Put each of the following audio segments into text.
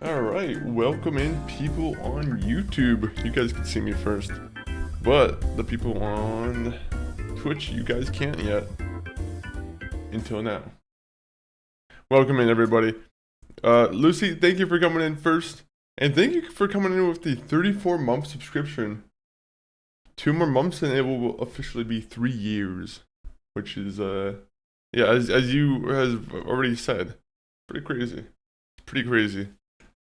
Alright, welcome in people on YouTube. You guys can see me first. But the people on Twitch, you guys can't yet. Until now. Welcome in everybody. Lucy, thank you for coming in first. And thank you for coming in with the 34-month subscription. 2 more months and it will officially be 3 years. Which is, yeah, as you have already said, pretty crazy. Pretty crazy.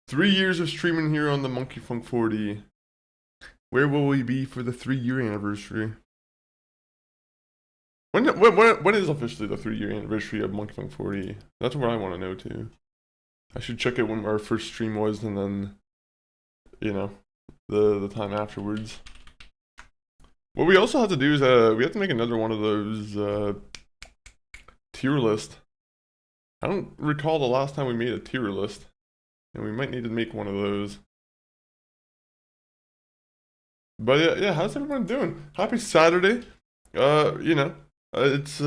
3 years of streaming here on the Monkey Funk 4D. Where will we be for the 3-year anniversary? When is officially the 3-year anniversary of Monkey Funk 4D? That's what I want to know too. I should check it when our first stream was, and then, you know, the time afterwards. What we also have to do is we have to make another one of those tier list. I don't recall the last time we made a tier list, and we might need to make one of those. But yeah, how's everyone doing? Happy Saturday. You know, it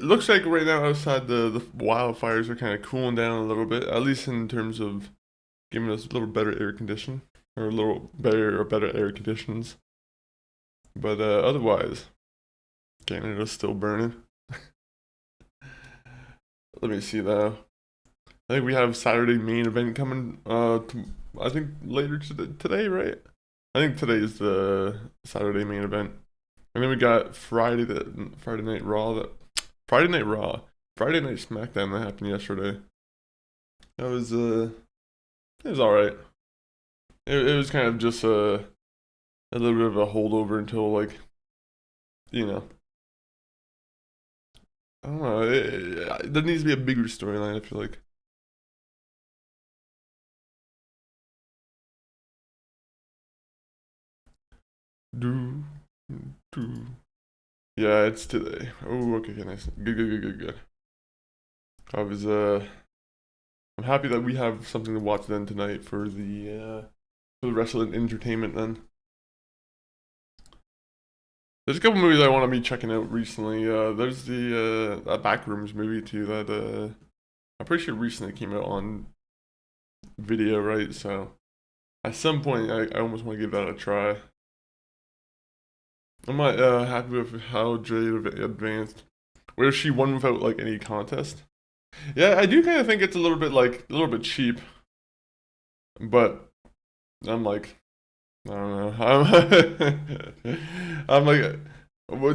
looks like right now outside the wildfires are kind of cooling down a little bit, at least in terms of giving us a little better air condition, or a little better air conditions. But otherwise, Canada's still burning. Let me see though. I think we have Saturday main event coming. I think later today, right? I think today is the Saturday main event, and then we got Friday Night Raw. Friday Night SmackDown that happened yesterday. That was it was all right. It was kind of just a little bit of a holdover until, like, you know. I don't know. There needs to be a bigger storyline, I feel like. Yeah, it's today. Oh, okay, nice. Good. I was I'm happy that we have something to watch then tonight for the wrestling entertainment then. There's a couple movies I want to be checking out recently. There's the Backrooms movie too that I'm pretty sure recently came out on video, right? So at some point I almost want to give that a try. I'm not happy with how Jade advanced. Where she won without like any contest. Yeah, I do kind of think it's a little bit cheap. But I'm like, I don't know. I'm like,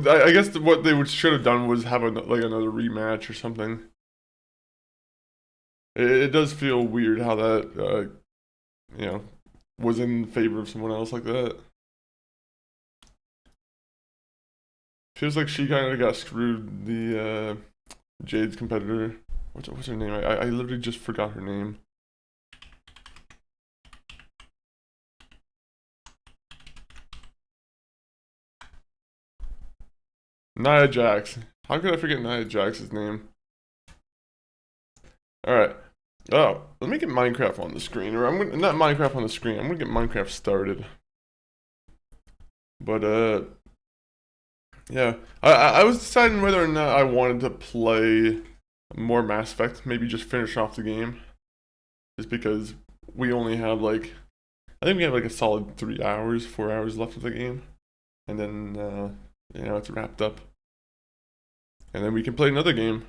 I guess what they should have done was have another rematch or something. It does feel weird how that you know, was in favor of someone else like that. Feels like she kind of got screwed. The Jade's competitor. What's her name? I literally just forgot her name. Nia Jax. How could I forget Nia Jax's name? Alright. Oh, let me get Minecraft on the screen. Or not Minecraft on the screen. I'm gonna get Minecraft started. But yeah. I was deciding whether or not I wanted to play more Mass Effect. Maybe just finish off the game. Just because we only have I think we have a solid 3 hours, 4 hours left of the game. And then you know, it's wrapped up. And then we can play another game.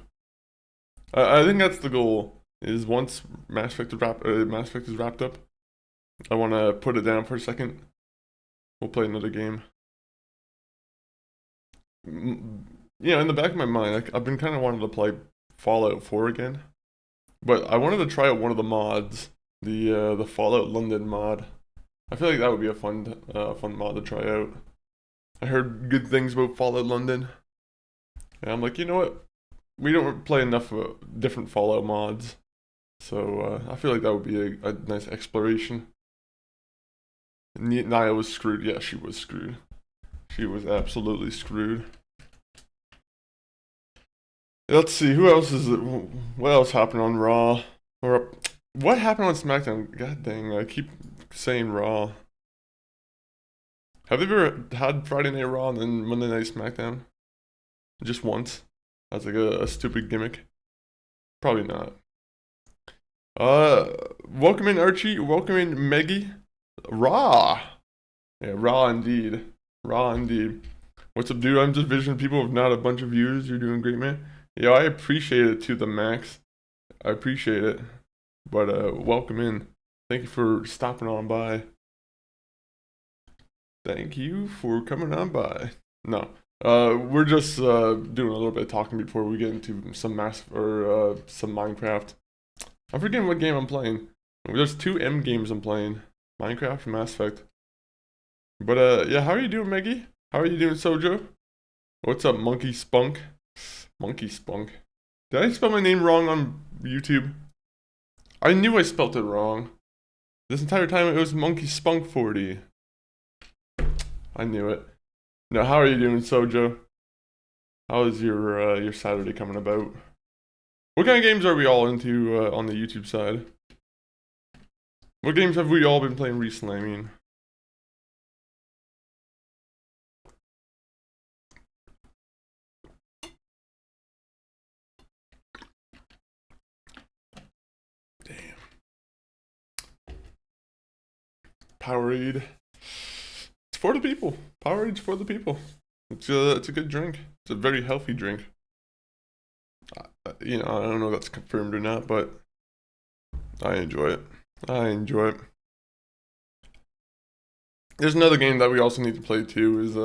I think that's the goal. Is once Mass Effect is wrapped up, I want to put it down for a second. We'll play another game. Yeah, in the back of my mind, I've been kind of wanting to play Fallout 4 again, but I wanted to try out one of the mods, the Fallout London mod. I feel like that would be a fun mod to try out. I heard good things about Fallout London, and I'm like, you know what? We don't play enough different Fallout mods, so I feel like that would be a nice exploration. Nia was screwed. Yeah, she was screwed. She was absolutely screwed. Let's see, who else is it? What else happened on Raw? Or what happened on SmackDown? God dang, I keep saying Raw. Have they ever had Friday Night Raw and then Monday Night SmackDown? Just once? As like a stupid gimmick? Probably not. Welcome in Archie, welcome in Maggie. Raw. Yeah, raw indeed. Raw indeed. What's up, dude? I'm just visioning people with not a bunch of views. You're doing great, man. Yo, I appreciate it to the max. I appreciate it. But welcome in. Thank you for stopping on by. Thank you for coming on by. No. We're just doing a little bit of talking before we get into some some Minecraft. I'm forgetting what game I'm playing. There's two M games I'm playing. Minecraft and Mass Effect. But yeah, how are you doing, Maggie? How are you doing, Sojo? What's up, Monkey Spunk? Monkey Spunk. Did I spell my name wrong on YouTube? I knew I spelt it wrong. This entire time it was Monkey Spunk 40. I knew it. Now, how are you doing, Sojo? How is your Saturday coming about? What kind of games are we all into on the YouTube side? What games have we all been playing recently, I mean? Damn. Powerade. It's for the people. Powerade's for the people. It's a good drink. It's a very healthy drink. You know, I don't know if that's confirmed or not, but I enjoy it. I enjoy it. There's another game that we also need to play too, is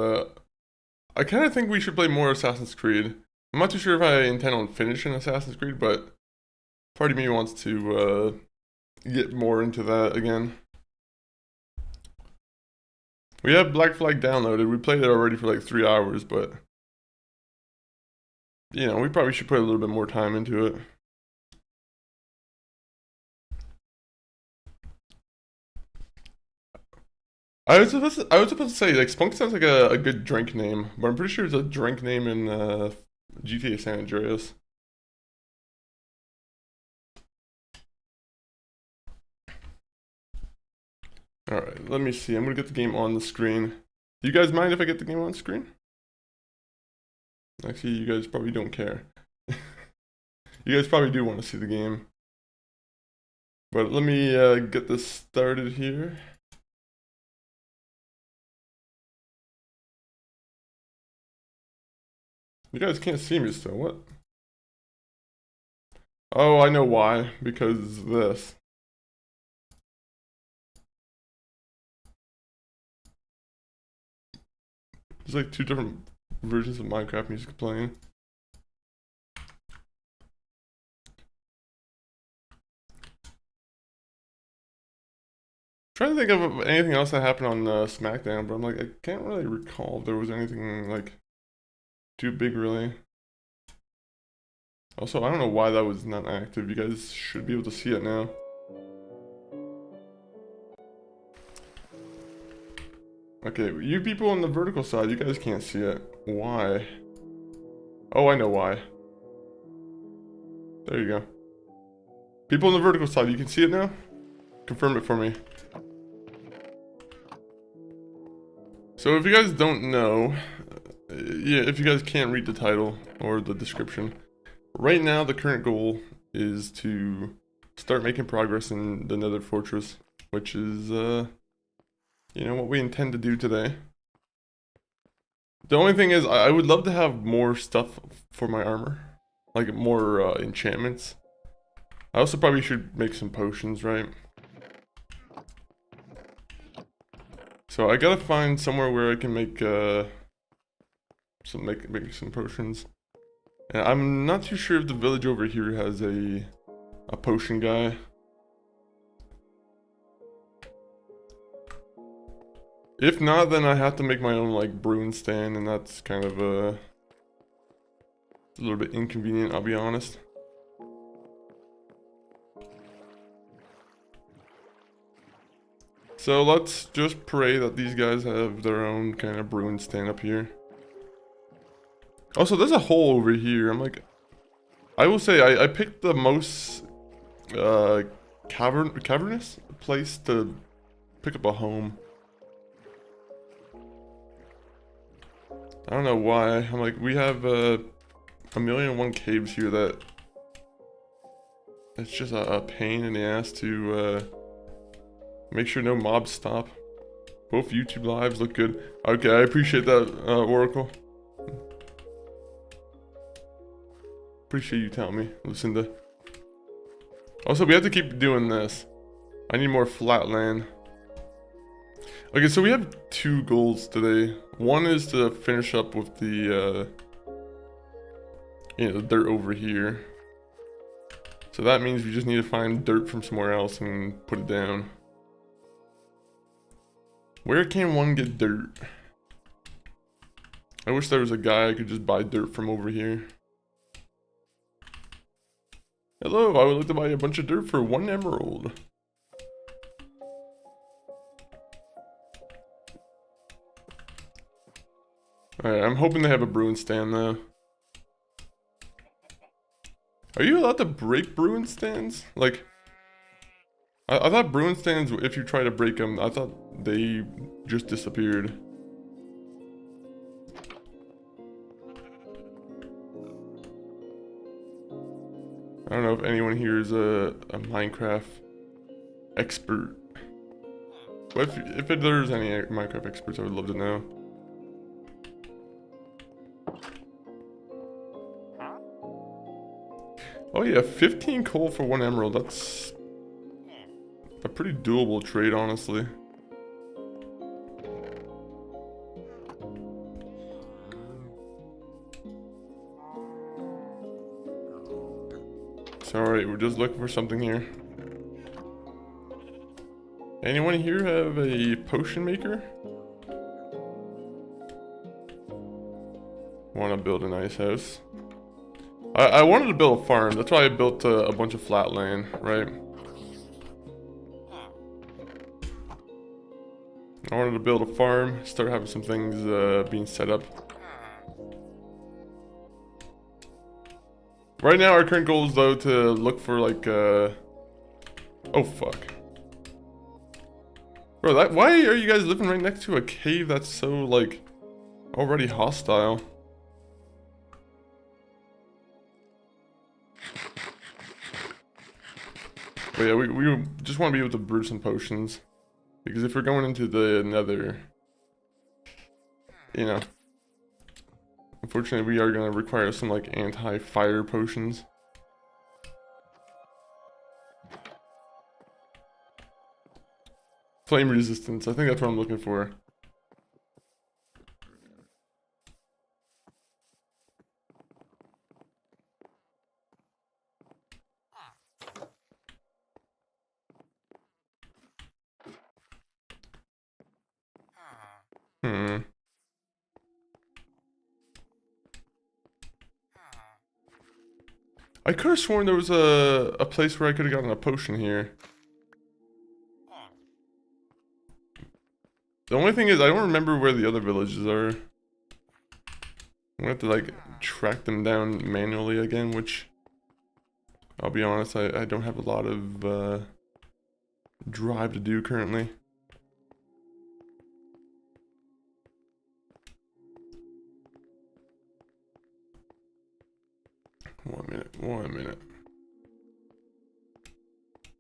I kind of think we should play more Assassin's Creed. I'm not too sure if I intend on finishing Assassin's Creed, but part of me wants to get more into that again. We have Black Flag downloaded. We played it already for like 3 hours, but you know, we probably should put a little bit more time into it. I was supposed to say, like, Spunk sounds like a good drink name, but I'm pretty sure it's a drink name in GTA San Andreas. Alright, let me see. I'm gonna get the game on the screen. Do you guys mind if I get the game on screen? Actually, you guys probably don't care. You guys probably do want to see the game. But let me get this started here. You guys can't see me still, what? Oh, I know why. Because this. There's like two different versions of Minecraft music playing. Trying to think of anything else that happened on SmackDown, but I'm like, I can't really recall if there was anything like too big, really. Also, I don't know why that was not active. You guys should be able to see it now. Okay, you people on the vertical side, you guys can't see it. Why? Oh, I know why. There you go. People on the vertical side, you can see it now? Confirm it for me. So if you guys don't know, yeah, if you guys can't read the title or the description, right now the current goal is to start making progress in the Nether Fortress, which is, you know, what we intend to do today. The only thing is, I would love to have more stuff for my armor, like more enchantments. I also probably should make some potions, right? So I gotta find somewhere where I can make some potions. And I'm not too sure if the village over here has a potion guy. If not, then I have to make my own like brewing stand, and that's kind of a little bit inconvenient, I'll be honest. So let's just pray that these guys have their own kind of brewing stand up here. Also, there's a hole over here. I'm like, I will say I picked the most cavernous place to pick up a home. I don't know why. I'm like, we have 1,000,001 caves here that it's just a pain in the ass to make sure no mobs stop. Both YouTube lives look good. Okay, I appreciate that, Oracle. Appreciate you telling me, Lucinda. Also, we have to keep doing this. I need more flat land. Okay, so we have 2 goals today. One is to finish up with the, the dirt over here. So that means we just need to find dirt from somewhere else and put it down. Where can one get dirt? I wish there was a guy I could just buy dirt from over here. Hello, I would like to buy a bunch of dirt for 1 emerald. Alright, I'm hoping they have a brewing stand though. Are you allowed to break brewing stands? Like, I thought brewing stands, if you try to break them, I thought they just disappeared. I don't know if anyone here is a Minecraft expert. But if there's any Minecraft experts, I would love to know. Oh yeah, 15 coal for 1 emerald. That's a pretty doable trade, honestly. Sorry, we're just looking for something here. Anyone here have a potion maker? Want to build a nice house? I wanted to build a farm. That's why I built a bunch of flat land, right? I wanted to build a farm, start having some things being set up. Right now, our current goal is though to look for like oh fuck. Bro, why are you guys living right next to a cave that's so like already hostile? But yeah, we just want to be able to brew some potions. Because if we're going into the nether, you know, unfortunately we are going to require some like anti-fire potions. Flame resistance, I think that's what I'm looking for. I could have sworn there was a place where I could have gotten a potion here. The only thing is I don't remember where the other villages are. I'm gonna have to like track them down manually again, which I'll be honest, I don't have a lot of drive to do currently. One minute.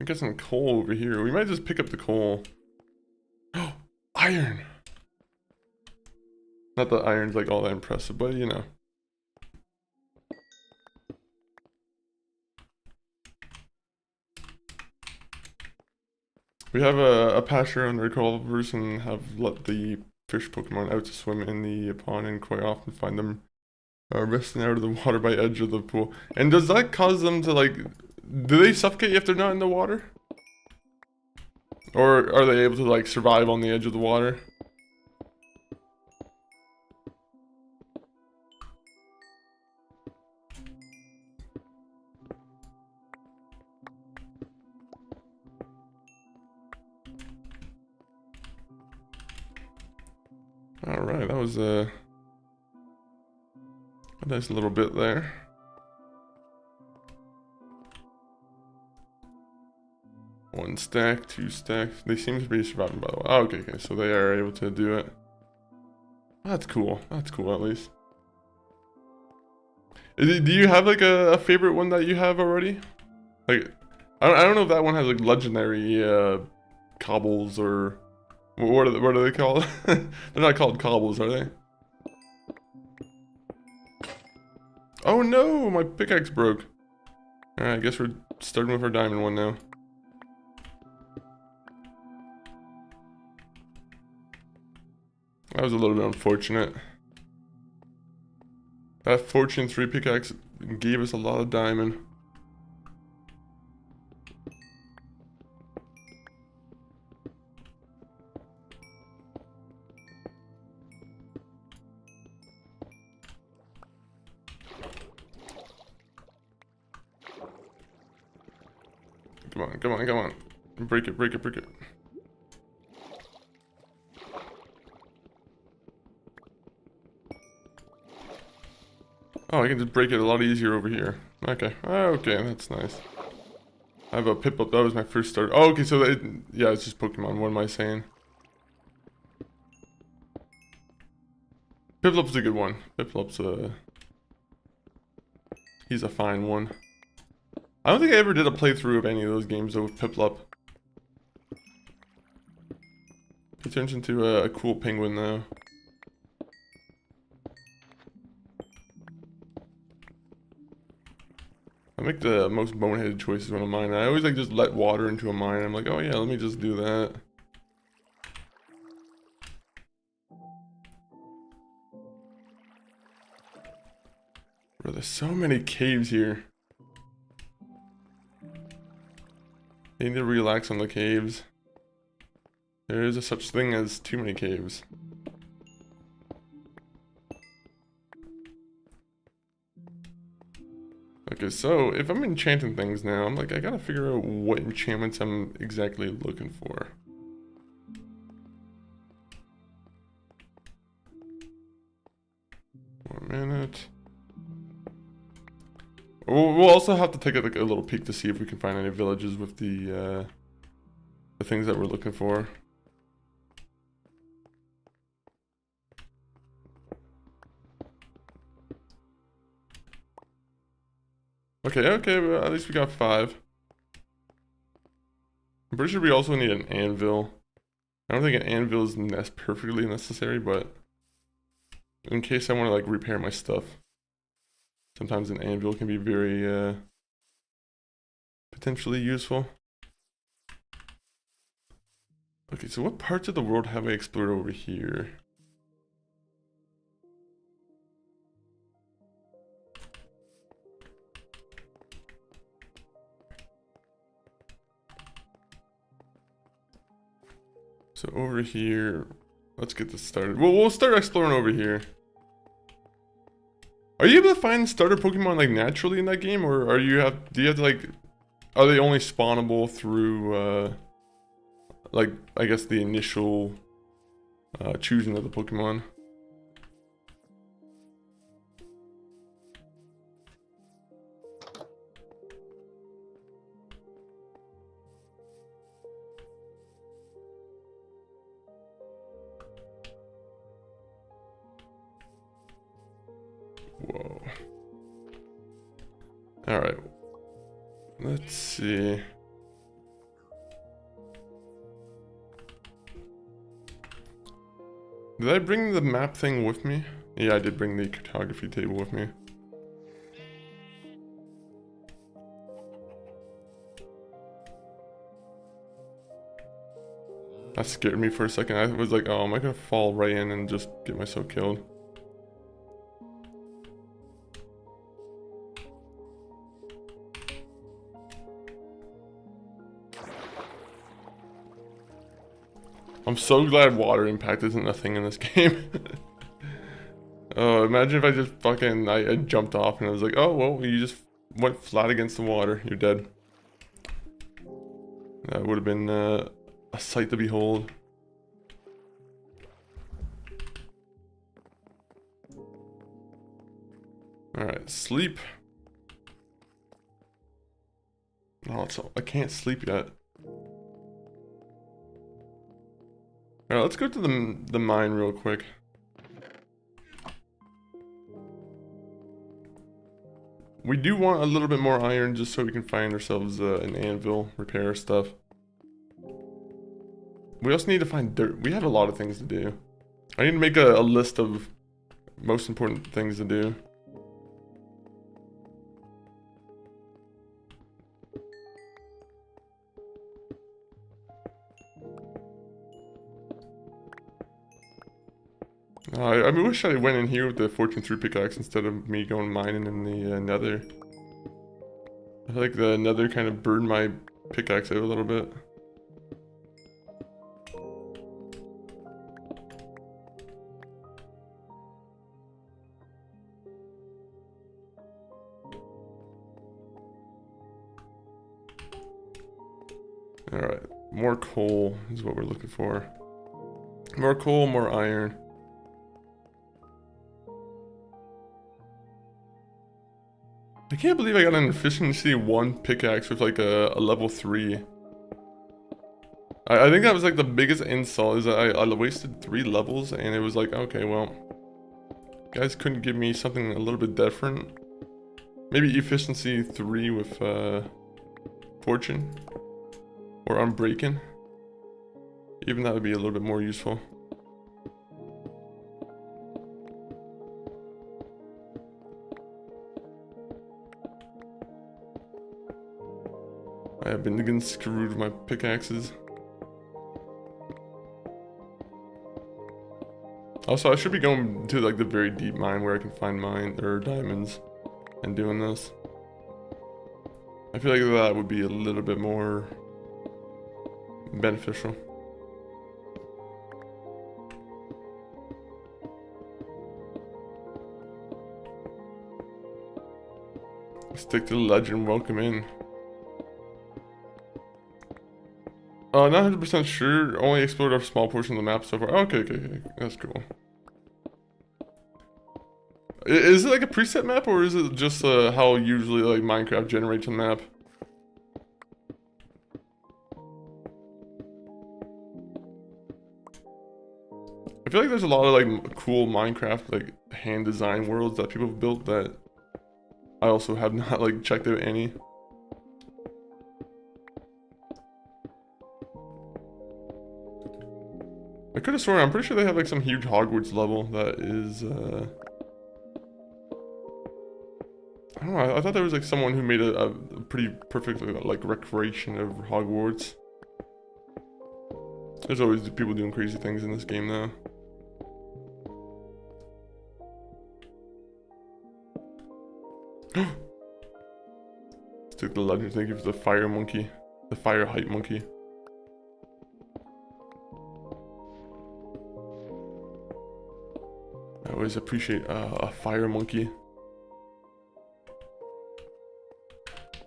I got some coal over here. We might just pick up the coal. Oh, iron! Not that iron's like all that impressive, but you know. We have a pasture under culvers and have let the fish Pokemon out to swim in the pond and quite often find them resting out of the water by edge of the pool. And does that cause them to like, do they suffocate if they're not in the water? Or are they able to like survive on the edge of the water? Alright, that was a nice little bit there. One stack, 2 stacks. They seem to be surviving, by the way. Oh, okay, so they are able to do it. That's cool. That's cool, at least. Do you have like a favorite one that you have already? Like, I don't know if that one has like legendary cobbles or what are they called? They're not called cobbles, are they? Oh no, my pickaxe broke. Alright, I guess we're starting with our diamond one now. That was a little bit unfortunate. That Fortune 3 pickaxe gave us a lot of diamond. Come on, come on, come on. Break it, break it, break it. Oh, I can just break it a lot easier over here. Okay, okay, that's nice. I have a Piplup, that was my first start. Oh, okay, so yeah, it's just Pokemon, what am I saying? Piplup's a good one. Piplup's he's a fine one. I don't think I ever did a playthrough of any of those games though with Piplup. He turns into a cool penguin though. I make the most boneheaded choices when I'm mining. I always like just let water into a mine. I'm like, oh yeah, let me just do that. Bro, there's so many caves here. I need to relax on the caves. There is a such thing as too many caves. Okay, so if I'm enchanting things now, I'm like, I gotta figure out what enchantments I'm exactly looking for. One minute. We'll also have to take a little peek to see if we can find any villages with the things that we're looking for. Okay, okay, well, at least we got 5. I'm pretty sure we also need an anvil. I don't think an anvil is perfectly necessary, but in case I want to like repair my stuff, sometimes an anvil can be very potentially useful. Okay, so what parts of the world have I explored over here? So over here, let's get this started. Well, we'll start exploring over here. Are you able to find starter Pokemon like naturally in that game, or do you have to like, are they only spawnable through like I guess the initial choosing of the Pokemon? Whoa. Alright. Let's see. Did I bring the map thing with me? Yeah, I did bring the cartography table with me. That scared me for a second. I was like, oh, am I gonna fall right in and just get myself killed? I'm so glad water impact isn't a thing in this game. Oh, imagine if I just fucking, I jumped off and I was like, oh, well, you just went flat against the water. You're dead. That would have been a sight to behold. Alright, sleep. Oh, I can't sleep yet. Alright, let's go to the mine real We do want a little bit more iron just so we can find ourselves an anvil, repair stuff. We also need to find dirt. We have a lot of things to do. I need to make a list of most important things to do. I wish I went in here with the Fortune 3 pickaxe instead of me going mining in the nether. I feel like the nether kind of burned my pickaxe out a little bit. Alright, more coal is what we're looking for. More coal, more iron. I can't believe I got an efficiency 1 pickaxe with like a level 3. I think that was like the biggest insult, is that I wasted 3 levels and it was like, okay, well, you guys couldn't give me something a little bit different. Maybe efficiency 3 with fortune or unbreaking. Even that would be a little bit more useful. I have been getting screwed with my pickaxes. Also, I should be going to like the very deep mine where I can find mine or diamonds and doing this. I feel like that would be a little bit more beneficial. Stick to the legend, welcome in. Not 100% sure, only explored a small portion of the map so far. Okay, that's cool. Is it like a preset map, or is it just how usually like Minecraft generates a map? I feel like there's a lot of like cool Minecraft like hand design worlds that people have built that I also have not like checked out any. I could have sworn, I'm pretty sure they have like some huge Hogwarts level that is, I don't know, I thought there was like someone who made a pretty perfect like recreation of Hogwarts. There's always people doing crazy things in this game though. Took the legend, thank you for the fire monkey. The fire hype monkey. I always appreciate a fire monkey.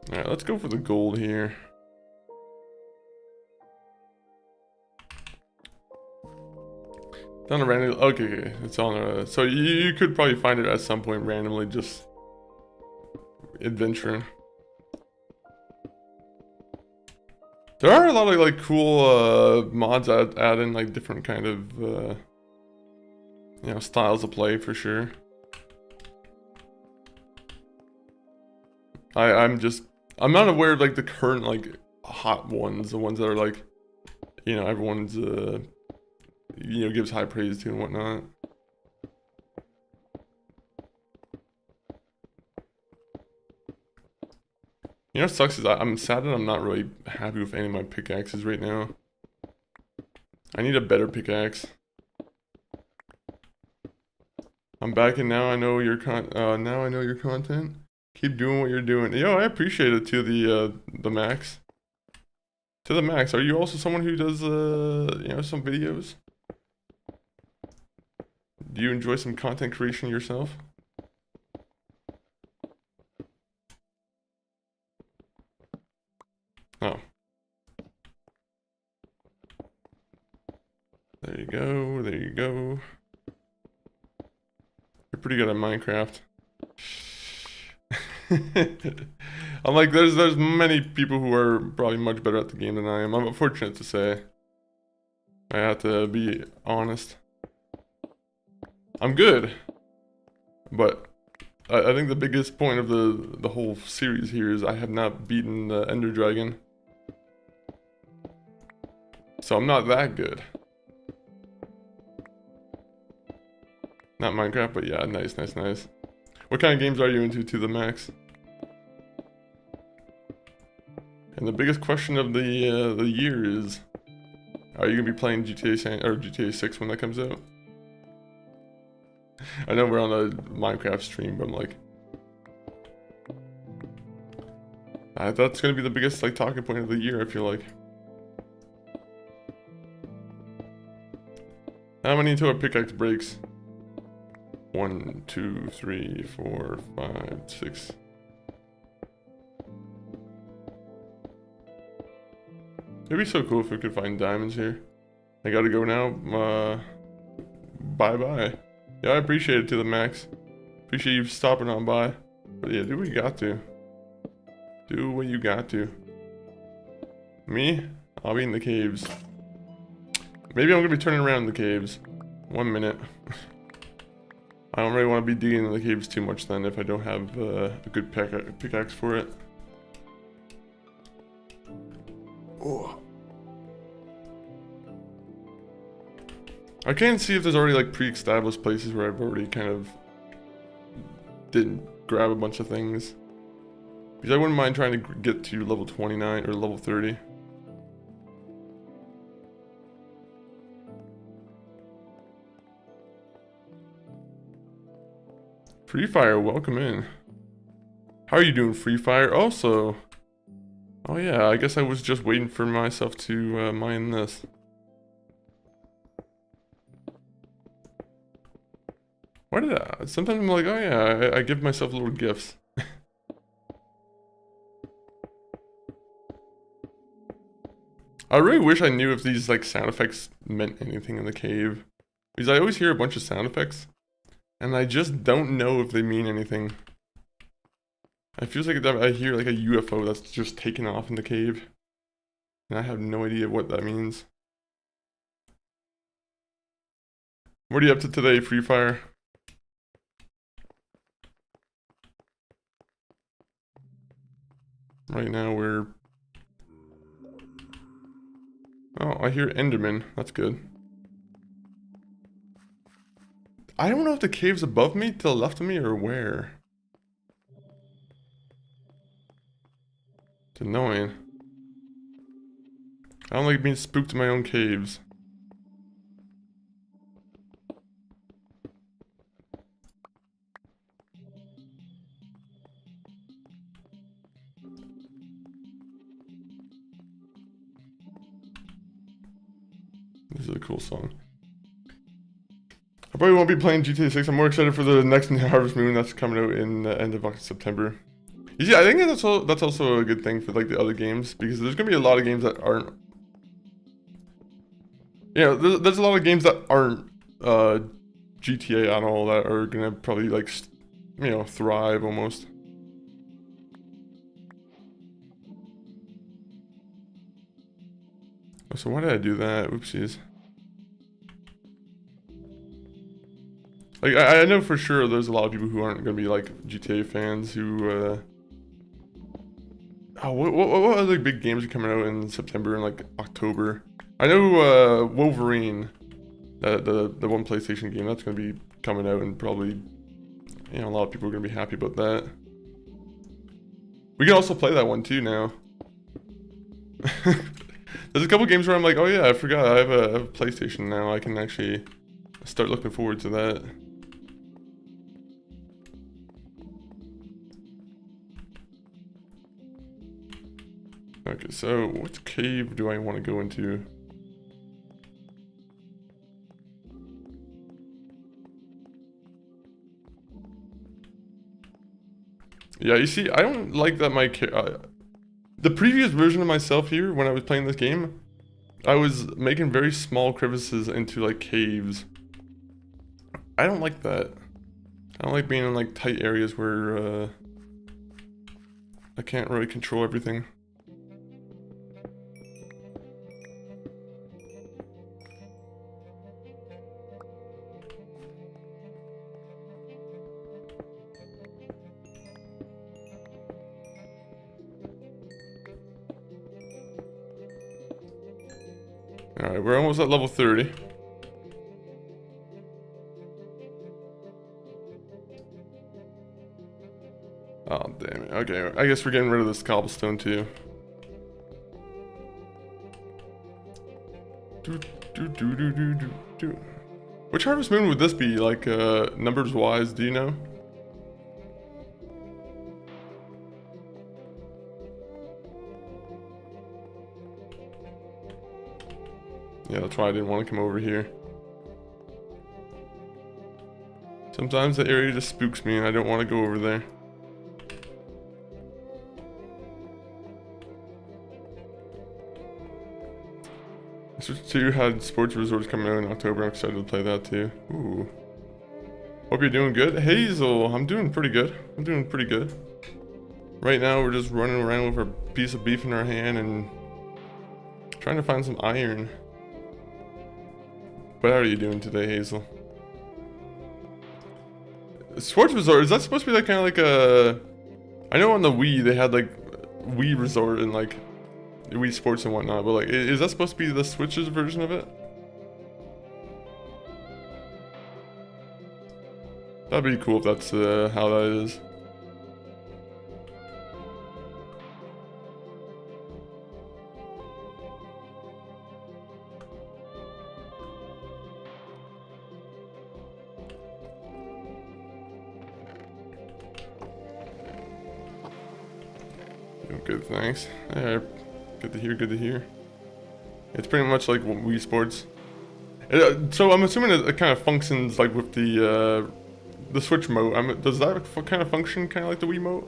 Alright, let's go for the gold here. Down a random. Okay, it's on a. So you could probably find it at some point randomly, just adventuring. There are a lot of like cool mods that add in like different kind of you know, styles of play for sure. I'm not aware of like the current like hot ones, the ones that are like, you know, everyone's you know, gives high praise to and whatnot. You know what sucks is I'm sad that I'm not really happy with any of my pickaxes right now. I need a better pickaxe. I'm back and now I know your content. Keep doing what you're doing. Yo, I appreciate it to the max. To the max. Are you also someone who does you know, some videos? Do you enjoy some content creation yourself? Oh. There you go, there you go. You're pretty good at Minecraft. I'm like, there's many people who are probably much better at the game than I am. I'm fortunate to say. I have to be honest. I'm good, but I think the biggest point of the whole series here is I have not beaten the Ender Dragon. So I'm not that good. Not Minecraft, but yeah, nice, nice, nice. What kind of games are you into to the max? And the biggest question of the year is, are you gonna be playing GTA 6 when that comes out? I know we're on a Minecraft stream, but I'm like, that's gonna be the biggest like talking point of the year. I feel like. How many into a pickaxe breaks? 1, 2, 3, 4, 5, 6. It'd be so cool if we could find diamonds here. I gotta go now. Bye bye. Yeah, I appreciate it to the max. Appreciate you stopping on by. But yeah, do what you got to. Do what you got to. Me? I'll be in the caves. Maybe I'm gonna be turning around in the caves. 1 minute. I don't really want to be digging in the caves too much then if I don't have a good pickaxe for it. Oh. I can't see if there's already like pre-established places where I've already kind of didn't grab a bunch of things. Because I wouldn't mind trying to get to level 29 or level 30. Free Fire, welcome in. How are you doing, Free Fire? Also, oh yeah, I guess I was just waiting for myself to mine this. Why did I? Sometimes I'm like, oh yeah, I give myself little gifts. I really wish I knew if these like sound effects meant anything in the cave. Because I always hear a bunch of sound effects. And I just don't know if they mean anything. It feels like I hear like a UFO that's just taken off in the cave. And I have no idea what that means. What are you up to today, Free Fire? Right now we're... Oh, I hear Enderman. That's good. I don't know if the cave's above me, to the left of me, or where. It's annoying. I don't like being spooked in my own caves. This is a cool song. I probably won't be playing GTA 6. I'm more excited for the next Harvest Moon that's coming out in the end of September. You see, I think that's also a good thing for like the other games, because there's gonna be a lot of games that aren't. Yeah, there's a lot of games that aren't GTA at all that are gonna probably like, you know, thrive almost. So why did I do that? Oopsies. Like, I know for sure there's a lot of people who aren't going to be, like, GTA fans who, Oh, what other big games are coming out in September and, like, October? I know, Wolverine, the one PlayStation game, that's going to be coming out, and probably, you know, a lot of people are going to be happy about that. We can also play that one, too, now. There's a couple games where I'm like, oh yeah, I forgot, I have a PlayStation now, I can actually start looking forward to that. Okay, so what cave do I want to go into? Yeah, you see, I don't like that the previous version of myself here, when I was playing this game, I was making very small crevices into, like, caves. I don't like that. I don't like being in, like, tight areas where, I can't really control everything. Alright, we're almost at level 30. Oh, damn it. Okay, I guess we're getting rid of this cobblestone too. Which harvest moon would this be, like, numbers wise, do you know? Yeah, that's why I didn't want to come over here. Sometimes the area just spooks me and I don't want to go over there. Switch 2 had sports resorts coming out in October. I'm excited to play that too. Ooh. Hope you're doing good. Hazel, I'm doing pretty good. I'm doing pretty good. Right now we're just running around with a piece of beef in our hand and trying to find some iron. But how are you doing today, Hazel? Sports resort, is that supposed to be like kind of like a... I know on the Wii they had like Wii resort and like Wii Sports and whatnot, but like, is that supposed to be the Switch's version of it? That'd be cool if that's how that is. Good, thanks. Good to hear, good to hear. It's pretty much like Wii Sports. So I'm assuming it kind of functions like with the Switch mode. Does that kind of function kind of like the Wii mode?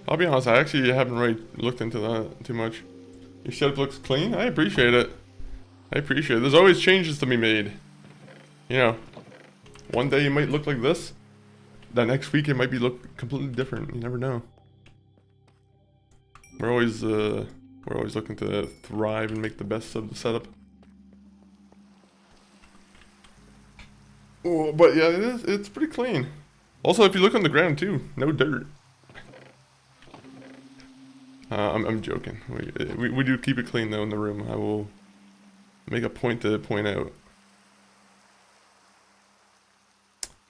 I'll be honest, I actually haven't really looked into that too much. Your setup looks clean? I appreciate it. I appreciate it. There's always changes to be made. You know, one day you might look like this. The next week it might be look completely different. You never know. We're always looking to thrive and make the best of the setup. Oh, but yeah, it's pretty clean. Also, if you look on the ground too, no dirt. I'm joking. We do keep it clean though in the room. I will make a point to point out.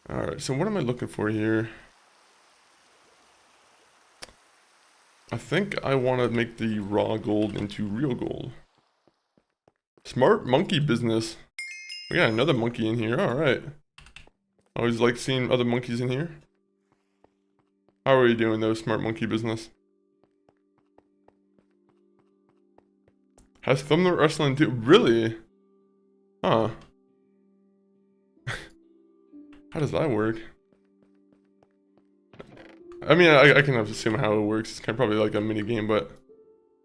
Alright, so what am I looking for here? I think I want to make the raw gold into real gold. Smart monkey business. We got another monkey in here, alright. Always like seeing other monkeys in here. How are you doing though, smart monkey business? Has thumbnail wrestling too? Really? Huh. How does that work? I mean, I can assume how it works. It's kind of probably like a mini game, but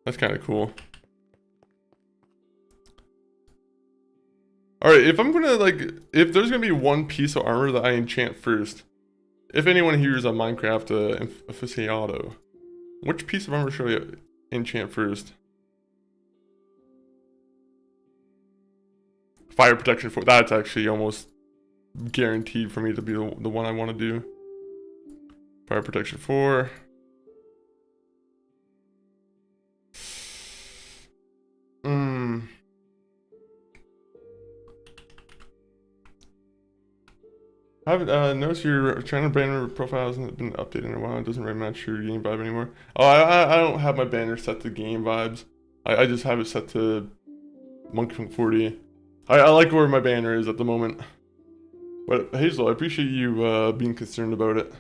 that's kind of cool. Alright, if I'm gonna if there's gonna be one piece of armor that I enchant first, if anyone here is a Minecraft aficionado, which piece of armor should I enchant first? Fire protection 4, that's actually almost guaranteed for me to be the one I want to do. Fire protection 4. I haven't noticed your channel banner profile hasn't been updated in a while. It doesn't really match your game vibe anymore. Oh, I don't have my banner set to game vibes. I just have it set to Monkey 40. I like where my banner is at the moment. But Hazel, I appreciate you being concerned about it.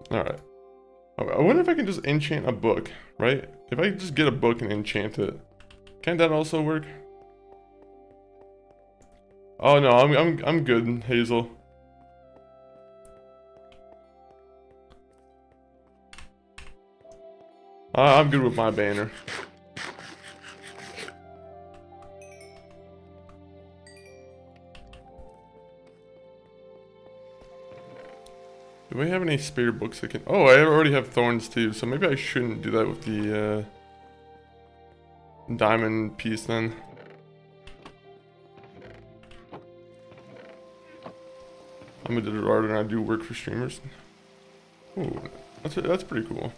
Alright. I wonder if I can just enchant a book, right? If I just get a book and enchant it, can that also work? Oh no, I'm good, Hazel. I'm good with my banner. Do we have any spare books I can... Oh, I already have thorns too, so maybe I shouldn't do that with the diamond piece then. I'm a digital artist and I do work for streamers. Ooh, that's pretty cool.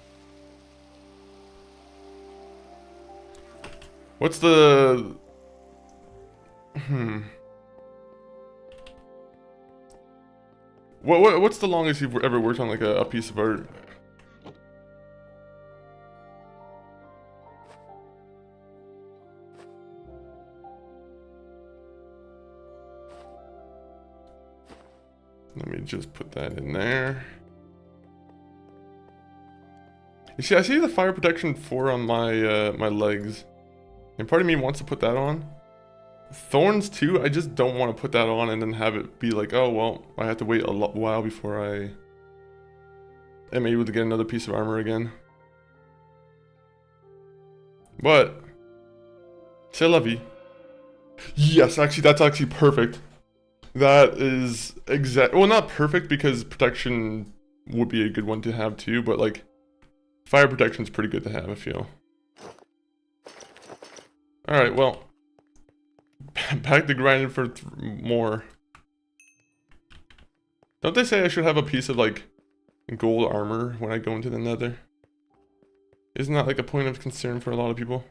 What's the... What's the longest you've ever worked on like a piece of art? Let me just put that in there. You see, I see the fire protection 4 on my my legs, and part of me wants to put that on. Thorns too. I just don't want to put that on and then have it be like, oh well, I have to wait a while before I am able to get another piece of armor again. But c'est la vie. Yes, actually, that's actually perfect. That is well, not perfect because protection would be a good one to have too, but like fire protection is pretty good to have, I feel. All right, well, back to grinding for more. Don't they say I should have a piece of like gold armor when I go into the nether? Isn't that like a point of concern for a lot of people?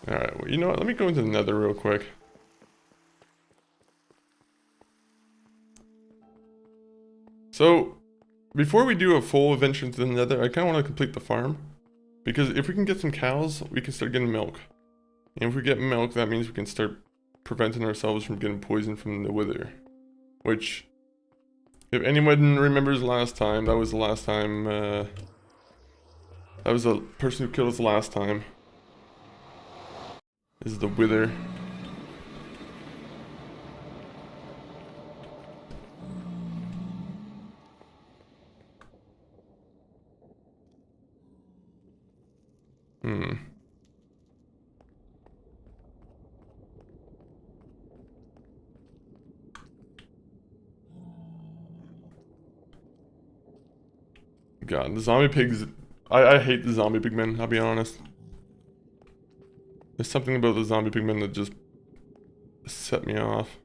Alright, well, you know what? Let me go into the nether real quick. So, before we do a full adventure into the nether, I kind of want to complete the farm. Because if we can get some cows, we can start getting milk. And if we get milk, that means we can start preventing ourselves from getting poisoned from the wither. Which, if anyone remembers last time, that was the last time, that was the person who killed us last time. This is the wither. God, the zombie pigs... I hate the zombie pigmen, I'll be honest. There's something about the zombie pigmen that just set me off.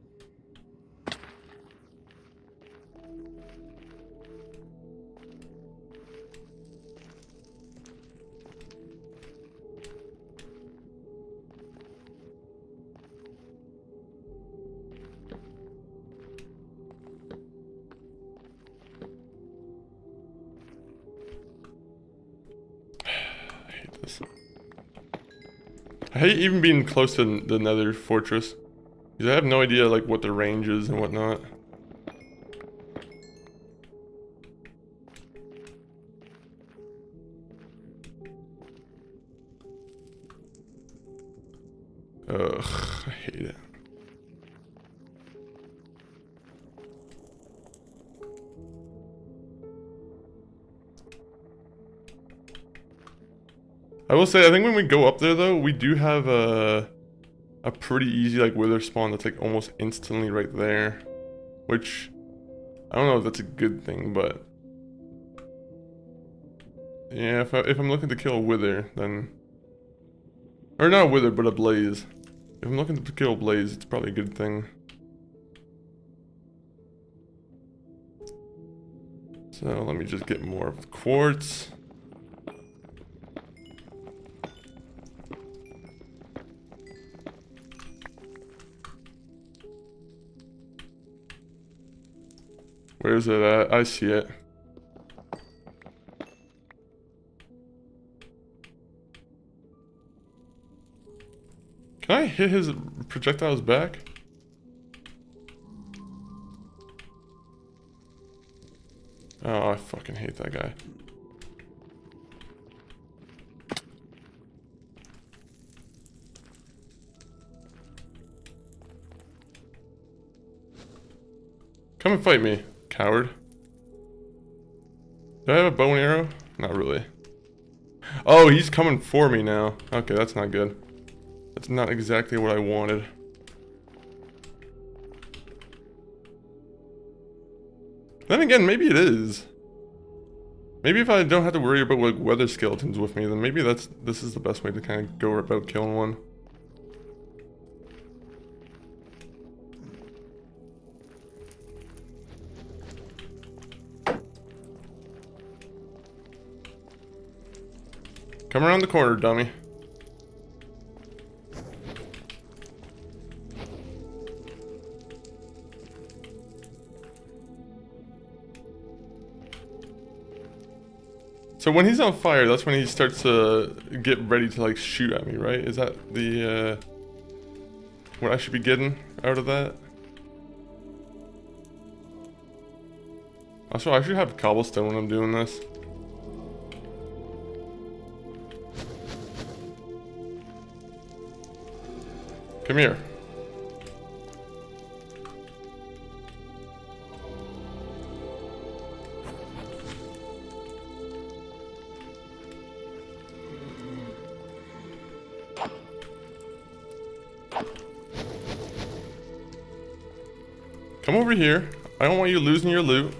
I hate even being close to the nether fortress, because I have no idea like what the range is and whatnot. Ugh, I hate it. I will say, I think when we go up there though, we do have a pretty easy like wither spawn that's like almost instantly right there. Which, I don't know if that's a good thing, but... Yeah, if I'm looking to kill a wither, then... Or not a wither, but a blaze. If I'm looking to kill a blaze, it's probably a good thing. So let me just get more of the quartz. Where's it at? I see it. Can I hit his projectiles back? Oh, I fucking hate that guy. Come and fight me, coward. Do I have a bow and arrow? Not really. Oh, he's coming for me now. Okay, that's not good. That's not exactly what I wanted. Then again, maybe it is. Maybe if I don't have to worry about like weather skeletons with me, then maybe this is the best way to kind of go about killing one. Come around the corner, dummy. So when he's on fire, that's when he starts to get ready to like shoot at me, right? Is that the what I should be getting out of that? Also, I should have cobblestone when I'm doing this. Come here. Come over here. I don't want you losing your loot.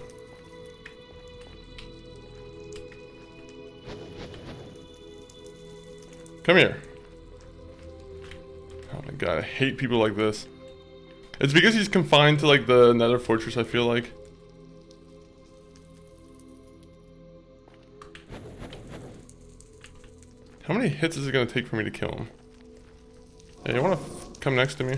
Come here. Oh my god, I hate people like this. It's because he's confined to like the nether fortress, I feel like. How many hits is it gonna take for me to kill him? Hey, you wanna come next to me?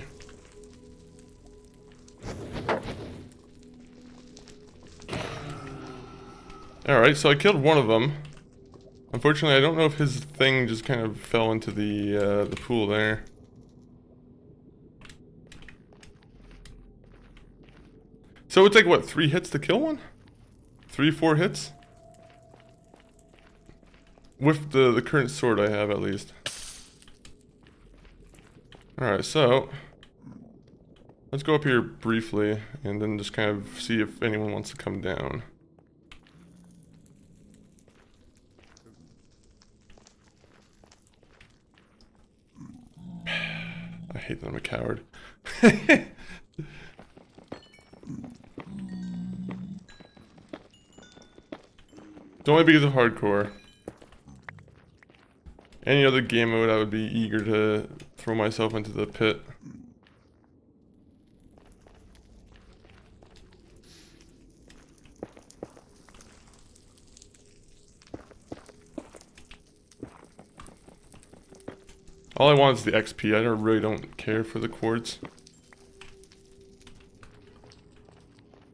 Alright, so I killed one of them. Unfortunately, I don't know if his thing just kind of fell into the pool there. So it's like, what, 3 hits to kill one? 3, 4 hits? With the current sword I have, at least. Alright, so let's go up here briefly and then just kind of see if anyone wants to come down. I hate that I'm a coward. It's only because of hardcore. Any other game mode, I would be eager to throw myself into the pit. All I want is the XP. I really don't care for the quartz.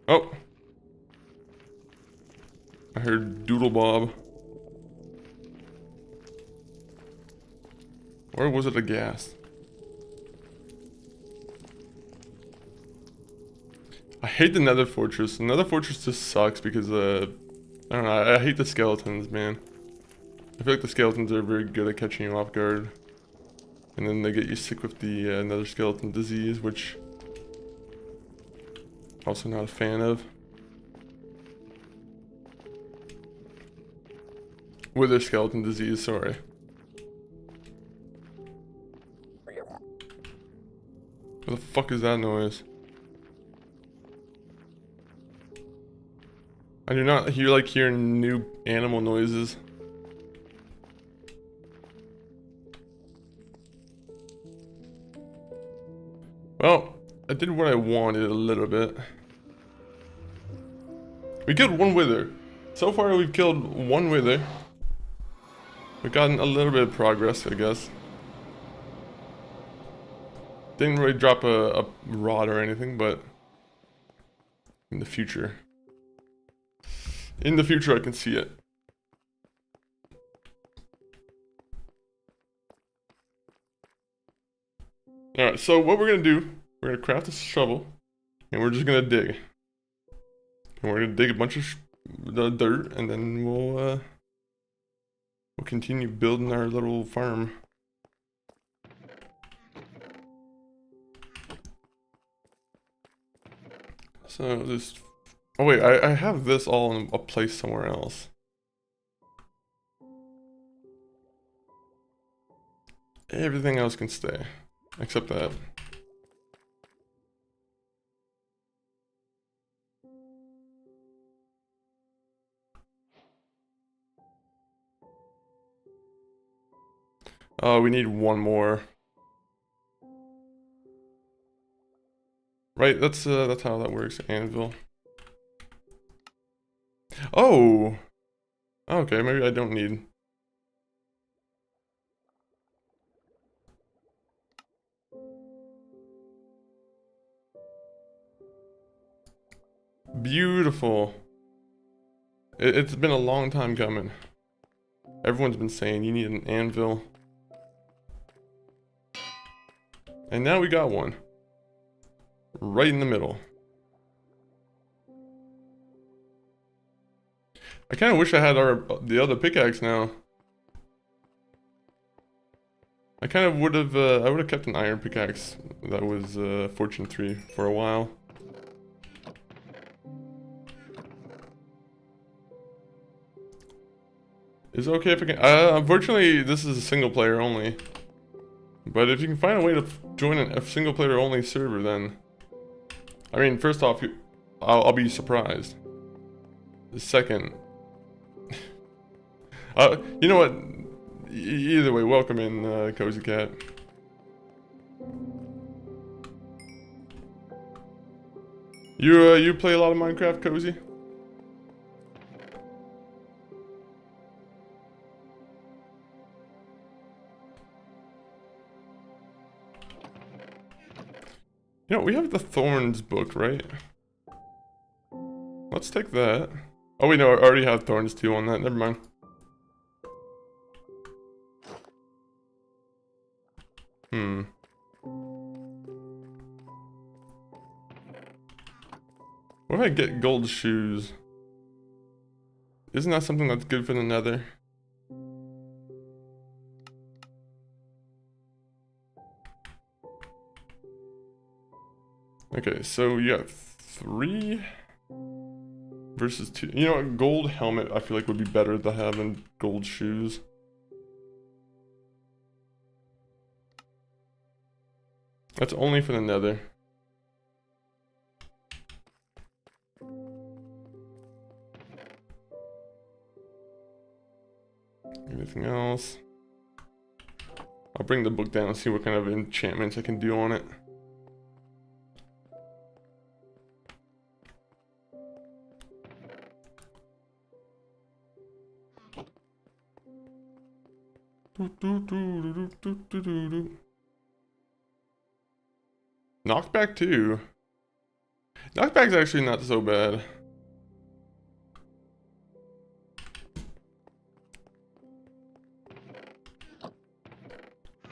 Oh! I heard Doodle Bob. Or was it a ghast? I hate the nether fortress. The nether fortress just sucks because, I don't know, I hate the skeletons, man. I feel like the skeletons are very good at catching you off guard. And then they get you sick with the nether skeleton disease, which also not a fan of. Wither skeleton disease, sorry. What the fuck is that noise? I do not hear new animal noises. Well, I did what I wanted a little bit. We killed one wither. So far we've killed one wither. We've gotten a little bit of progress, I guess. Didn't really drop a rod or anything, but in the future. In the future I can see it. Alright, so what we're gonna do, we're gonna craft a shovel, and we're just gonna dig. And we're gonna dig a bunch of the dirt, and then we'll continue building our little farm. So this. Oh wait, I have this all in a place somewhere else. Everything else can stay, except that. Oh, we need one more. Right, that's how that works. Anvil. Oh. Okay, maybe I don't need. Beautiful. It's been a long time coming. Everyone's been saying you need an anvil. And now we got one. Right in the middle. I kind of wish I had the other pickaxe now. I kind of would have I would have kept an iron pickaxe that was Fortune 3 for a while. Is it okay if I can? Unfortunately, this is a single player only. But if you can find a way to join a single player only server, then I mean, first off, I'll be surprised. Second, you know what? Either way, welcome in, Cozy Cat. You play a lot of Minecraft, Cozy? You know, we have the Thorns book, right? Let's take that. Oh wait, no, I already have Thorns 2 on that. Never mind. What if I get gold shoes? Isn't that something that's good for the nether? Okay, so you got 3 versus 2. You know what? Gold helmet I feel like would be better to have than gold shoes. That's only for the nether. Anything else? I'll bring the book down and see what kind of enchantments I can do on it. Knockback 2. Knockback's actually not so bad.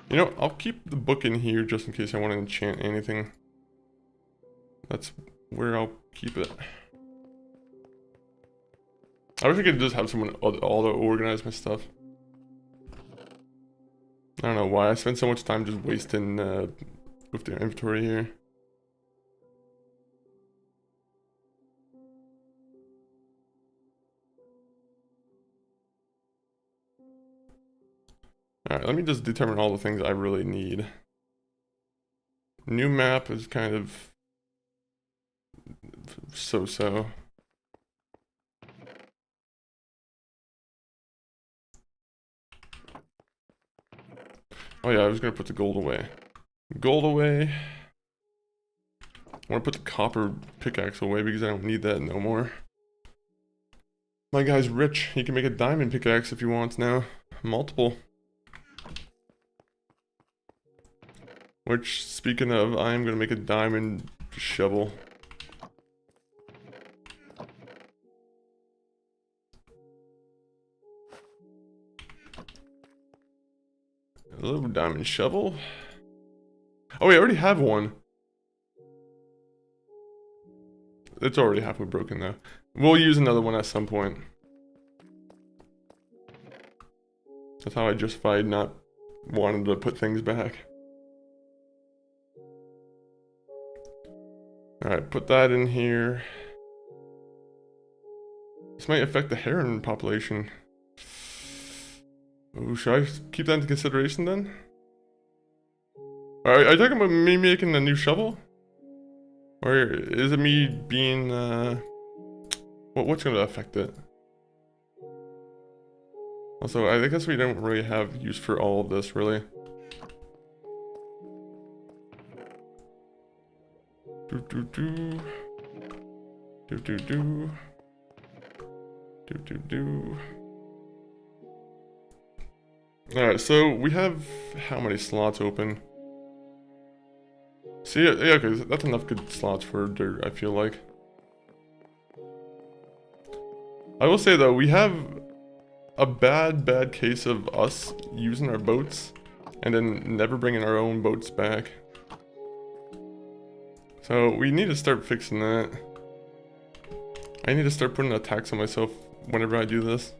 You know, I'll keep the book in here just in case I want to enchant anything. That's where I'll keep it. I wish I could just have someone auto-organize my stuff. I don't know why I spend so much time just wasting with the inventory here. Alright, let me just determine all the things I really need. New map is kind of so-so. Oh yeah, I was gonna put the gold away. Gold away. I wanna put the copper pickaxe away because I don't need that no more. My guy's rich. He can make a diamond pickaxe if he wants now. Multiple. Which, speaking of, I am gonna make a diamond shovel. Hello, diamond shovel. Oh, we already have one. It's already halfway broken though. We'll use another one at some point. That's how I justified not wanting to put things back. Alright, put that in here. This might affect the heron population. Ooh, should I keep that into consideration then? Are you talking about me making a new shovel? Or is it me being, what's gonna affect it? Also, I guess we don't really have use for all of this, really. Alright, so we have how many slots open? See, yeah, okay, that's enough good slots for dirt, I feel like. I will say though, we have a bad case of us using our boats and then never bringing our own boats back. So we need to start fixing that. I need to start putting a tax on myself whenever I do this.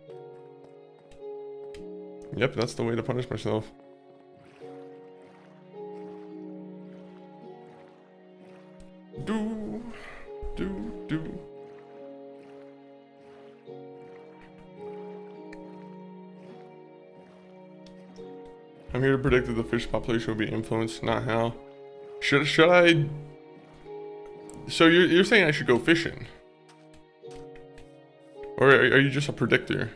Yep, that's the way to punish myself. Do. I'm here to predict that the fish population will be influenced, not how. Should I? So you're saying I should go fishing? Or are you just a predictor?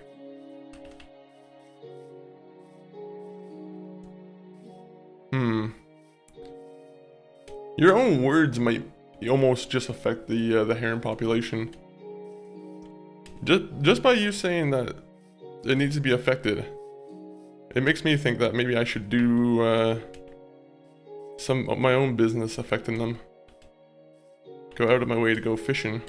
Your own words might almost just affect the heron population. Just by you saying that it needs to be affected, it makes me think that maybe I should do some of my own business affecting them. Go out of my way to go fishing.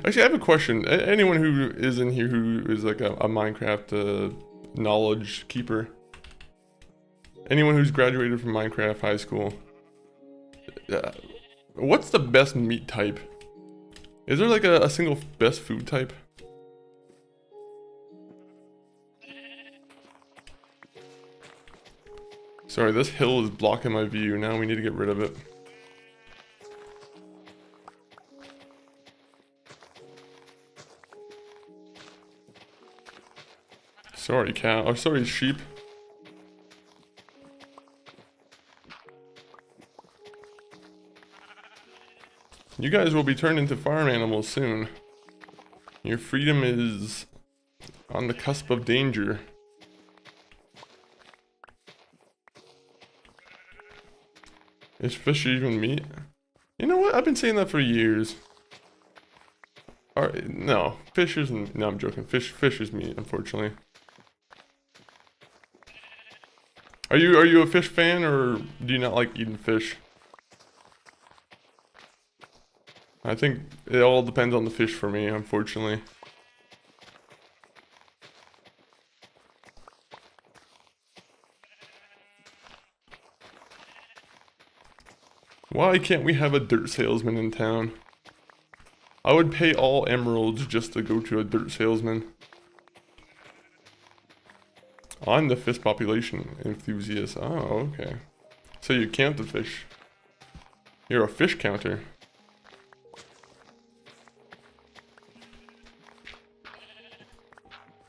Actually, I have a question. Anyone who is in here who is like a Minecraft knowledge keeper. Anyone who's graduated from Minecraft high school. What's the best meat type? Is there like a single best food type? Sorry, this hill is blocking my view. Now we need to get rid of it. Sorry, cow. Oh, sorry, sheep. You guys will be turned into farm animals soon. Your freedom is on the cusp of danger. Is fish even meat? You know what? I've been saying that for years. Alright, no. Fish isn't. No, I'm joking. Fish is meat, unfortunately. Are you a fish fan, or do you not like eating fish? I think it all depends on the fish for me, unfortunately. Why can't we have a dirt salesman in town? I would pay all emeralds just to go to a dirt salesman. I'm the fish population enthusiast. Oh, okay. So you count the fish. You're a fish counter.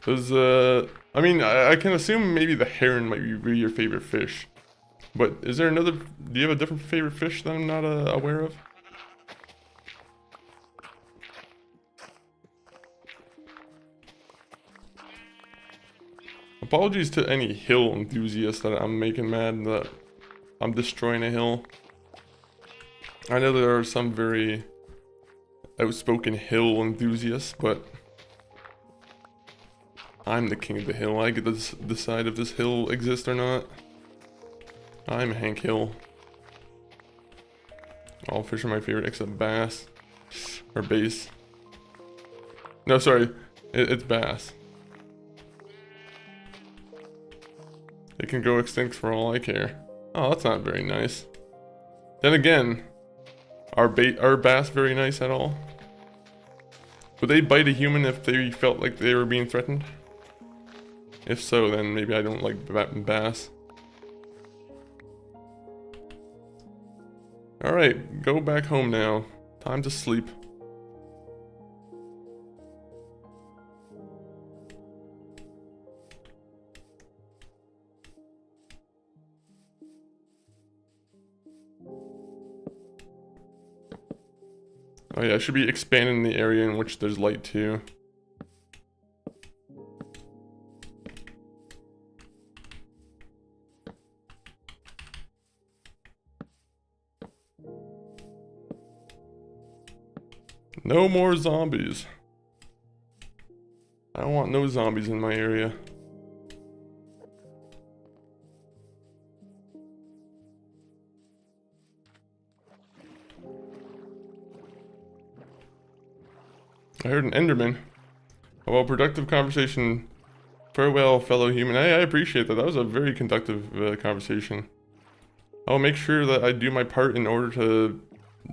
Does, I mean, I can assume maybe the heron might be your favorite fish. But is there another, do you have a different favorite fish that I'm not aware of? Apologies to any hill enthusiasts that I'm making mad that I'm destroying a hill. I know there are some very outspoken hill enthusiasts, but I'm the king of the hill. I get to decide if this hill exists or not. I'm Hank Hill. All fish are my favorite except bass. Or bass. No, sorry. It's bass. It can go extinct for all I care. Oh, that's not very nice. Then again, are bass very nice at all? Would they bite a human if they felt like they were being threatened? If so, then maybe I don't like bass. Alright, go back home now. Time to sleep. Oh yeah, I should be expanding the area in which there's light too. No more zombies. I don't want no zombies in my area. I heard an Enderman. Oh, well, productive conversation. Farewell, fellow human. I appreciate that. That was a very conductive conversation. I'll make sure that I do my part in order to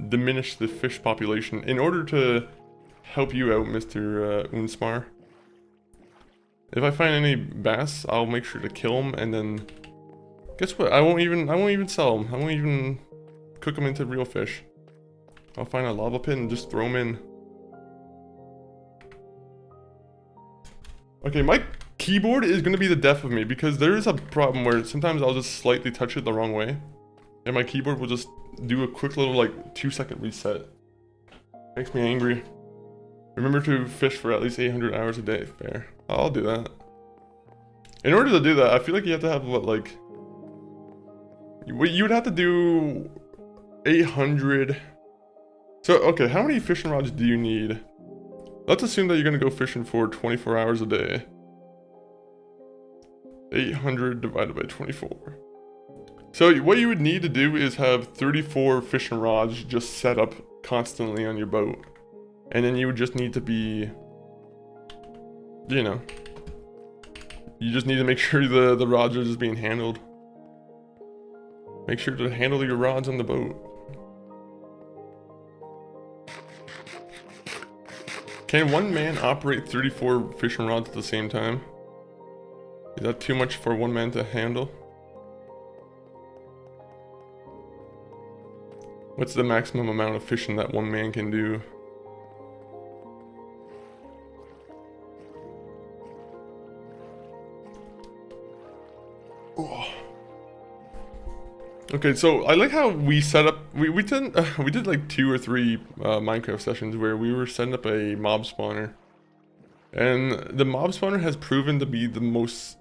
diminish the fish population. In order to help you out, Mr. Unsmar. If I find any bass, I'll make sure to kill them, and then guess what? I won't even sell them. I won't even cook them into real fish. I'll find a lava pit and just throw them in. Okay, my keyboard is going to be the death of me because there is a problem where sometimes I'll just slightly touch it the wrong way. And my keyboard will just do a quick little like 2-second reset. Makes me angry. Remember to fish for at least 800 hours a day. Fair. I'll do that. In order to do that, I feel like you have to have what, like... You would have to do 800... So, okay, how many fishing rods do you need? Let's assume that you're going to go fishing for 24 hours a day. 800 divided by 24. So what you would need to do is have 34 fishing rods just set up constantly on your boat. And then you would just need to be, you know, you just need to make sure the rods are just being handled. Make sure to handle your rods on the boat. Can one man operate 34 fishing rods at the same time? Is that too much for one man to handle? What's the maximum amount of fishing that one man can do? Oh. Okay, so I like how we set up. We did like 2 or 3 Minecraft sessions where we were setting up a mob spawner, and the mob spawner has proven to be the most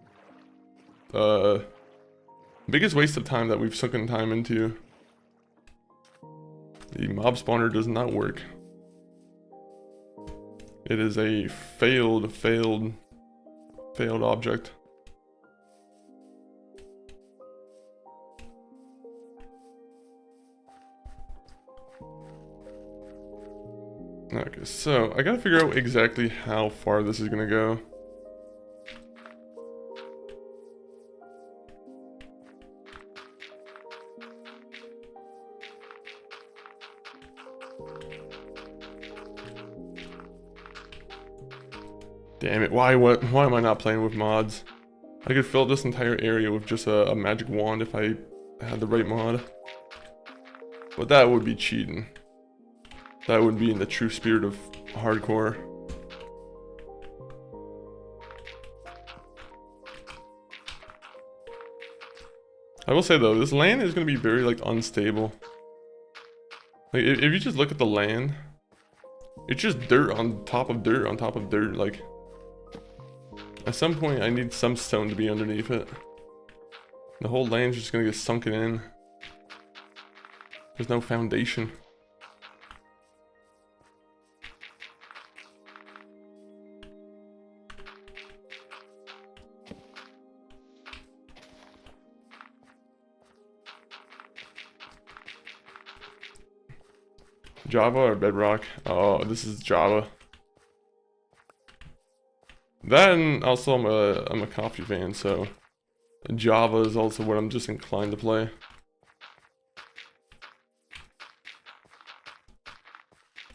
biggest waste of time that we've sunken time into. The mob spawner does not work. It is a failed object. Okay, so I gotta figure out exactly how far this is gonna go. Damn it, why am I not playing with mods? I could fill this entire area with just a magic wand if I had the right mod. But that would be cheating. That would be in the true spirit of hardcore. I will say though, this land is going to be very like unstable. Like if you just look at the land, it's just dirt on top of dirt on top of dirt. Like at some point I need some stone to be underneath it. The whole land's just going to get sunken in. There's no foundation. Java or Bedrock? Oh, this is Java. Then also I'm a coffee fan, so Java is also what I'm just inclined to play.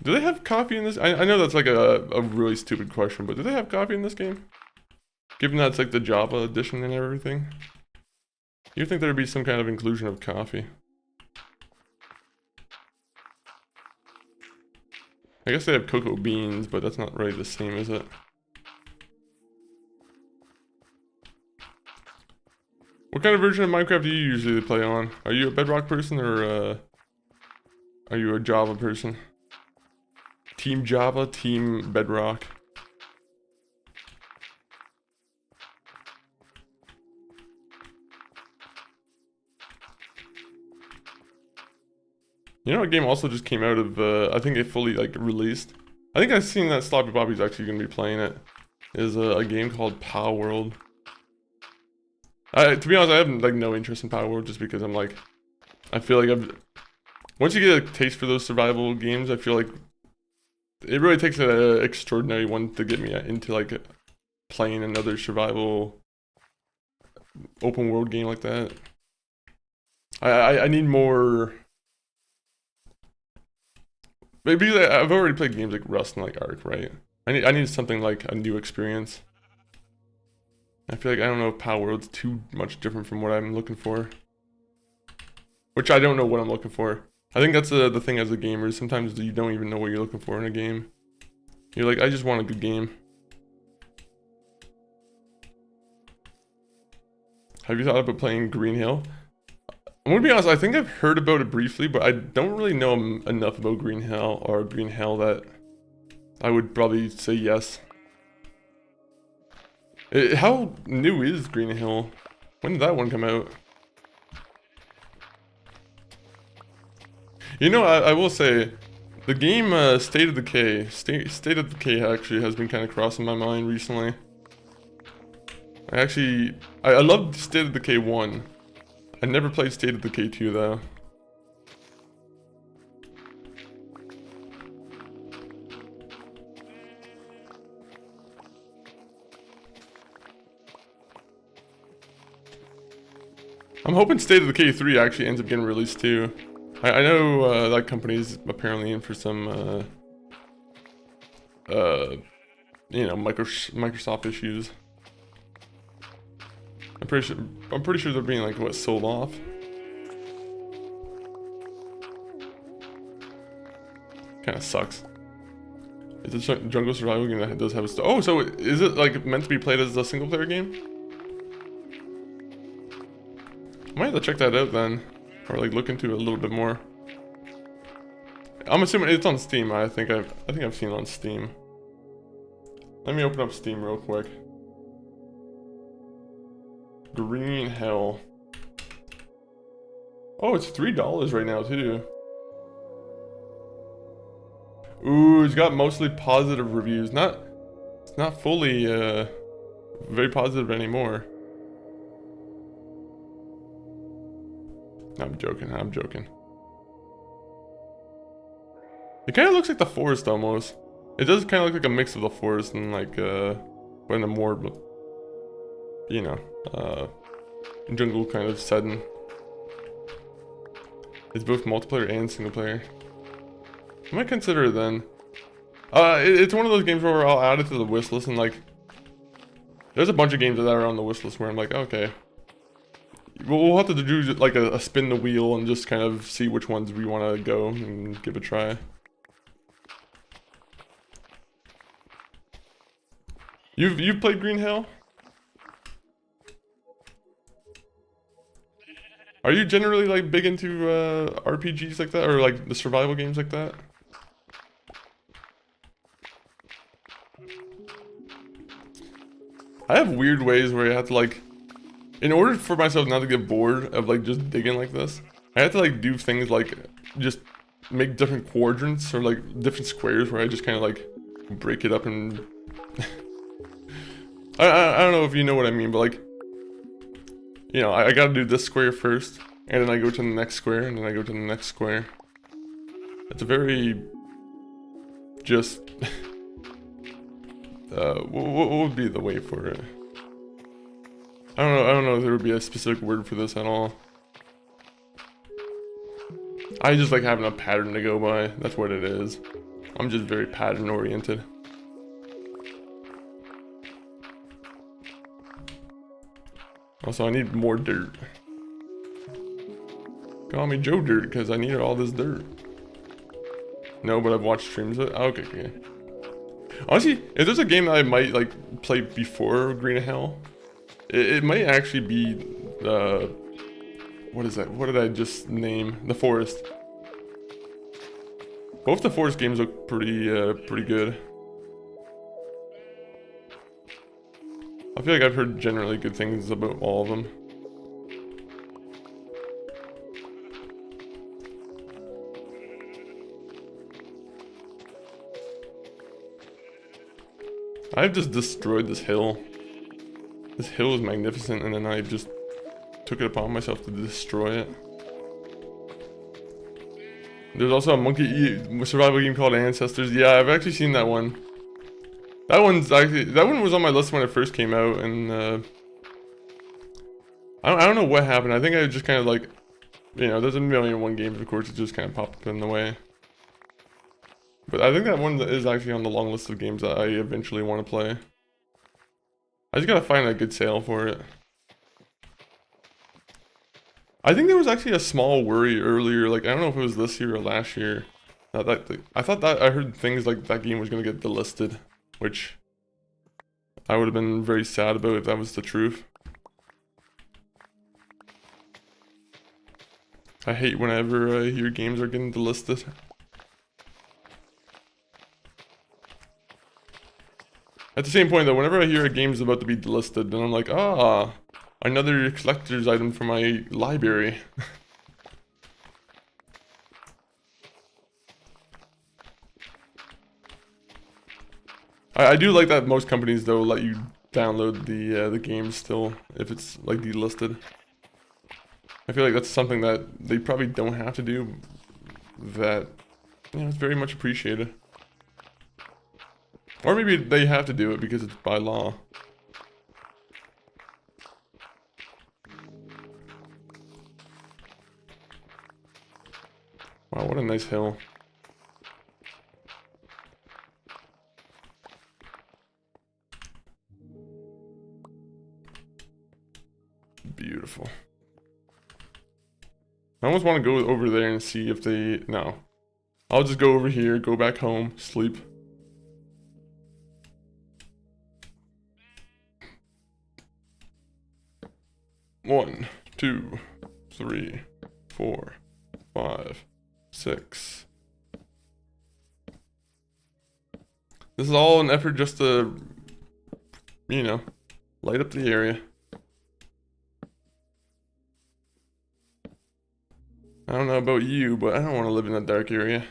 Do they have coffee in this? I know that's like a really stupid question, but do they have coffee in this game? Given that's like the Java edition and everything, you'd think there'd be some kind of inclusion of coffee. I guess they have cocoa beans, but that's not really the same, is it? What kind of version of Minecraft do you usually play on? Are you a Bedrock person or are you a Java person? Team Java, Team Bedrock. You know what game also just came out of, I think it fully like released? I think I've seen that Sloppy Bobby's actually going to be playing it. Is a game called Pow World. To be honest, I have like no interest in Power World just because I'm like, I feel like once you get a taste for those survival games, I feel like it really takes an extraordinary one to get me into like playing another survival open world game like that. I need more. Maybe I've already played games like Rust and like Ark, right? I need something like a new experience. I feel like I don't know if Power World's too much different from what I'm looking for. Which I don't know what I'm looking for. I think that's the thing as a gamer. Sometimes you don't even know what you're looking for in a game. You're like, I just want a good game. Have you thought about playing Green Hill? I'm gonna be honest, I think I've heard about it briefly, but I don't really know enough about Green Hill or Green Hell that I would probably say yes. How new is Green Hill? When did that one come out? You know, I will say, the game State of Decay actually has been kind of crossing my mind recently. I loved State of Decay 1. I never played State of Decay 2 though. I'm hoping State of Decay 3 actually ends up getting released too. I know that company's apparently in for some, you know, Microsoft issues. I'm pretty sure they're being like what, sold off. Kind of sucks. It's a jungle survival game that does have a oh, so is it like meant to be played as a single player game? I might have to check that out then, or like look into it a little bit more. I'm assuming it's on Steam. I think I've seen it on Steam. Let me open up Steam real quick. Green Hell. Oh, it's $3 right now too. Ooh, it's got mostly positive reviews. It's not fully very positive anymore. I'm joking. It kind of looks like the forest almost. It does kind of look like a mix of the forest and like but in a more, you know, jungle kind of setting. It's both multiplayer and single player. I might consider it then. It's one of those games where I'll add it to the wish list and like, there's a bunch of games that are on the wish list where I'm like, okay. We'll have to do like a spin the wheel and just kind of see which ones we want to go and give a try. You've played Green Hell? Are you generally like big into RPGs like that, or like the survival games like that? I have weird ways where I have to like, in order for myself not to get bored of like just digging like this, I have to like do things like just make different quadrants or like different squares where I just kind of like break it up and I don't know if you know what I mean, but like, you know, I gotta do this square first, and then I go to the next square, and then I go to the next square. It's a very just what would be the way for it? I don't know if there would be a specific word for this at all. I just like having a pattern to go by. That's what it is. I'm just very pattern oriented. Also, I need more dirt. Call me Joe Dirt because I need all this dirt. No, but I've watched streams of it. Oh, okay, okay. Honestly, if there's a game that I might like play before Green Hell, it might actually be what is that? What did I just name? The Forest. Both the Forest games look pretty good. I feel like I've heard generally good things about all of them. I've just destroyed this hill. This hill is magnificent, and then I just took it upon myself to destroy it. There's also a monkey survival game called Ancestors. Yeah, I've actually seen that one. That one was on my list when it first came out, and I don't know what happened. I think I just kind of like, you know, there's a million and one games, of course, it just kind of popped up in the way. But I think that one is actually on the long list of games that I eventually want to play. I just gotta find a good sale for it. I think there was actually a small worry earlier, like I don't know if it was this year or last year. I thought that I heard things like that game was gonna get delisted, which I would have been very sad about if that was the truth. I hate whenever I hear games are getting delisted. At the same point though, whenever I hear a game's about to be delisted, then I'm like, ah, another collector's item for my library. I do like that most companies though let you download the game still if it's like delisted. I feel like that's something that they probably don't have to do. That, you know, it's very much appreciated. Or maybe they have to do it because it's by law. Wow, what a nice hill. Beautiful. I almost want to go over there and see if they... No. I'll just go over here, go back home, sleep. One, 2, 3, 4, 5, 6. This is all an effort just to, you know, light up the area. I don't know about you, but I don't want to live in a dark area.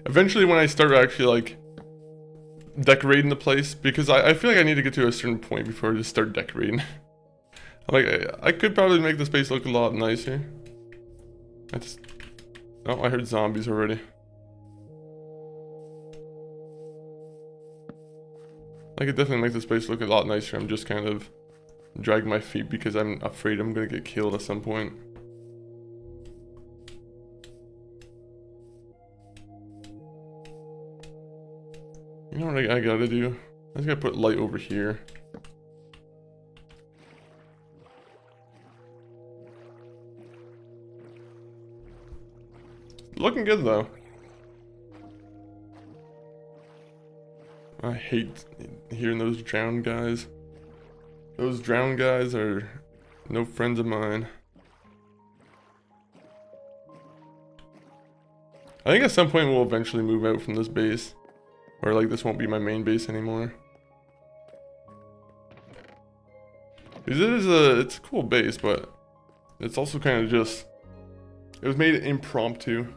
Eventually when I start actually like decorating the place, because I feel like I need to get to a certain point before I just start decorating. Like I could probably make the space look a lot nicer. Oh, I heard zombies already. I could definitely make the space look a lot nicer. I'm just kind of dragging my feet because I'm afraid I'm gonna get killed at some point. You know what I gotta do? I just gotta put light over here. Looking good though. I hate hearing those drowned guys. Those drowned guys are no friends of mine. I think at some point we'll eventually move out from this base. Or like this won't be my main base anymore. Because it's a cool base, but it's also kind of just, it was made impromptu.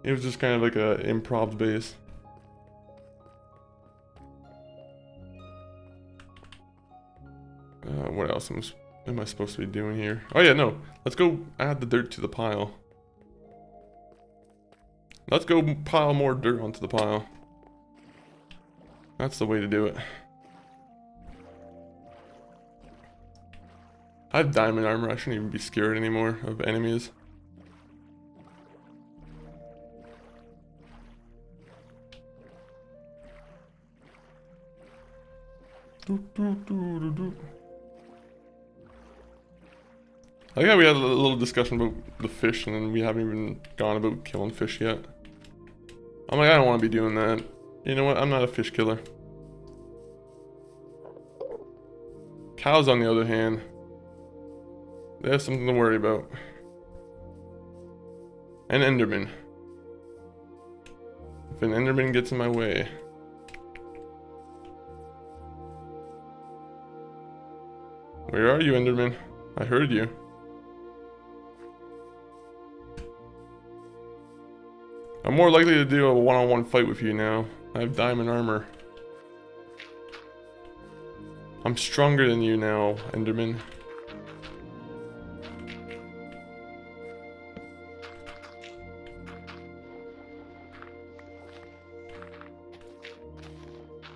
It was just kind of like a improv base. What else am I supposed to be doing here? Oh yeah, no. Let's go add the dirt to the pile. Let's go pile more dirt onto the pile. That's the way to do it. I have diamond armor. I shouldn't even be scared anymore of enemies. I think we had a little discussion about the fish, and then we haven't even gone about killing fish yet. I'm like, I don't want to be doing that. You know what? I'm not a fish killer. Cows, on the other hand, they have something to worry about. An Enderman. If an Enderman gets in my way. Where are you, Enderman? I heard you. I'm more likely to do a one-on-one fight with you now. I have diamond armor. I'm stronger than you now, Enderman.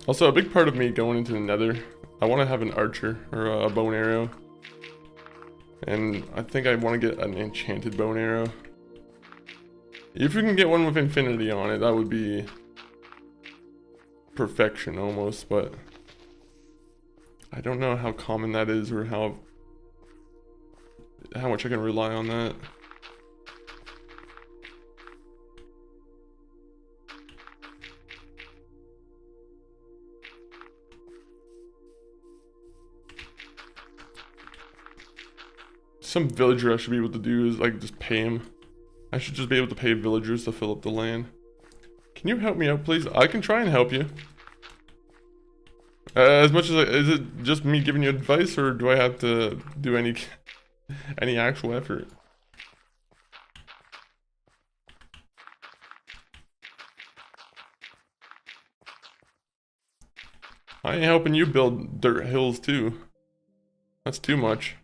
Also, a big part of me going into the Nether, I want to have an archer or a bow and arrow. And I think I want to get an enchanted bow and arrow. If you can get one with infinity on it, that would be perfection almost, but I don't know how common that is or how much I can rely on that. Some villager I should be able to do is like just pay him. I should just be able to pay villagers to fill up the land. Can you help me out, please? I can try and help you. As much as is it just me giving you advice, or do I have to do any actual effort? I ain't helping you build dirt hills too. That's too much.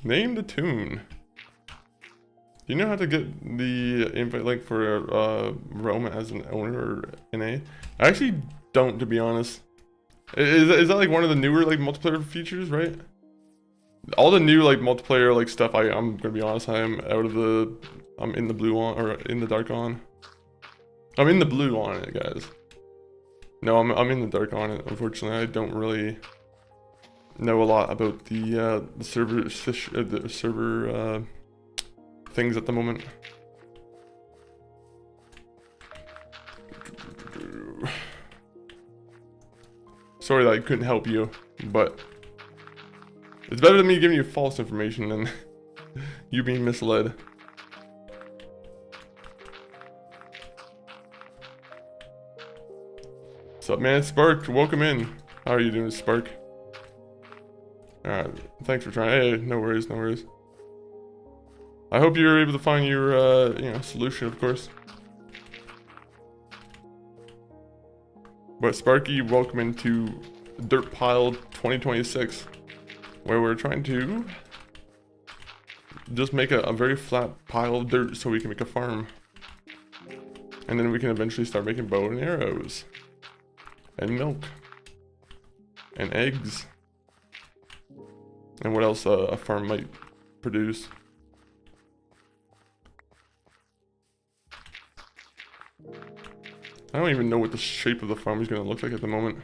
Name the tune. Do you know how to get the invite link for Roma as an owner or NA? I actually don't, to be honest. Is that like one of the newer like multiplayer features, right? All the new like multiplayer like stuff, I'm gonna be honest, I'm in the blue on, or in the dark on. I'm in the blue on it, guys. No, I'm in the dark on it. Unfortunately, I don't really know a lot about the server things at the moment. Sorry that I couldn't help you, but it's better than me giving you false information than you being misled. What's up, man? Spark, welcome in. How are you doing, Spark? Alright, thanks for trying. Hey, no worries, no worries. I hope you're able to find your, solution, of course. But Sparky, welcome into Dirt Pile 2026, where we're trying to just make a very flat pile of dirt so we can make a farm. And then we can eventually start making bow and arrows. And milk. And eggs. And what else a farm might produce. I don't even know what the shape of the farm is going to look like at the moment.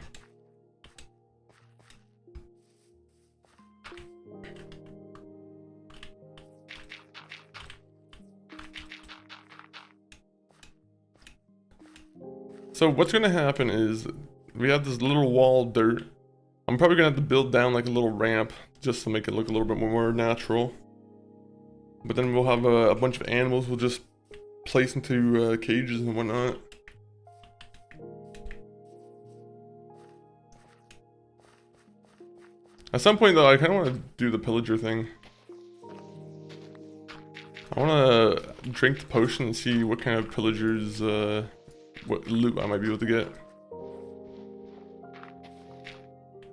So what's going to happen is we have this little wall of dirt. I'm probably going to have to build down like a little ramp just to make it look a little bit more natural. But then we'll have a bunch of animals we'll just place into cages and whatnot. At some point though, I kind of want to do the pillager thing. I want to drink the potion and see what kind of pillagers, what loot I might be able to get.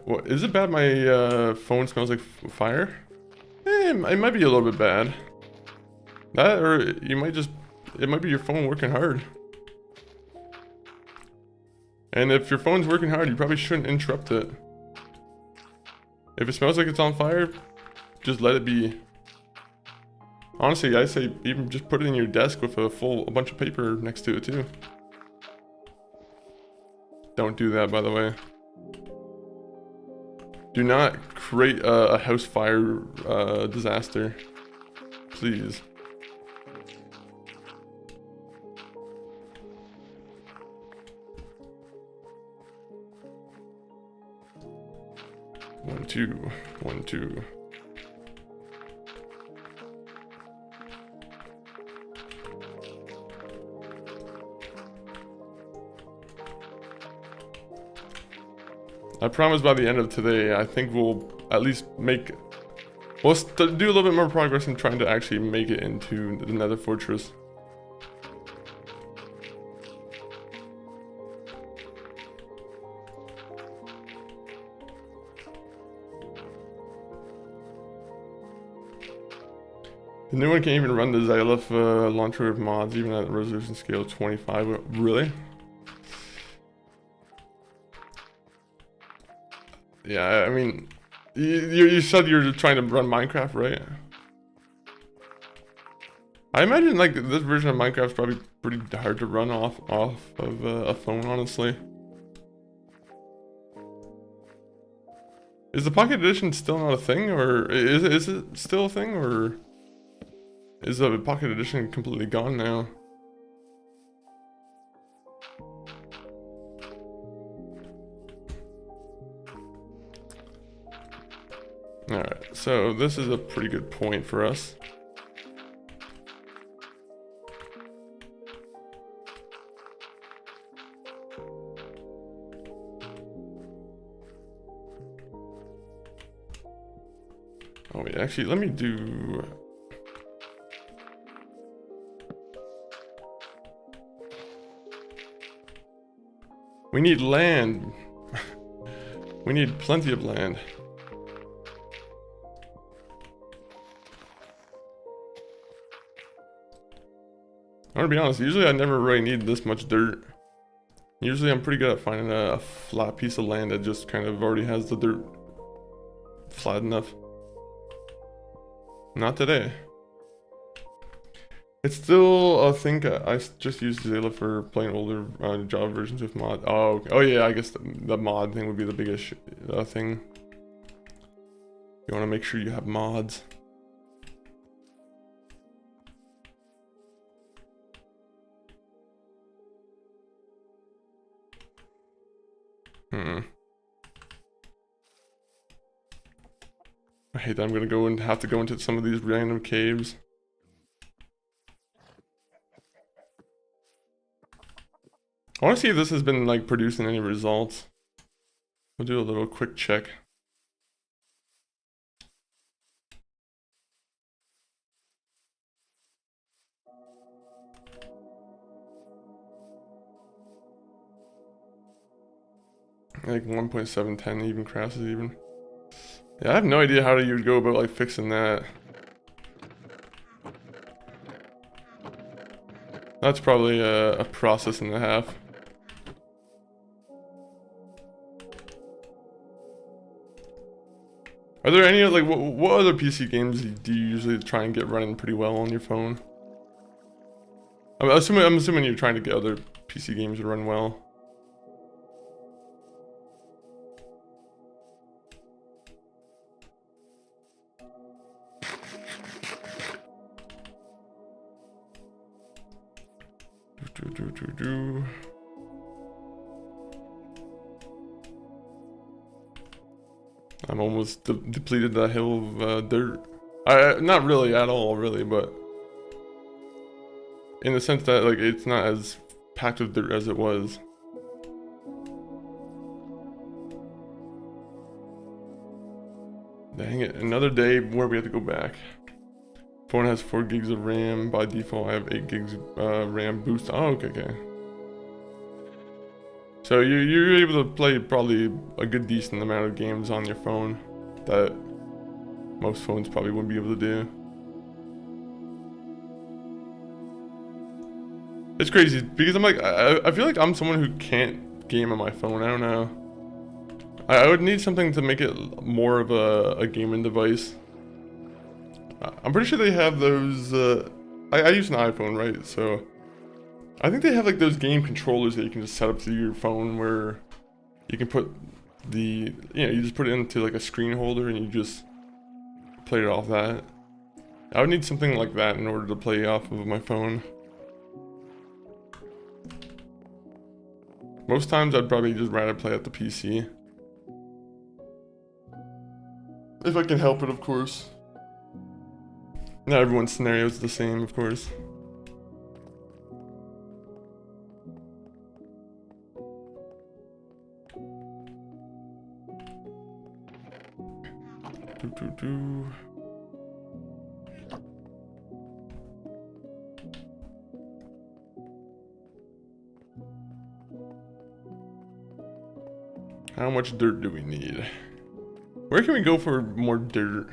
What, is it bad my phone smells like fire? It might be a little bit bad. That, or you might just, it might be your phone working hard. And if your phone's working hard, you probably shouldn't interrupt it. If it smells like it's on fire, just let it be. Honestly, I say even just put it in your desk with a bunch of paper next to it too. Don't do that, by the way. Do not create a house fire disaster, please. One, two, 1, 2. I promise by the end of today, I think we'll at least make... We'll do a little bit more progress in trying to actually make it into the Nether Fortress. The new one can't even run the Xylif launcher with mods, even at resolution scale 25. Really? Yeah, I mean, you said you're trying to run Minecraft, right? I imagine like this version of Minecraft is probably pretty hard to run off of a phone, honestly. Is the Pocket Edition still not a thing, or is it still a thing, or is the Pocket Edition completely gone now? Alright, so this is a pretty good point for us. Oh wait, actually, let me do... We need land. We need plenty of land. I'm gonna be honest, usually I never really need this much dirt. Usually I'm pretty good at finding a flat piece of land that just kind of already has the dirt flat enough. Not today. It's still a thing. I just use Xylif for playing older Java versions with mod. Oh, okay. Oh yeah, I guess the mod thing would be the biggest thing. You want to make sure you have mods. I hate that I'm gonna go and have to go into some of these random caves. I want to see if this has been like producing any results. We'll do a little quick check. Like 1.710 even crashes even. Yeah, I have no idea how you would go about like fixing that. That's probably a process and a half. Are there any like what other PC games do you usually try and get running pretty well on your phone? I'm assuming you're trying to get other PC games to run well. I'm almost depleted that hill of dirt. Not really at all, really, but in the sense that like it's not as packed with dirt as it was. Dang it, another day where we have to go back. Phone has 4 gigs of RAM. By default, I have 8 gigs RAM boost. Oh, okay. So you're able to play probably a good decent amount of games on your phone that most phones probably wouldn't be able to do. It's crazy because I'm like, I feel like I'm someone who can't game on my phone. I don't know. I would need something to make it more of a gaming device. I'm pretty sure they have those. I use an iPhone, right? So I think they have like those game controllers that you can just set up to your phone where you can put the, you just put it into like a screen holder and you just play it off that. I would need something like that in order to play off of my phone. Most times I'd probably just rather play at the PC. If I can help it, of course. Not everyone's scenario is the same, of course. How much dirt do we need? Where can we go for more dirt?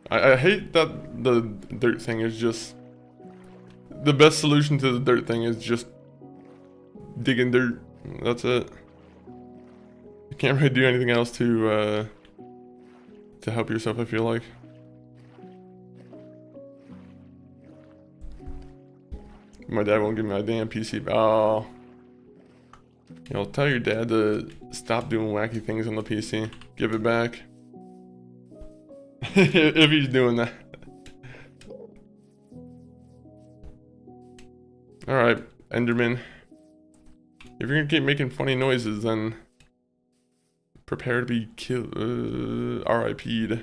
I hate that the dirt thing is just... The best solution to the dirt thing is just digging dirt. That's it. You can't really do anything else to help yourself, I feel like. My dad won't give me my damn PC. Oh. Tell your dad to stop doing wacky things on the PC. Give it back. If he's doing that. Alright, Enderman. If you're gonna keep making funny noises, then prepare to be killed. RIP'd.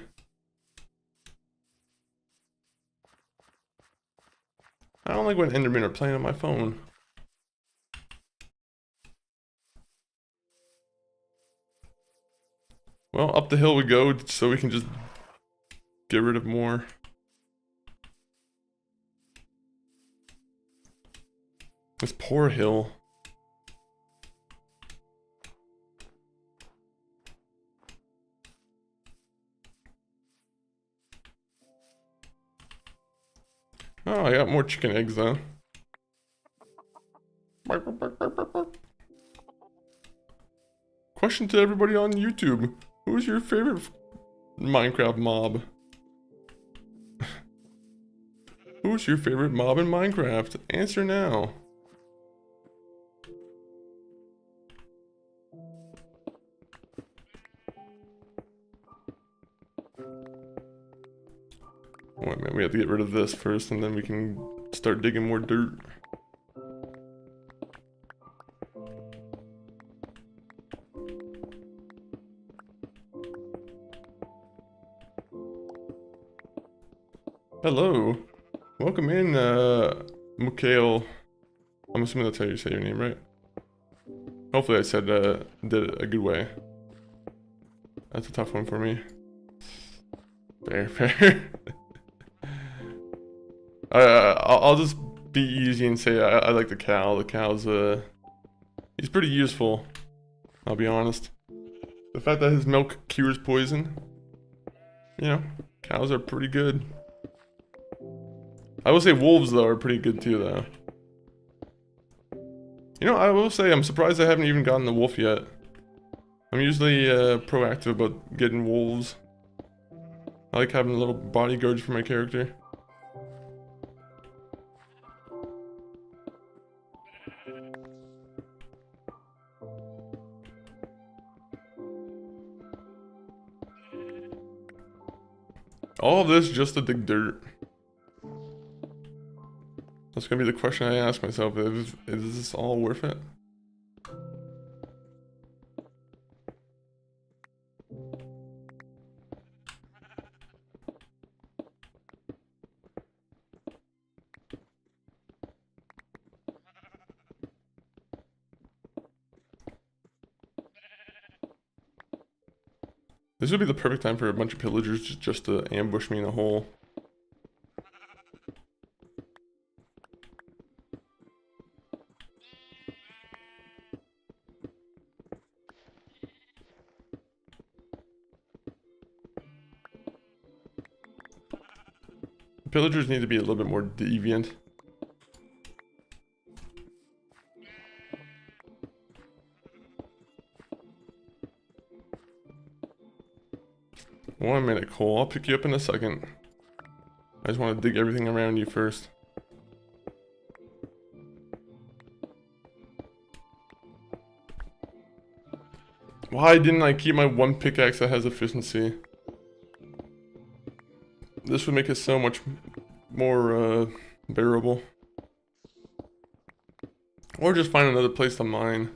I don't like when Endermen are playing on my phone. Well, up the hill we go, so we can just get rid of more. This poor hill. Oh, I got more chicken eggs though. Question to everybody on YouTube. Who's your favorite Minecraft mob? Who's your favorite mob in Minecraft? Answer now. Wait a minute, we have to get rid of this first and then we can start digging more dirt. Hello. Welcome in, Mikhail. I'm assuming that's how you say your name, right? Hopefully I said, did it a good way. That's a tough one for me. Fair. I'll just be easy and say I like the cow. The cow's, he's pretty useful. I'll be honest. The fact that his milk cures poison, cows are pretty good. I will say wolves, though, are pretty good, too, though. I will say I'm surprised I haven't even gotten the wolf yet. I'm usually proactive about getting wolves. I like having little bodyguards for my character. All of this just to dig dirt. That's gonna be the question I ask myself, is this all worth it? This would be the perfect time for a bunch of pillagers just to ambush me in a hole. Pillagers need to be a little bit more deviant. One minute, Cole. I'll pick you up in a second. I just want to dig everything around you first. Why didn't I keep my one pickaxe that has efficiency? This would make it so much more bearable. Or just find another place to mine.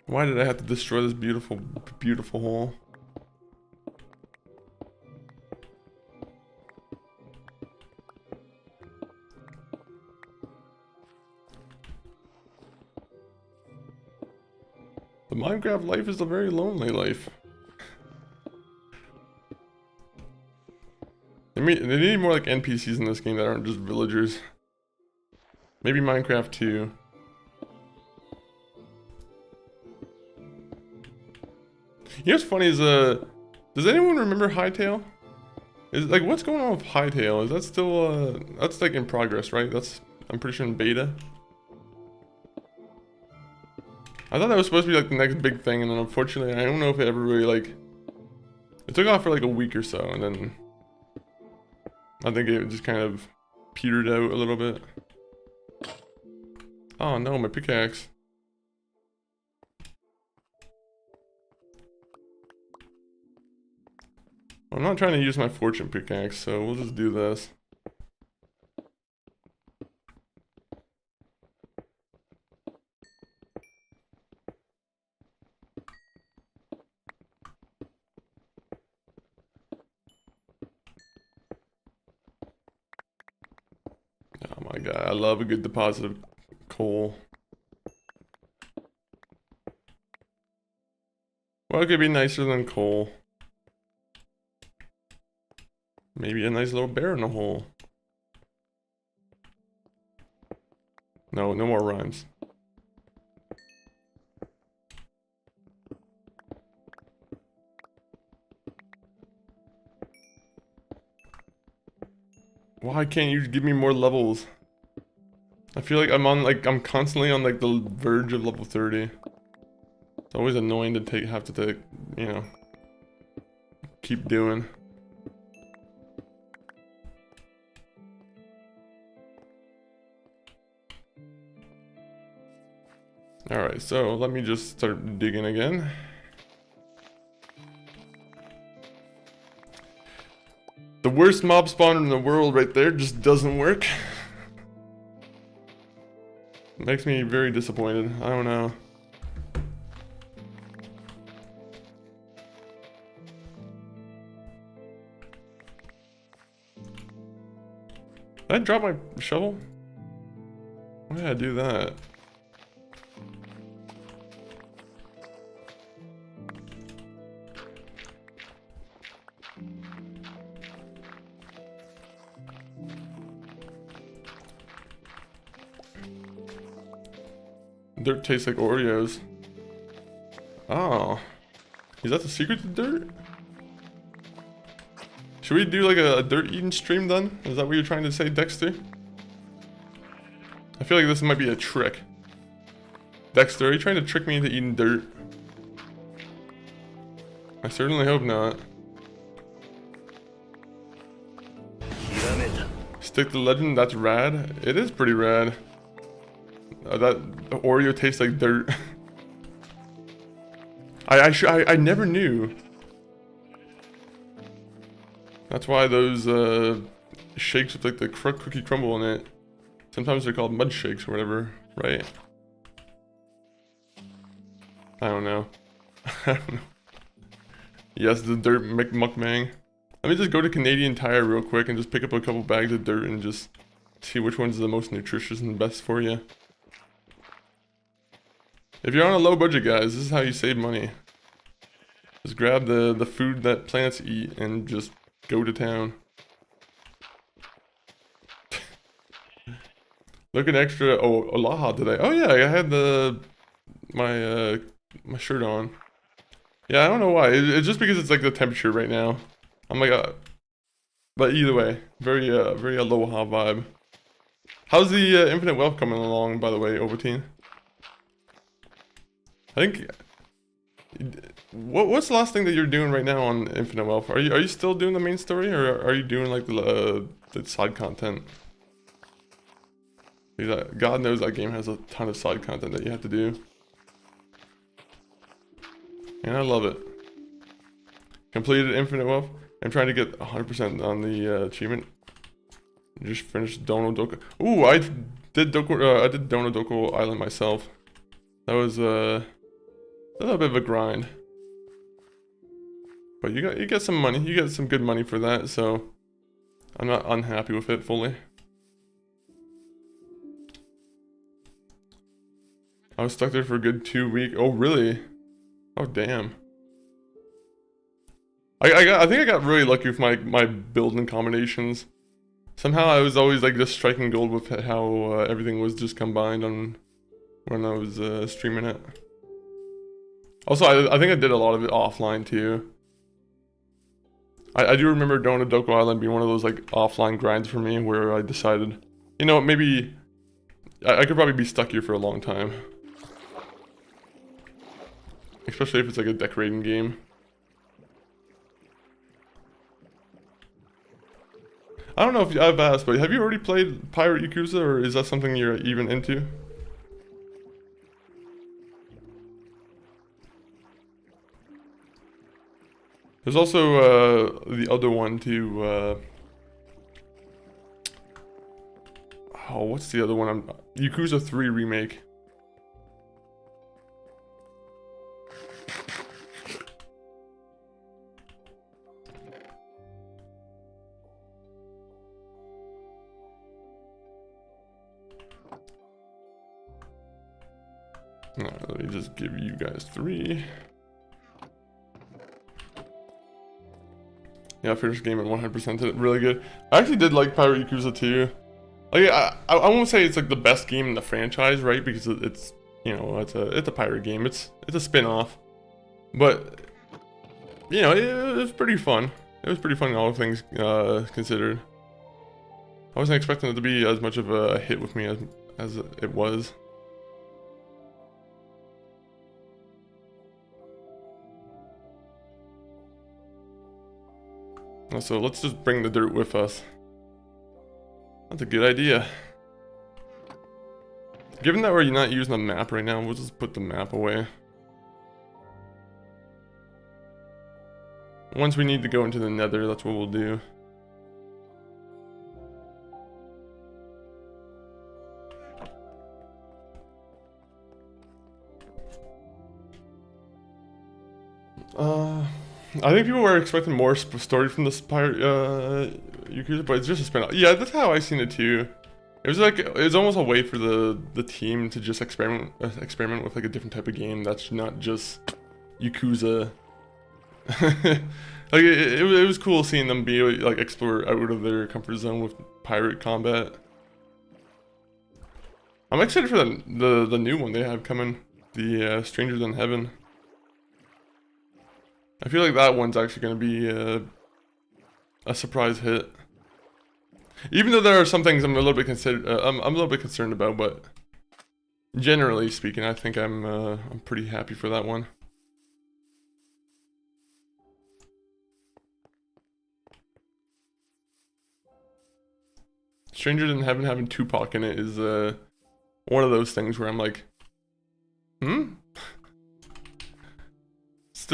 Why did I have to destroy this beautiful, beautiful hole? The Minecraft life is a very lonely life. They need more like NPCs in this game that aren't just villagers. Maybe Minecraft 2. You know what's funny is, does anyone remember Hightail? Is like, what's going on with Hightail? Is that still, that's like in progress, right? That's, I'm pretty sure in beta. I thought that was supposed to be like the next big thing, and then unfortunately, I don't know if it ever really like, it took off for like a week or so, and then I think it just kind of petered out a little bit. Oh no, my pickaxe. I'm not trying to use my fortune pickaxe, so we'll just do this. Oh my god, I love a good deposit of coal. Well, it could be nicer than coal. Maybe a nice little bear in the hole. No, no more rhymes. Why can't you give me more levels? I feel like I'm constantly on like the verge of level 30. It's always annoying to have to take, you know, keep doing. Alright, so let me just start digging again. The worst mob spawner in the world right there just doesn't work. Makes me very disappointed. I don't know. Did I drop my shovel? Why did I do that? Dirt tastes like Oreos. Oh. Is that the secret to dirt? Should we do like a dirt eating stream then? Is that what you're trying to say, Dexter? I feel like this might be a trick. Dexter, are you trying to trick me into eating dirt? I certainly hope not. Stick to legend, that's rad. It is pretty rad. That Oreo tastes like dirt. I never knew. That's why those shakes with like the cookie crumble in it. Sometimes they're called mud shakes or whatever, right? I don't know. I don't know. Yes, the dirt mukbang. Let me just go to Canadian Tire real quick and just pick up a couple bags of dirt and just see which one's the most nutritious and best for you. If you're on a low budget, guys, this is how you save money. Just grab the food that plants eat and just go to town. Looking extra. Oh, aloha today. Oh yeah, I had my shirt on. Yeah, I don't know why. It's just because it's like the temperature right now. I'm like, but either way, very aloha vibe. How's the Infinite Wealth coming along, by the way, Ovaltine? I think. What's the last thing that you're doing right now on Infinite Wealth? Are you still doing the main story, or are you doing like the side content? God knows that game has a ton of side content that you have to do, and I love it. Completed Infinite Wealth. I'm trying to get 100% on the achievement. Just finished Dono Doko. Ooh, I did Dono Doko Island myself. That was a little bit of a grind, but you get some money. You get some good money for that, so I'm not unhappy with it fully. I was stuck there for a good 2 weeks. Oh really? Oh damn. I think I got really lucky with my building combinations. Somehow I was always like just striking gold with how everything was just combined on when I was streaming it. Also, I think I did a lot of it offline too. I do remember Dono Doko Island being one of those like offline grinds for me where I decided, you know, maybe I could probably be stuck here for a long time. Especially if it's like a decorating game. I don't know if I've asked, but have you already played Pirate Yakuza, or is that something you're even into? There's also the other one too. Oh, what's the other one? Yakuza 3 remake. Alright, let me just give you guys 3. Yeah, I finished the game at 100%. It really good. I actually did like Pirate Yakuza 2. Like, I won't say it's like the best game in the franchise, right? Because it's, you know, it's a pirate game. It's a spin-off, but you know, it was pretty fun. It was pretty fun, all things considered. I wasn't expecting it to be as much of a hit with me as it was. So let's just bring the dirt with us. That's a good idea. Given that we're not using the map right now, we'll just put the map away. Once we need to go into the nether, that's what we'll do. I think people were expecting more story from this pirate Yakuza, but it's just a spin-off. Yeah, that's how I seen it too. It was like, it was almost a way for the team to just experiment with like a different type of game that's not just Yakuza. Like it was cool seeing them be like explore out of their comfort zone with pirate combat. I'm excited for the new one they have coming, the Stranger Than Heaven. I feel like that one's actually going to be a surprise hit. Even though there are some things I'm a little bit I'm a little bit concerned about, but generally speaking, I think I'm pretty happy for that one. Stranger Than Heaven having Tupac in it is one of those things where I'm like,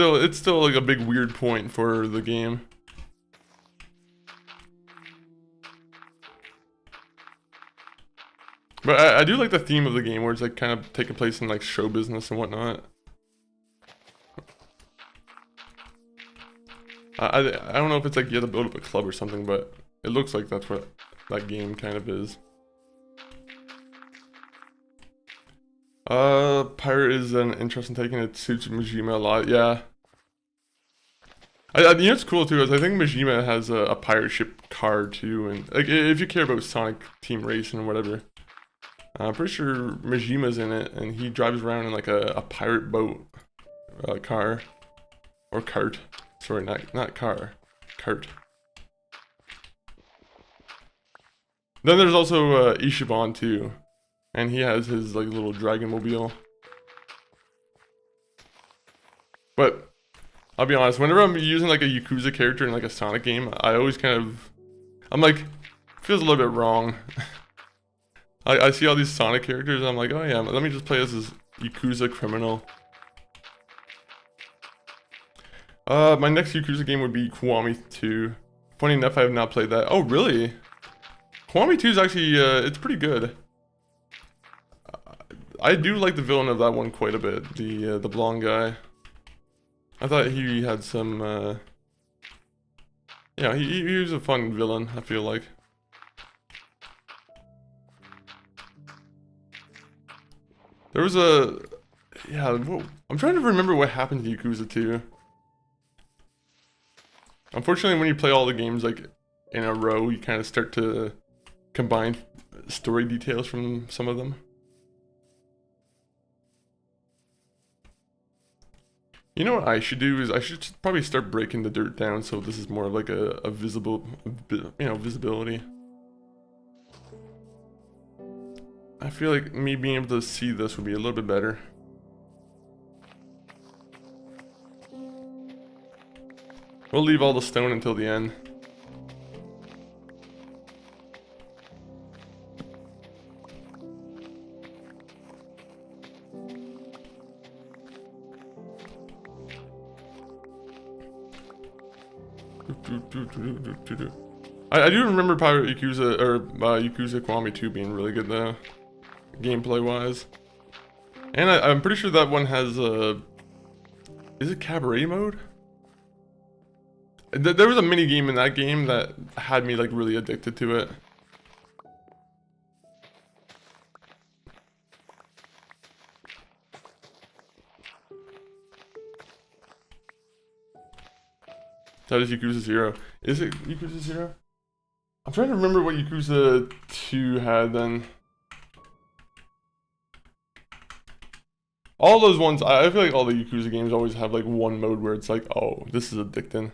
it's still like a big weird point for the game. But I do like the theme of the game where it's like kind of taking place in like show business and whatnot. I don't know if it's like you have to build up a club or something, but it looks like that's what that game kind of is. Pirate is an interesting take and it suits Majima a lot, yeah. You know what's cool too is I think Majima has a pirate ship car too, and like if you care about Sonic Team Racing or whatever, I'm pretty sure Majima's in it and he drives around in like a pirate boat car or cart. Sorry, not car. cart. Then there's also Ishiban too, and he has his like little dragon mobile. But I'll be honest, whenever I'm using like a Yakuza character in like a Sonic game, I always I'm like, feels a little bit wrong. I see all these Sonic characters and I'm like, oh yeah, let me just play as this Yakuza criminal. My next Yakuza game would be Kiwami 2. Funny enough, I have not played that. Oh really? Kiwami 2 is actually, it's pretty good. I do like the villain of that one quite a bit, the blonde guy. I thought he had some, yeah, he was a fun villain, I feel like. There was yeah, I'm trying to remember what happened to Yakuza 2. Unfortunately, when you play all the games, like, in a row, you kind of start to combine story details from some of them. You know what I should do is I should probably start breaking the dirt down so this is more of like a visible, you know, visibility. I feel like me being able to see this would be a little bit better. We'll leave all the stone until the end. I do remember Pirate Yakuza, or Yakuza Kiwami 2 being really good though, gameplay wise. And I'm pretty sure that one has is it cabaret mode? There was a mini game in that game that had me like really addicted to it. That is Yakuza 0. Is it Yakuza 0? I'm trying to remember what Yakuza 2 had then. All those ones, I feel like all the Yakuza games always have like one mode where it's like, oh, this is addicting.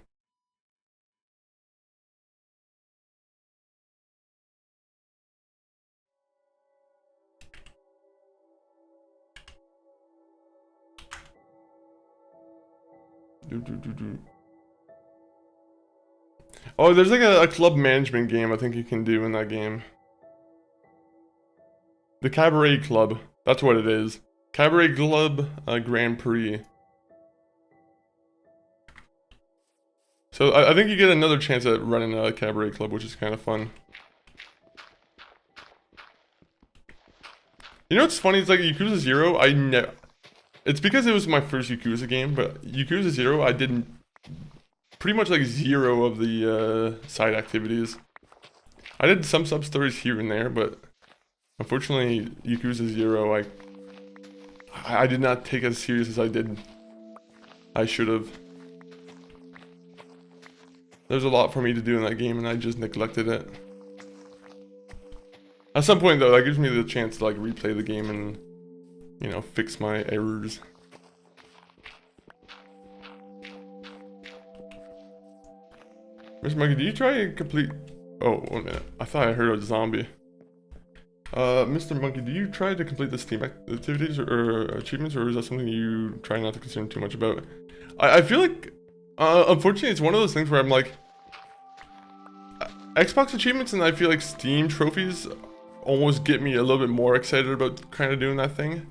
Oh, there's like a club management game I think you can do in that game. The Cabaret Club. That's what it is. Cabaret Club Grand Prix. So I think you get another chance at running a Cabaret Club, which is kind of fun. You know what's funny? It's like Yakuza 0, it's because it was my first Yakuza game, but Yakuza 0, I didn't... Pretty much like 0 of the side activities. I did some sub-stories here and there, but... Unfortunately, Yakuza 0, I did not take as serious as I should have. There's a lot for me to do in that game, and I just neglected it. At some point, though, that gives me the chance to like replay the game and, you know, fix my errors. Mr. Monkey, do you try and complete... Oh, 1 minute. I thought I heard a zombie. Mr. Monkey, do you try to complete the Steam activities or achievements, or is that something you try not to concern too much about? I feel like, unfortunately, it's one of those things where I'm like, Xbox achievements and I feel like Steam trophies almost get me a little bit more excited about kind of doing that thing.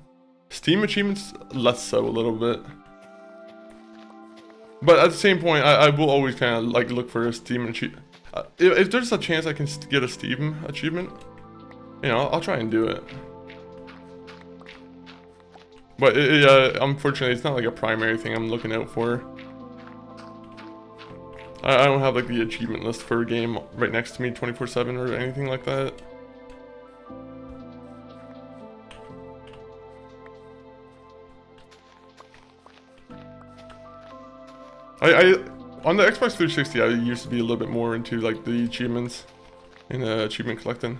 Steam achievements, less so a little bit. But at the same point, I will always kind of like look for a Steam achievement. If there's a chance I can get a Steam achievement, you know, I'll try and do it. But unfortunately, it's not like a primary thing I'm looking out for. I don't have like the achievement list for a game right next to me 24/7 or anything like that. On the Xbox 360, I used to be a little bit more into like the achievements and achievement collecting.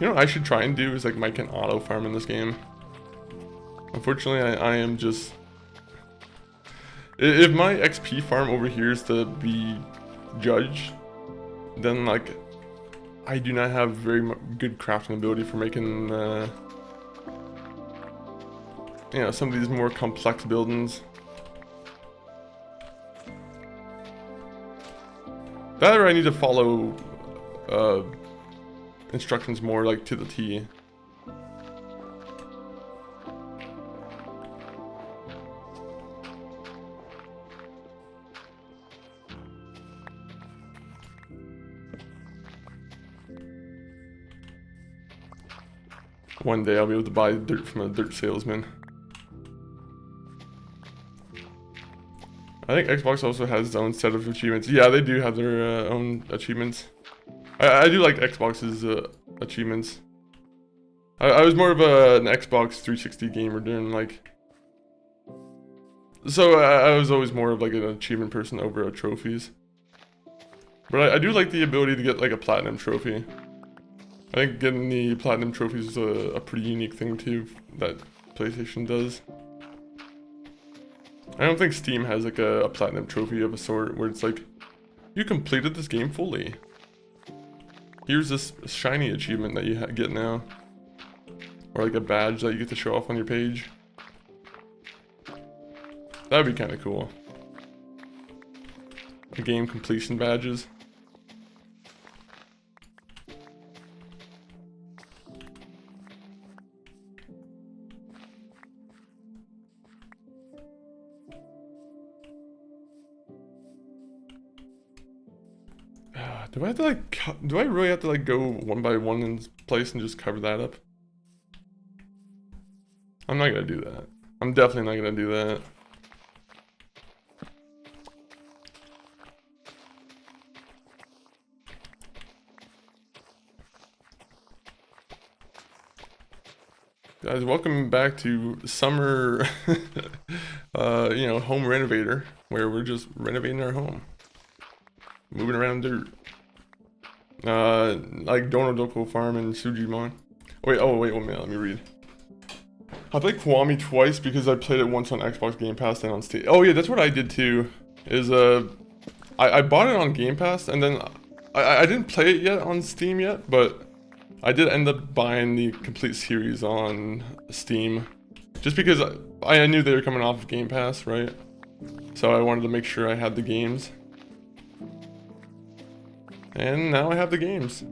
You know what I should try and do is like make an auto farm in this game. Unfortunately, I am just... If my XP farm over here is to be judged, then like I do not have very good crafting ability for making you know, some of these more complex buildings. That or I need to follow instructions more like to the T. One day I'll be able to buy dirt from a dirt salesman. I think Xbox also has its own set of achievements. Yeah, they do have their own achievements. I do like Xbox's achievements. I was more of an Xbox 360 gamer during like... So I was always more of like an achievement person over trophies. But I do like the ability to get like a platinum trophy. I think getting the platinum trophies is a pretty unique thing too that PlayStation does. I don't think Steam has like a platinum trophy of a sort where it's like, you completed this game fully. Here's this shiny achievement that you get now. Or like a badge that you get to show off on your page. That'd be kind of cool. The game completion badges. Do I have to like, do I really have to like go one by one in place and just cover that up? I'm not gonna do that. I'm definitely not gonna do that. Guys, welcome back to summer, you know, home renovator, where we're just renovating our home. Moving around dirt. Like Donodoko Farm and Sujimon. Wait, oh wait, 1 minute, let me read. I played Kiwami twice because I played it once on Xbox Game Pass and on Steam. Oh yeah, that's what I did too. Is I bought it on Game Pass and then I didn't play it yet on Steam yet, but I did end up buying the complete series on Steam. Just because I knew they were coming off of Game Pass, right? So I wanted to make sure I had the games. And now I have the games.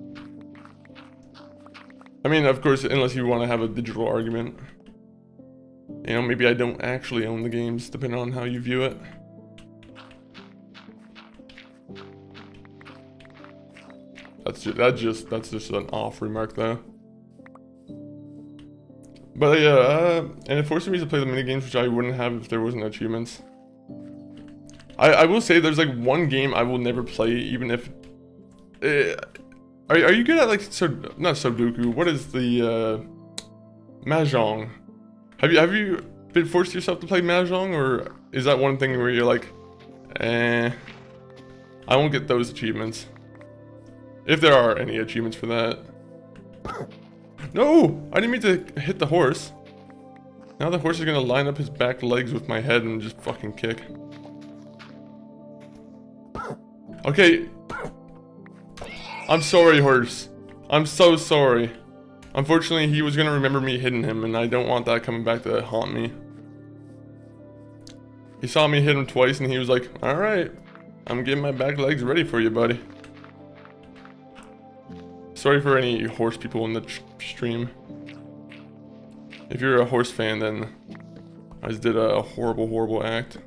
I mean, of course, unless you want to have a digital argument. You know, maybe I don't actually own the games, depending on how you view it. That's just an off remark, though. But yeah, and it forced me to play the minigames, which I wouldn't have if there wasn't achievements. I will say there's like one game I will never play, even if... Are you good at like not Sudoku? What is the Mahjong? Have you been forced yourself to play Mahjong, or is that one thing where you're like, I won't get those achievements? If there are any achievements for that. No, I didn't mean to hit the horse. Now the horse is gonna line up his back legs with my head and just fucking kick. Okay. I'm sorry, horse. I'm so sorry. Unfortunately, he was gonna remember me hitting him, and I don't want that coming back to haunt me. He saw me hit him twice, and he was like, alright, I'm getting my back legs ready for you, buddy. Sorry for any horse people in the stream. If you're a horse fan, then I just did a horrible, horrible act.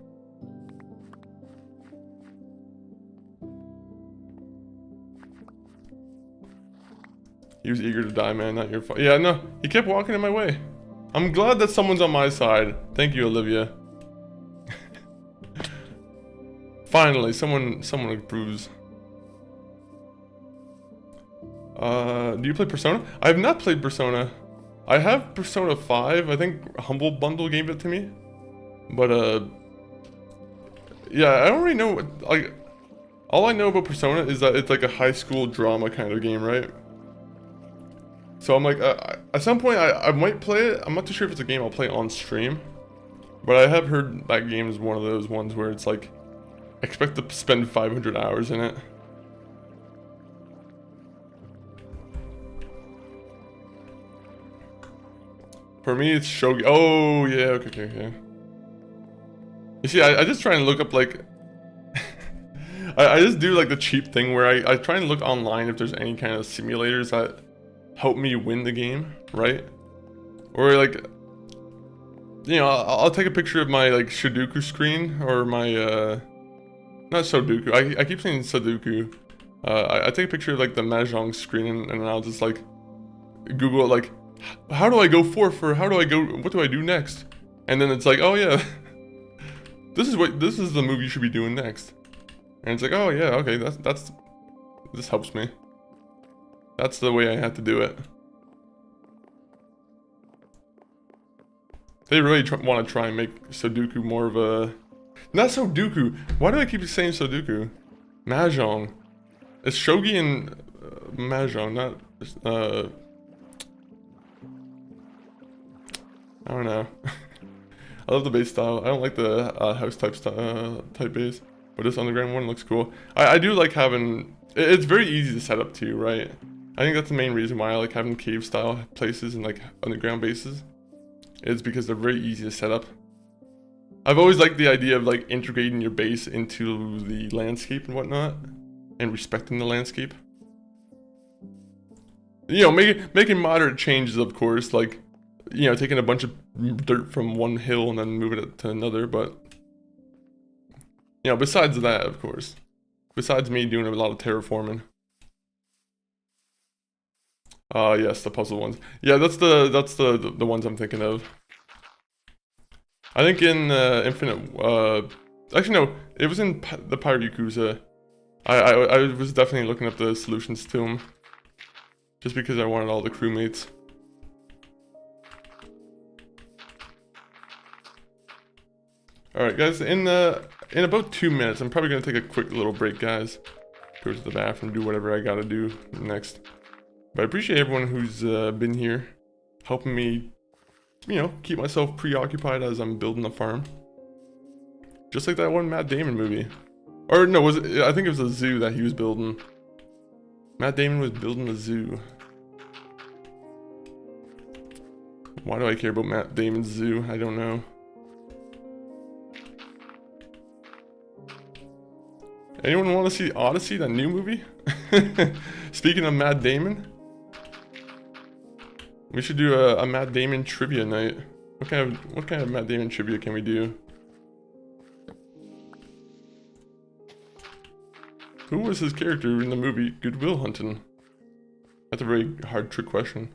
He was eager to die, man, not your fault. Yeah, no, he kept walking in my way. I'm glad that someone's on my side. Thank you, Olivia. Finally, someone approves. Do you play Persona? I have not played Persona. I have Persona 5. I think Humble Bundle gave it to me. But, yeah, I don't really know what, like, all I know about Persona is that it's like a high school drama kind of game, right? So I'm like, at some point I might play it. I'm not too sure if it's a game I'll play on stream. But I have heard that game is one of those ones where it's like, expect to spend 500 hours in it. For me, it's Shogi. Oh, yeah, okay. You see, I just try and look up, like... I just do, like, the cheap thing where I try and look online if there's any kind of simulators that help me win the game, right? Or, like... You know, I'll take a picture of my, like, Sudoku screen, or my, not Sudoku, I keep saying Sudoku. I take a picture of, like, the Mahjong screen, and I'll just, like, Google, like, how do I go forth, or how do I go, what do I do next? And then it's like, oh yeah, this is the move you should be doing next. And it's like, oh yeah, okay, this helps me. That's the way I have to do it. They really want to try and make Sudoku more of a... Not Sudoku! Why do I keep saying Sudoku? Mahjong. It's Shogi and Mahjong, not... I don't know. I love the base style. I don't like the house type base, but this underground one looks cool. I do like having... It's very easy to set up too, right? I think that's the main reason why I like having cave style places and like underground bases. It's because they're very easy to set up. I've always liked the idea of like integrating your base into the landscape and whatnot, and respecting the landscape. You know, making moderate changes, of course, like, you know, taking a bunch of dirt from one hill and then moving it to another, but, you know, besides that, of course, besides me doing a lot of terraforming. Yes, the puzzle ones. Yeah, that's the ones I'm thinking of. I think in Infinite, actually no, it was in the Pirate Yakuza. I was definitely looking up the solutions to them, just because I wanted all the crewmates. Alright guys, in about 2 minutes, I'm probably gonna take a quick little break, guys. Go to the bathroom, do whatever I gotta do next. But I appreciate everyone who's been here, helping me, you know, keep myself preoccupied as I'm building the farm. Just like that one Matt Damon movie. Or no, I think it was a zoo that he was building. Matt Damon was building a zoo. Why do I care about Matt Damon's zoo? I don't know. Anyone want to see Odyssey, that new movie? Speaking of Matt Damon, we should do a Matt Damon trivia night. What kind of Matt Damon trivia can we do? Who was his character in the movie Good Will Hunting? That's a very hard trick question.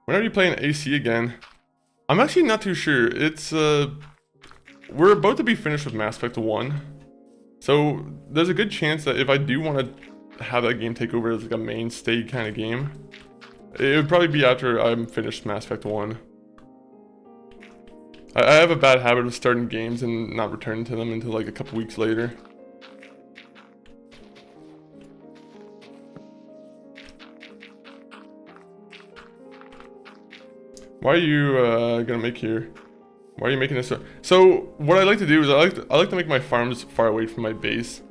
When are you playing AC again? I'm actually not too sure. It's we're about to be finished with Mass Effect 1. So there's a good chance that if I do want to have that game take over as like a mainstay kind of game, it would probably be after I'm finished Mass Effect 1. I have a bad habit of starting games and not returning to them until like a couple weeks later. Why are you gonna make here? Why are you making this? So what I like to do is I like to make my farms far away from my base.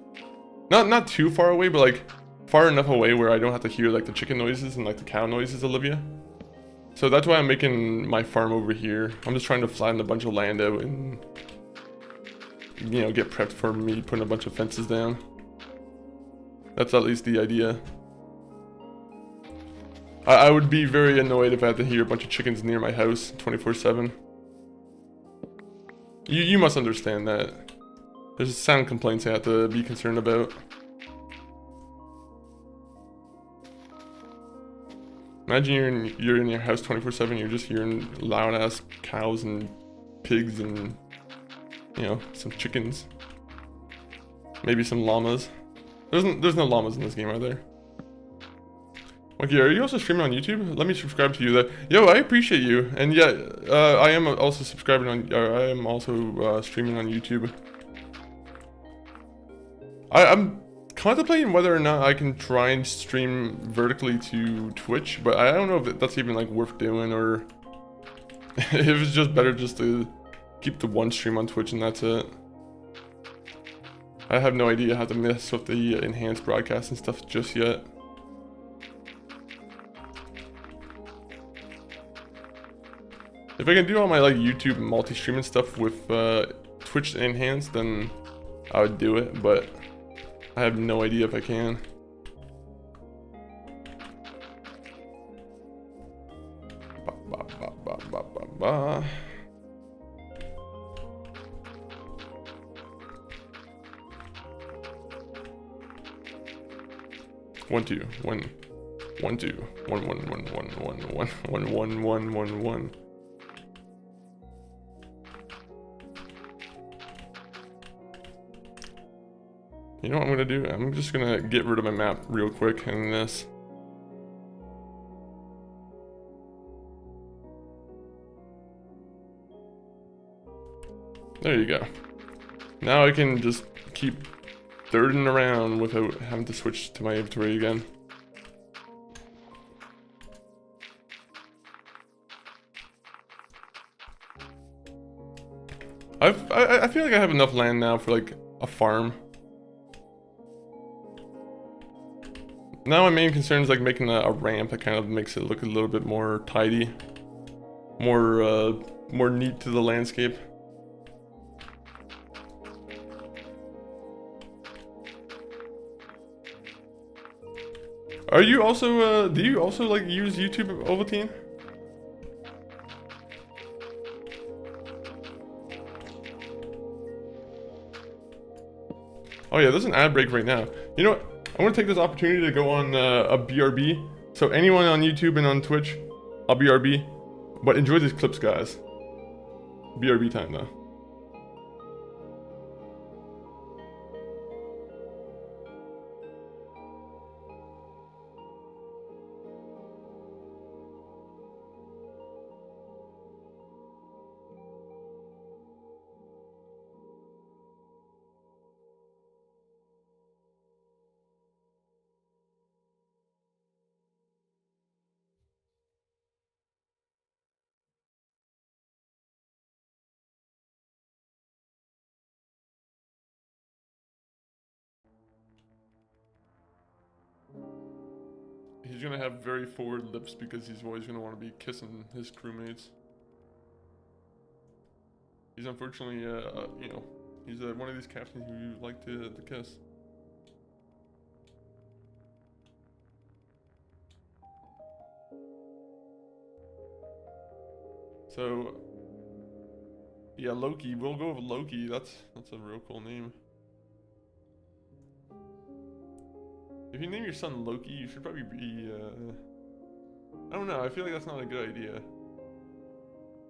Not too far away, but like far enough away where I don't have to hear like the chicken noises and like the cow noises, Olivia. So that's why I'm making my farm over here. I'm just trying to flatten a bunch of land out and, you know, get prepped for me putting a bunch of fences down. That's at least the idea. I would be very annoyed if I had to hear a bunch of chickens near my house 24/7. You must understand that. There's sound complaints I have to be concerned about. Imagine you're in your house 24/7, you're just hearing loud ass cows and pigs and, you know, some chickens. Maybe some llamas. There's no llamas in this game, are there? Okay, are you also streaming on YouTube? Let me subscribe to you. Yo, I appreciate you. And yeah, I am also subscribing on, I am also streaming on YouTube. I'm contemplating whether or not I can try and stream vertically to Twitch, but I don't know if that's even like worth doing, or if it's just better just to keep the one stream on Twitch and that's it. I have no idea how to mess with the enhanced broadcast and stuff just yet. If I can do all my like YouTube multi-streaming stuff with Twitch enhanced, then I would do it, but I have no idea if I can. Ba, ba, ba, ba, ba, ba. One, two, one, one, two, one, one, one, one, one, one, one, one, one, one, one. You know what I'm gonna do? I'm just gonna get rid of my map real quick in this. There you go. Now I can just keep thirding around without having to switch to my inventory again. I feel like I have enough land now for like a farm. Now my main concern is like making a ramp that kind of makes it look a little bit more tidy, more neat to the landscape. Are you also do you also like use YouTube, Ovaltine? Oh yeah, there's an ad break right now. You know what? I want to take this opportunity to go on a BRB. So anyone on YouTube and on Twitch, I'll BRB. But enjoy these clips, guys. BRB time though. He's gonna have very forward lips because he's always gonna want to be kissing his crewmates. He's unfortunately, you know, he's one of these captains who you like to kiss. So, yeah, Loki. We'll go with Loki. That's a real cool name. If you name your son Loki, you should probably be, I don't know, I feel like that's not a good idea.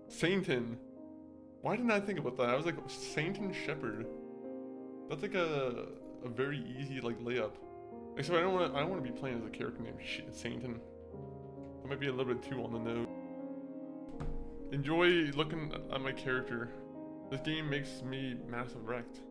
Sainton. Why didn't I think about that? I was like, Sainton Shepherd. That's like a very easy, like, layup. Except I don't want to be playing as a character named Sainton. That might be a little bit too on the nose. Enjoy looking at my character. This game makes me massive wrecked.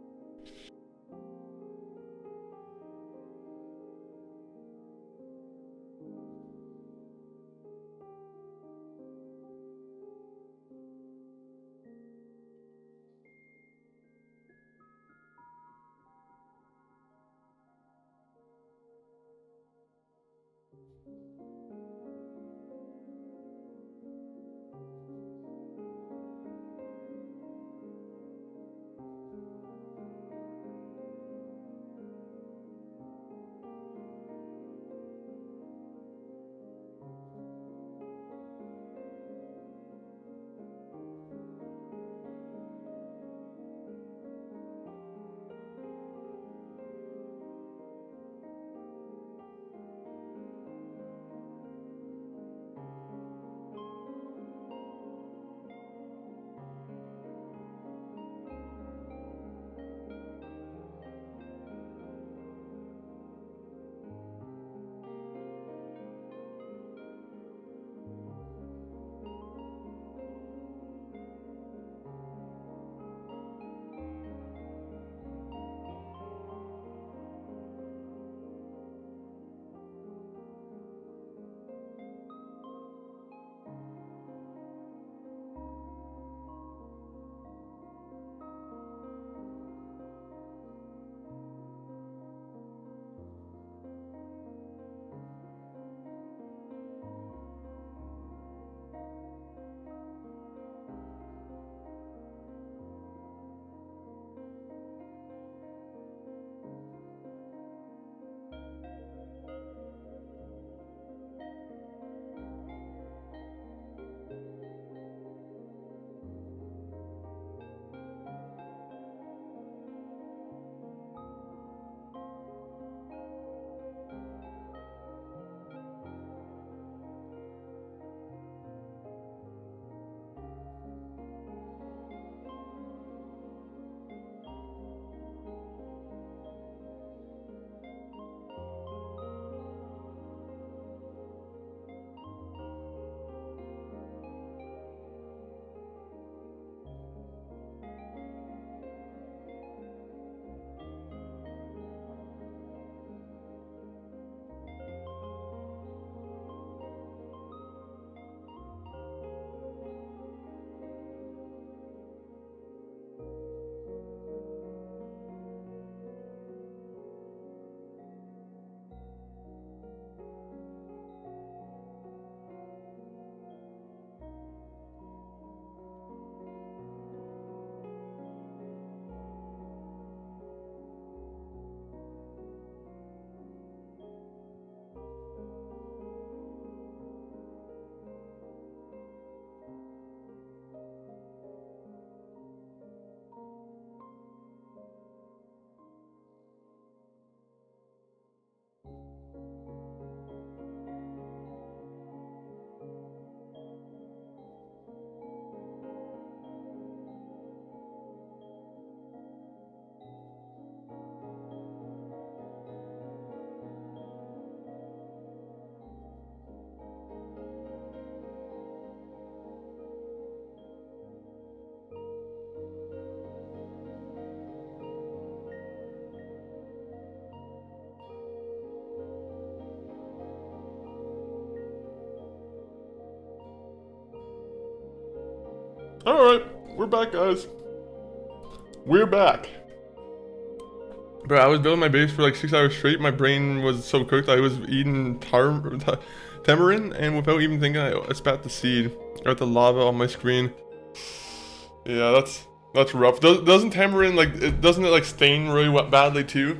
Alright, we're back, guys. We're back. Bro, I was building my base for like 6 hours straight. My brain was so cooked. I was eating tamarind, and without even thinking, I spat the seed. Got the lava on my screen. Yeah, that's rough. Doesn't tamarind doesn't it like stain really badly too?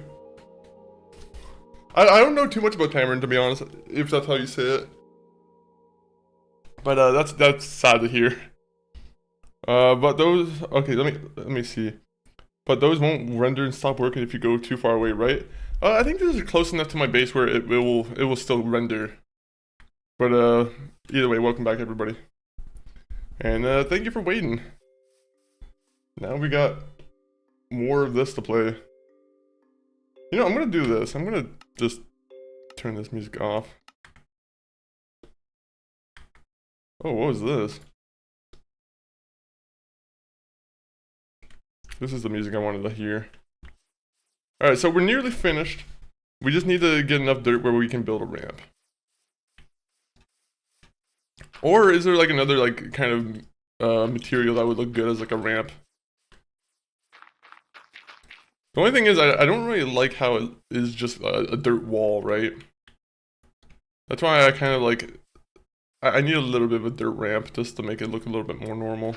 I don't know too much about tamarind, to be honest, if that's how you say it. But that's sad to hear. But those, okay, let me see. But those won't render and stop working if you go too far away, right? I think this is close enough to my base where it will still render. But either way, welcome back everybody. And thank you for waiting. Now we got more of this to play. You know, I'm gonna do this. I'm gonna just turn this music off. Oh, what was this? This is the music I wanted to hear. Alright, so we're nearly finished. We just need to get enough dirt where we can build a ramp. Or is there like another like kind of material that would look good as like a ramp? The only thing is I don't really like how it is just a dirt wall, right? That's why I kind of like... I need a little bit of a dirt ramp just to make it look a little bit more normal.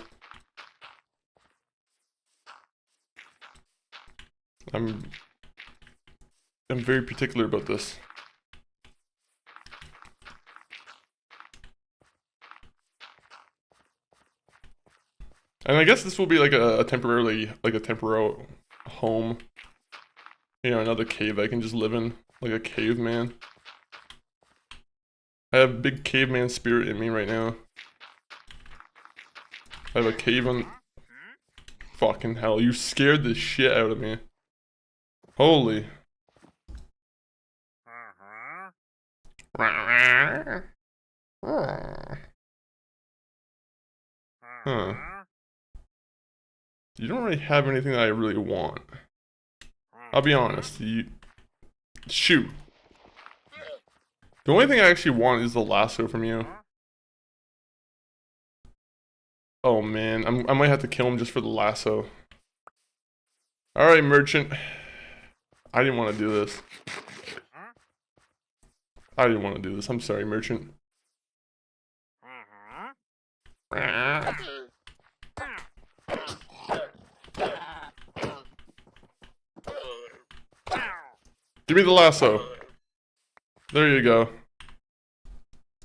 I'm very particular about this. And I guess this will be like a temporary home. You know, another cave I can just live in, like a caveman. I have big caveman spirit in me right now. I have a cave on... Fucking hell, you scared the shit out of me. Holy. Huh. You don't really have anything that I really want. I'll be honest, shoot. The only thing I actually want is the lasso from you. Oh man, I might have to kill him just for the lasso. Alright, merchant. I didn't want to do this. I didn't want to do this. I'm sorry, merchant. Give me the lasso. There you go.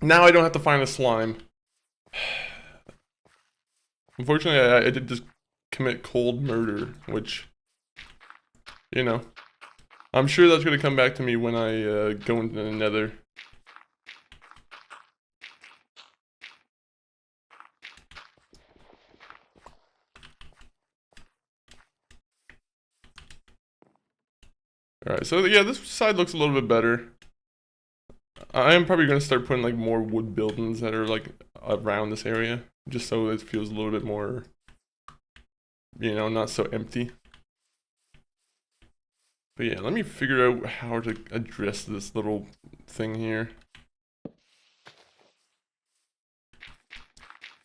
Now I don't have to find a slime. Unfortunately, I did just commit cold murder, which, you know, I'm sure that's going to come back to me when I go into the nether. Alright, so yeah, this side looks a little bit better. I am probably going to start putting like more wood buildings that are like around this area, just so it feels a little bit more, you know, not so empty. But yeah, let me figure out how to address this little thing here.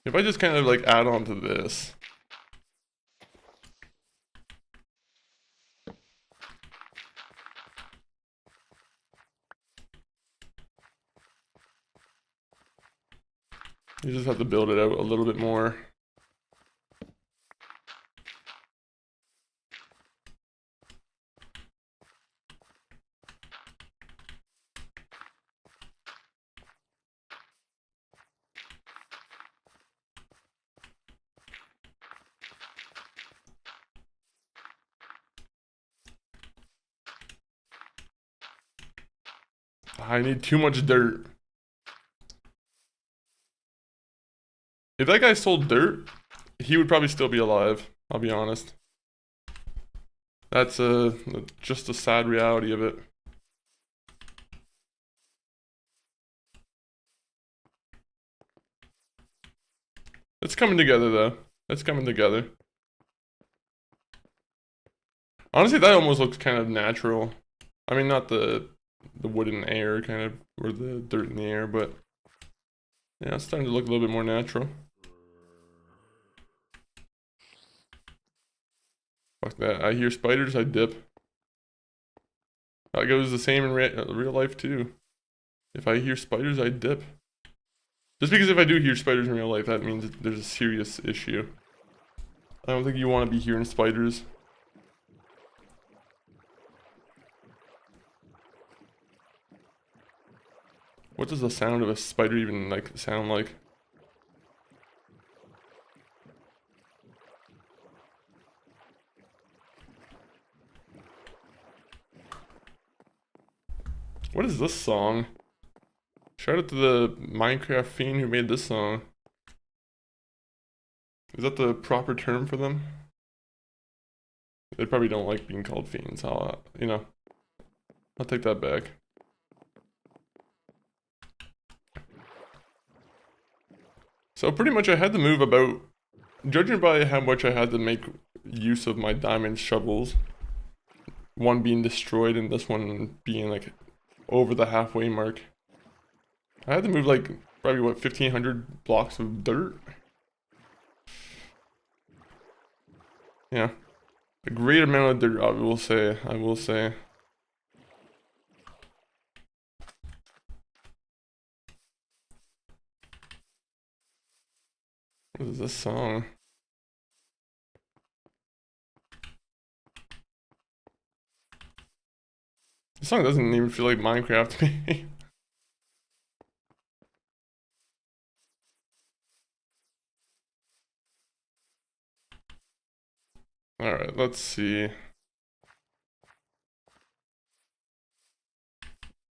If I just kind of like add on to this. You just have to build it out a little bit more. I need too much dirt. If that guy sold dirt, he would probably still be alive, I'll be honest. That's just a sad reality of it. It's coming together though. It's coming together. Honestly, that almost looks kind of natural. I mean, not the wood in the air kind of, or the dirt in the air, but yeah, it's starting to look a little bit more natural. Fuck that. I hear spiders, I dip. That goes the same in real life too. If I hear spiders, I dip. Just because if I do hear spiders in real life, that means there's a serious issue. I don't think you want to be hearing spiders. What does the sound of a spider even like sound like? What is this song? Shout out to the Minecraft fiend who made this song. Is that the proper term for them? They probably don't like being called fiends. I'll take that back. So pretty much I had to move about, judging by how much I had to make use of my diamond shovels, one being destroyed and this one being like over the halfway mark. I had to move like probably what 1,500 blocks of dirt. Yeah, a great amount of dirt. I will say. What is this song? This song doesn't even feel like Minecraft to me. Alright, let's see.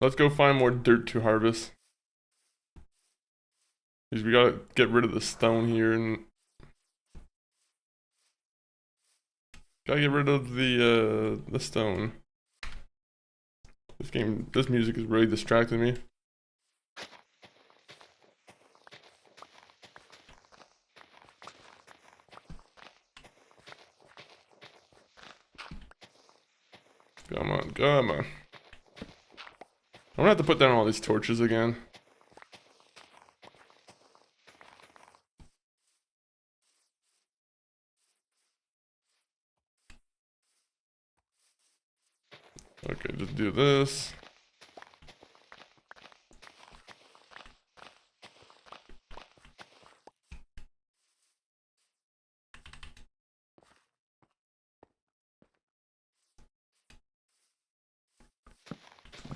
Let's go find more dirt to harvest. Because we gotta get rid of the stone here and gotta get rid of the stone. This music is really distracting me. Come on, come on. I'm gonna have to put down all these torches again. Okay, just do this.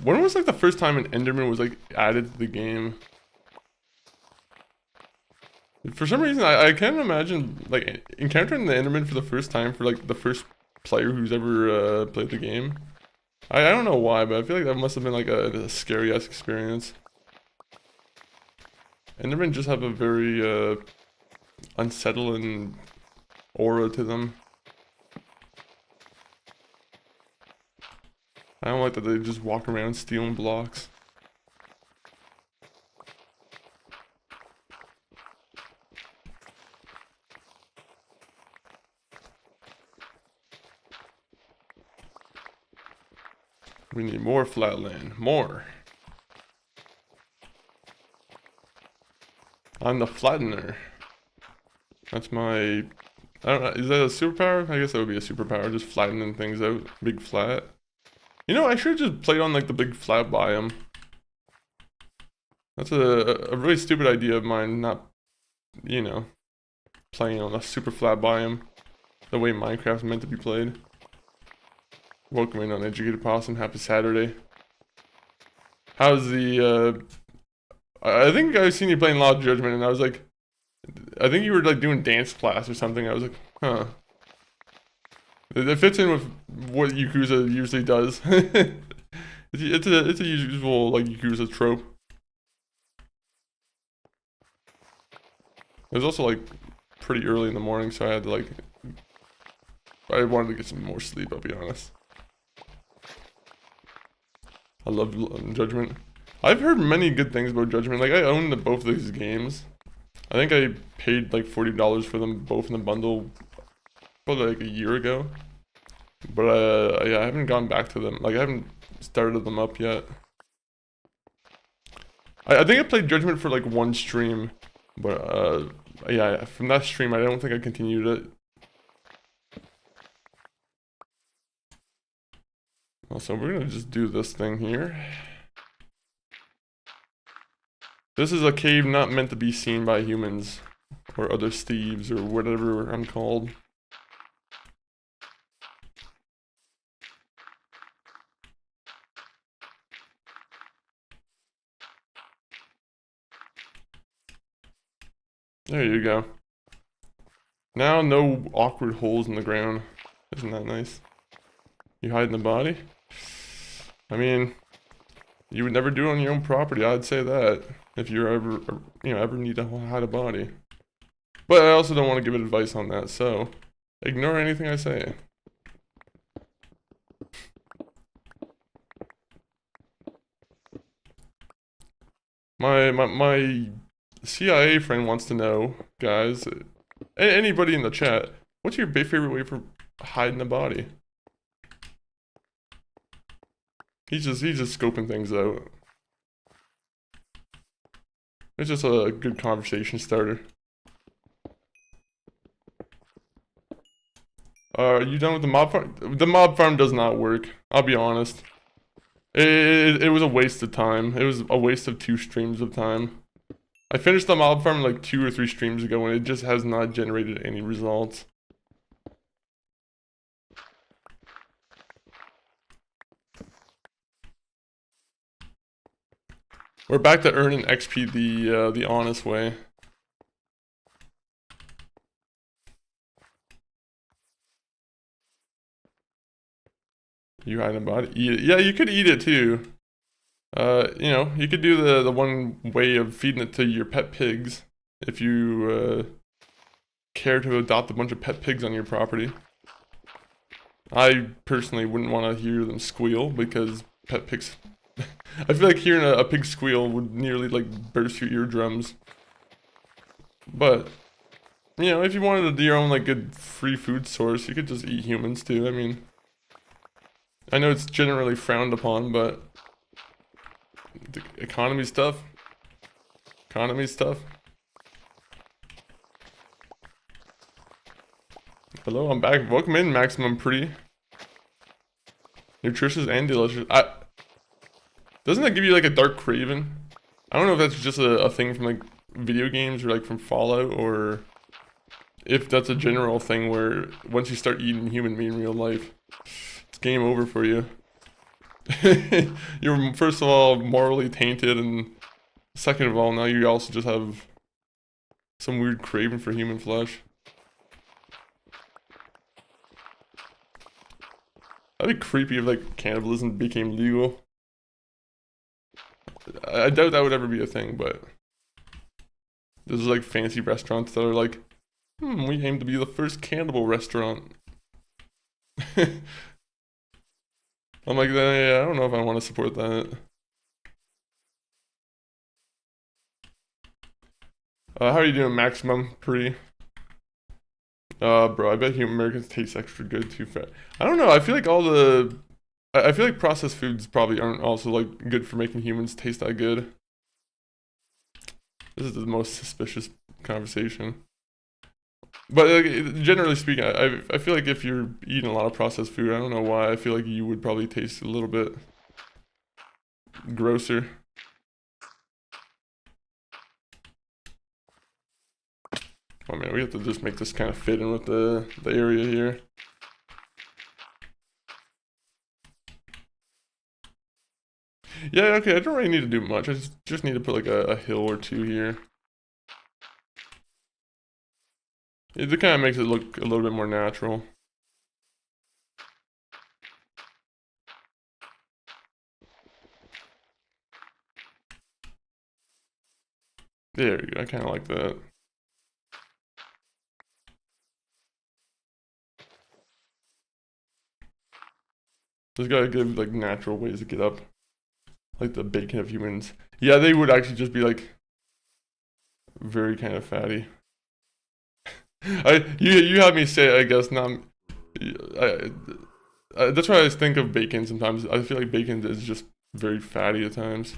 When was like the first time an Enderman was like added to the game? For some reason, I can't imagine like encountering the Enderman for the first time for like the first player who's ever played the game. I don't know why, but I feel like that must have been like a scary-ass experience. Endermen just have a very unsettling aura to them. I don't like that they just walk around stealing blocks. We need more flatland. More. I'm the flattener. That's my... I don't know, is that a superpower? I guess that would be a superpower, just flattening things out. Big flat. You know, I should have just played on like the big flat biome. That's a really stupid idea of mine, not, you know, playing on a super flat biome. The way Minecraft's meant to be played. Welcome in, Uneducated Possum. Happy Saturday. How's the, I think I've seen you playing Loud Judgment, and I was like, I think you were like doing dance class or something. I was like, huh. It fits in with what Yakuza usually does. it's a usual like Yakuza trope. It was also like pretty early in the morning, so I had to like, I wanted to get some more sleep, I'll be honest. I love Judgment. I've heard many good things about Judgment. Like I own both of these games. I think I paid like $40 for them both in the bundle probably like a year ago. But yeah, I haven't gone back to them. Like I haven't started them up yet. I think I played Judgment for like one stream. But yeah, from that stream I don't think I continued it. Also, we're gonna just do this thing here. This is a cave not meant to be seen by humans or other thieves or whatever I'm called. There you go. Now no awkward holes in the ground. Isn't that nice? You hide in the body? I mean, you would never do it on your own property, I'd say that. If you're ever, ever need to hide a body. But I also don't want to give advice on that, so ignore anything I say. My CIA friend wants to know, guys, anybody in the chat, what's your favorite way for hiding a body? He's just scoping things out. It's just a good conversation starter. Are you done with the mob farm? The mob farm does not work, I'll be honest. It was a waste of time. It was a waste of 2 streams of time. I finished the mob farm like 2 or 3 streams ago and it just has not generated any results. We're back to earning XP the honest way. You hide a body? Eat it. Yeah, you could eat it too. You could do the one way of feeding it to your pet pigs if you care to adopt a bunch of pet pigs on your property. I personally wouldn't want to hear them squeal because pet pigs. I feel like hearing a pig squeal would nearly like burst your eardrums. But if you wanted to do your own like good free food source, you could just eat humans too. I mean, I know it's generally frowned upon, but the economy stuff. Hello, I'm back. Welcome in, Maximum Pretty. Nutritious and delicious. Doesn't that give you like a dark craving? I don't know if that's just a thing from like video games or like from Fallout, or if that's a general thing where once you start eating human meat in real life, it's game over for you. You're first of all morally tainted, and second of all, now you also just have some weird craving for human flesh. That'd be creepy if like cannibalism became legal. I doubt that would ever be a thing, but there's like fancy restaurants that are like, we aim to be the first cannibal restaurant. I'm like, yeah, I don't know if I want to support that. How are you doing, Maximum Pretty? Bro, I bet Americans taste extra good too fat. I don't know, I feel like I feel like processed foods probably aren't also like good for making humans taste that good. This is the most suspicious conversation. But generally speaking, I feel like if you're eating a lot of processed food, I don't know why, I feel like you would probably taste a little bit grosser. Oh man, we have to just make this kind of fit in with the area here. Yeah, okay, I don't really need to do much. I just need to put like a hill or 2 here. It kind of makes it look a little bit more natural. There you go, I kind of like that. There's gotta give like natural ways to get up. Like the bacon of humans. Yeah, they would actually just be like very kind of fatty. You have me say it, I guess. Not. That's why I think of bacon sometimes. I feel like bacon is just very fatty at times.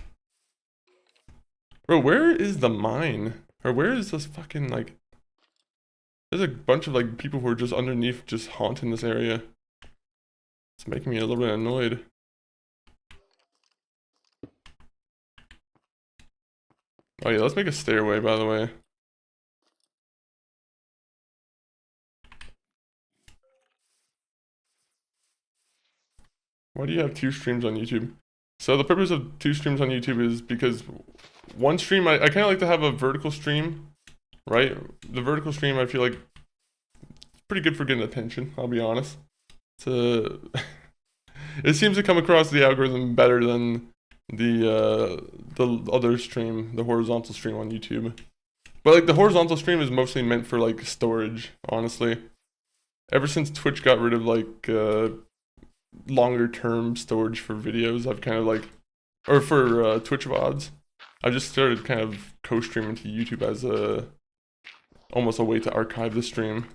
Bro, where is the mine? Or where is this fucking like? There's a bunch of like people who are just underneath, just haunting this area. It's making me a little bit annoyed. Oh yeah, let's make a stairway, by the way. Why do you have 2 streams on YouTube? So the purpose of 2 streams on YouTube is because one stream, I kind of like to have a vertical stream, right? The vertical stream, I feel like it's pretty good for getting attention, I'll be honest. It seems to come across the algorithm better than the other stream, the horizontal stream on YouTube. But like the horizontal stream is mostly meant for like storage, honestly. Ever since Twitch got rid of like longer term storage for videos, I've kind of like, or for Twitch VODs, I've just started kind of co-streaming to YouTube as almost a way to archive the stream.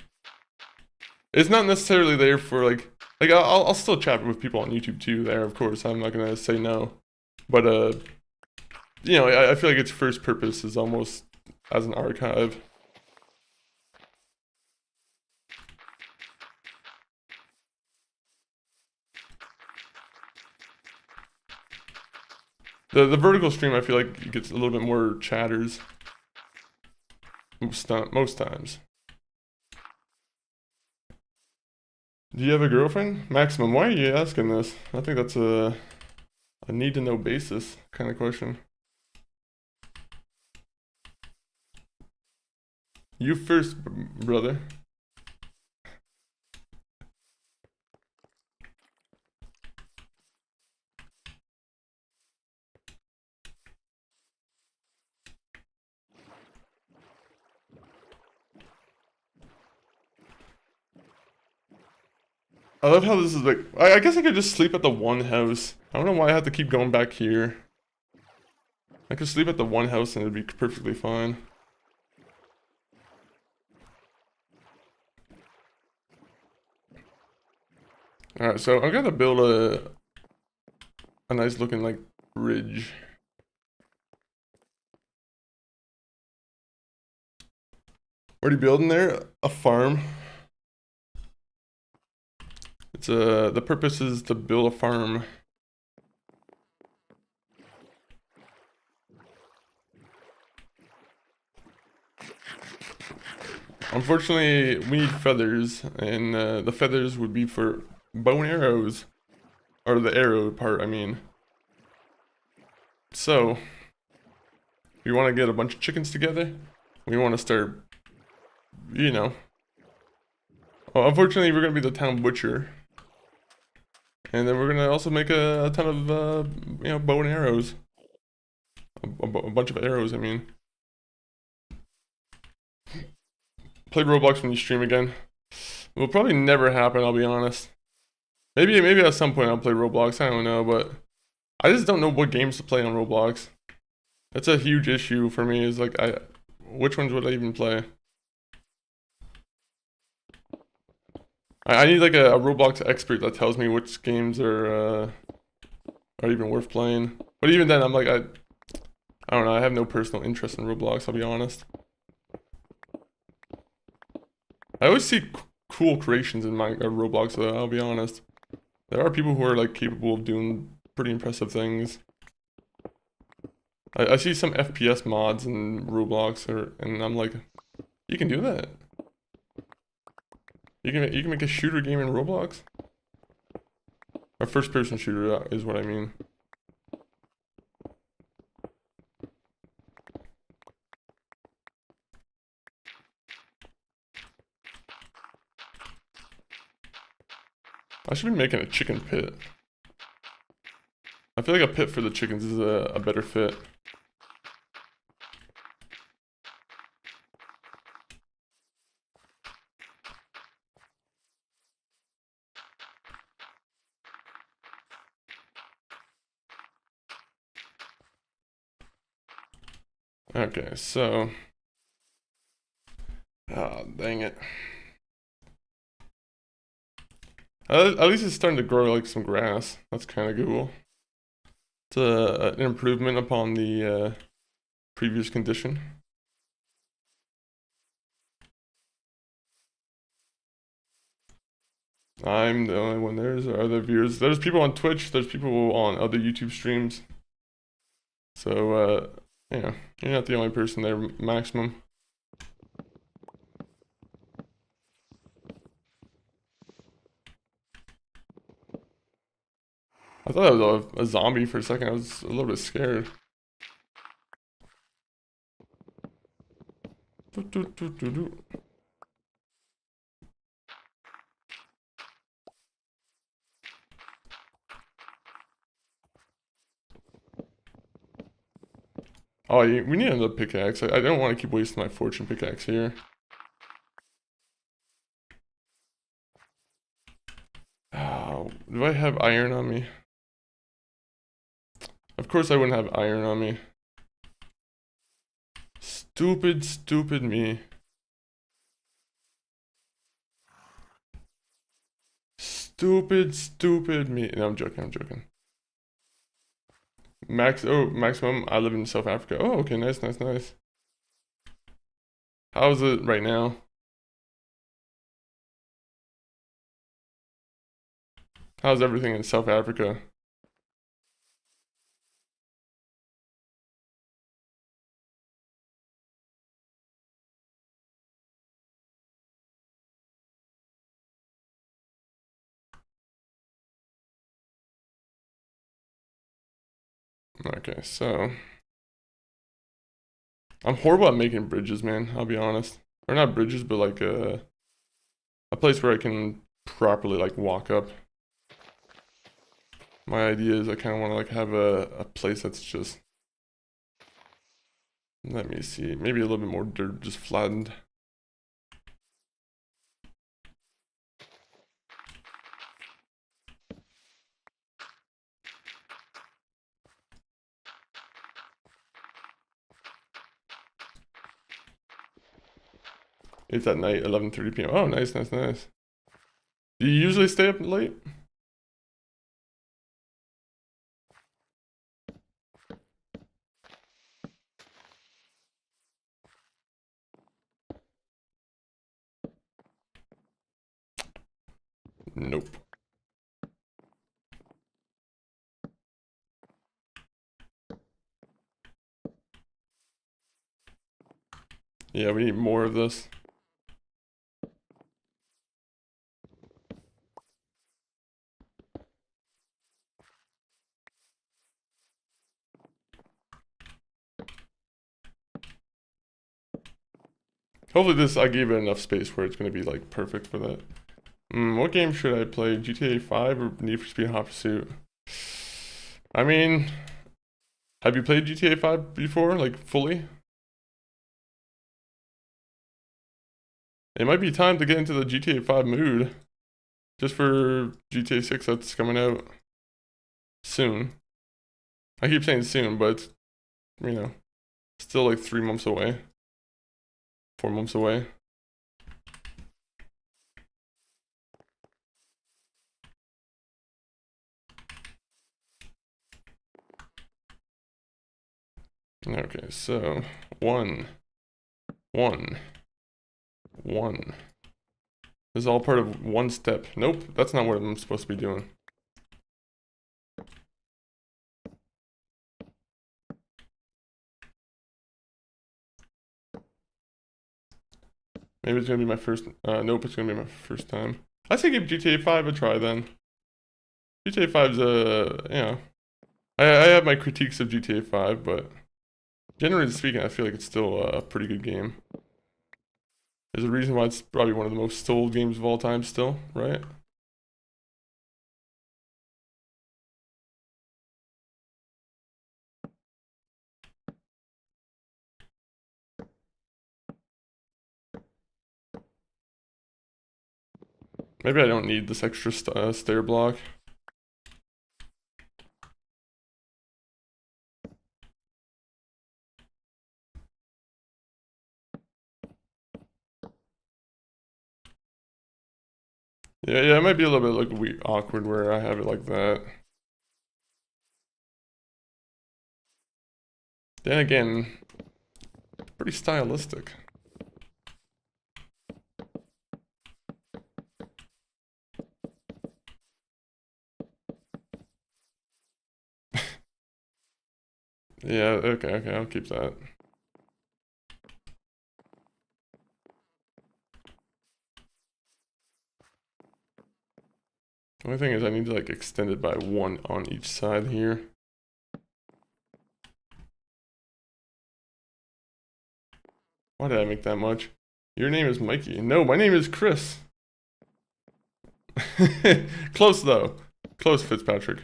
It's not necessarily there for like I'll still chat with people on YouTube too there, of course, I'm not gonna say no. But you know, I feel like its first purpose is almost as an archive. The vertical stream, I feel like it gets a little bit more chatters most times. Do you have a girlfriend? Maximum, why are you asking this? I think that's a need-to-know basis kind of question. You first, brother. I love how this is like, I guess I could just sleep at the one house. I don't know why I have to keep going back here. I could sleep at the one house and it'd be perfectly fine. Alright, so I'm gonna build a nice looking like bridge. What are you building there? A farm. It's the purpose is to build a farm. Unfortunately, we need feathers, and the feathers would be for bow and arrows. Or the arrow part, I mean. So, we want to get a bunch of chickens together. We want to start, you know. Well, unfortunately, we're going to be the town butcher. And then we're going to also make a ton of, you know, bow and arrows. A bunch of arrows, I mean. Play Roblox when you stream again. It will probably never happen, I'll be honest. Maybe at some point I'll play Roblox, I don't know, but I just don't know what games to play on Roblox. That's a huge issue for me, is like, which ones would I even play? I need like a Roblox expert that tells me which games are even worth playing. But even then, I'm like, I don't know, I have no personal interest in Roblox, I'll be honest. I always see cool creations in my Roblox, though, I'll be honest. There are people who are like capable of doing pretty impressive things. I see some FPS mods in Roblox, and I'm like, you can do that. You can make a shooter game in Roblox? A first-person shooter is what I mean. I should be making a chicken pit. I feel like a pit for the chickens is a better fit. Okay, so... Ah, dang it. At least it's starting to grow like some grass. That's kind of cool. It's an improvement upon the previous condition. I'm the only one. There's other viewers. There's people on Twitch. There's people on other YouTube streams. So Yeah, you're not the only person there, Maximum. I thought that was a zombie for a second. I was a little bit scared. Oh, we need another pickaxe. I don't want to keep wasting my fortune pickaxe here. Oh, do I have iron on me? Of course I wouldn't have iron on me. Stupid, stupid me. Stupid, stupid me. No, I'm joking, I'm joking. Maximum, I live in South Africa. Oh, okay, nice, nice, nice. How is it right now? How's everything in South Africa? Okay, so I'm horrible at making bridges, man. I'll be honest. Or not bridges, but like a place where I can properly like walk up. My idea is I kind of want to like have a place that's just, let me see, maybe a little bit more dirt, just flattened. It's at night, 11:30 p.m. Oh, nice, nice, nice. Do you usually stay up late? Nope. Yeah, we need more of this. Hopefully this, I gave it enough space where it's going to be like perfect for that. What game should I play? GTA 5 or Need for Speed Hot Pursuit? I mean, have you played GTA 5 before, like fully? It might be time to get into the GTA 5 mood. Just for GTA 6 that's coming out soon. I keep saying soon, but it's, you know, still like 3 months away. 4 months away. Okay, so 1, 1, 1. This is all part of one step. Nope, that's not what I'm supposed to be doing. Maybe it's gonna be my first, nope, it's gonna be my first time. I say give GTA 5 a try then. GTA 5's, you know, I have my critiques of GTA 5, but generally speaking, I feel like it's still a pretty good game. There's a reason why it's probably one of the most sold games of all time still, right? Maybe I don't need this extra stair block. Yeah, it might be a little bit like awkward where I have it like that. Then again, it's pretty stylistic. Yeah, okay, I'll keep that. The only thing is I need to like extend it by 1 on each side here. Why did I make that much? Your name is Mikey. No, my name is Chris. Close though. Close, Fitzpatrick.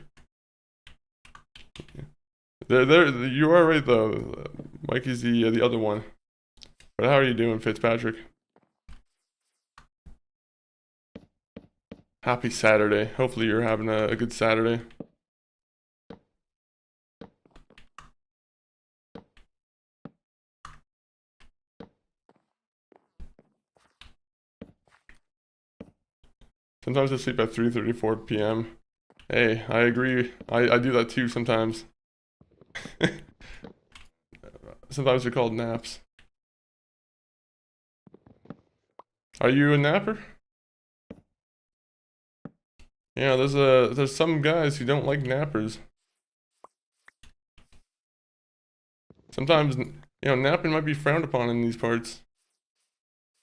There, you are right though. Mikey's the other one. But how are you doing, Fitzpatrick? Happy Saturday. Hopefully you're having a good Saturday. Sometimes I sleep at 3:34 p.m. Hey, I agree. I do that too sometimes. Sometimes they're called naps. Are you a napper? Yeah, there's some guys who don't like nappers. Sometimes, napping might be frowned upon in these parts.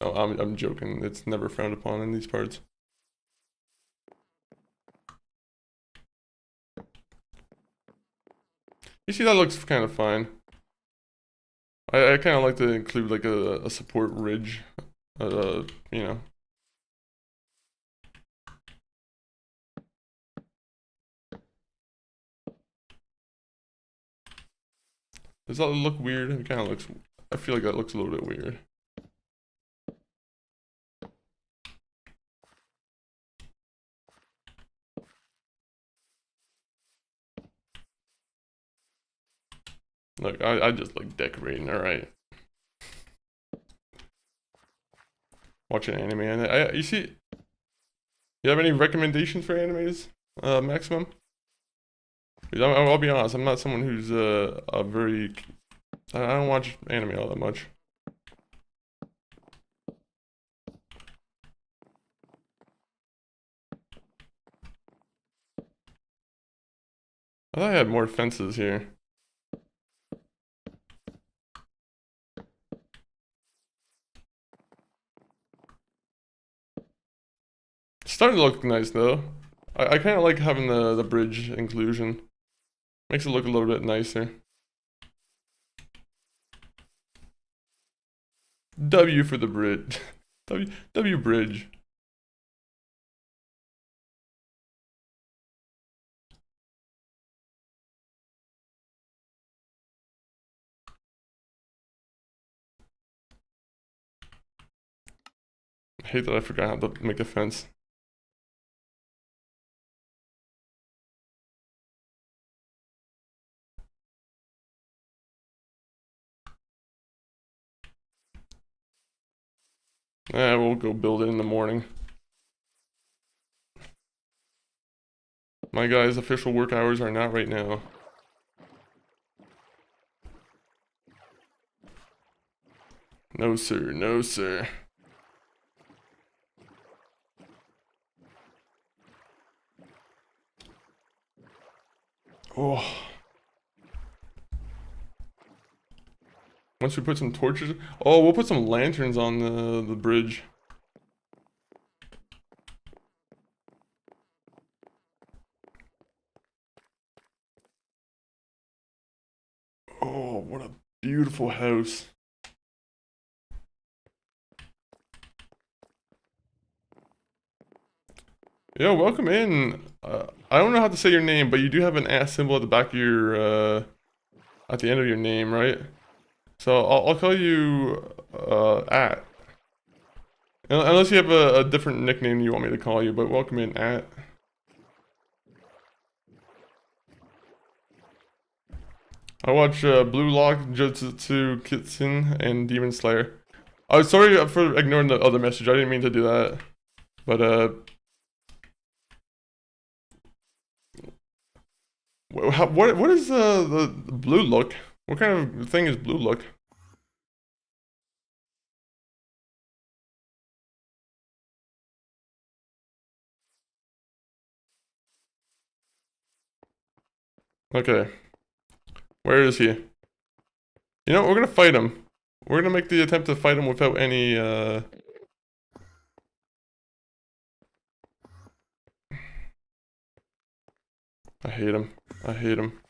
Oh, I'm joking. It's never frowned upon in these parts. You see, that looks kind of fine. I kind of like to include like a support ridge, you know. Does that look weird? It kind of looks, I feel like that looks a little bit weird. Look, I just like decorating, alright. Watching anime, and you see, you have any recommendations for animes, Maximum? I'll be honest, I'm not someone who's a very, I don't watch anime all that much. I thought I had more fences here. It's starting to look nice though. I kind of like having the bridge inclusion. Makes it look a little bit nicer. W for the bridge. W bridge. I hate that I forgot how to make a fence. We'll go build it in the morning. My guys' official work hours are not right now. No sir, no sir. Oh. Once we put some torches, oh, we'll put some lanterns on the bridge. Oh, what a beautiful house. Yo, welcome in. I don't know how to say your name, but you do have an @ symbol at the back of your, at the end of your name, right? So I'll call you, @ Unless you have a different nickname you want me to call you, but welcome in, @. I watch, Blue Lock, Jujutsu Kitsen, and Demon Slayer. Oh, sorry for ignoring the other message, I didn't mean to do that. But, what is the blue look? What kind of thing is blue look? Okay. Where is he? You know what? We're gonna fight him. We're gonna make the attempt to fight him without any, I hate him. I hate him.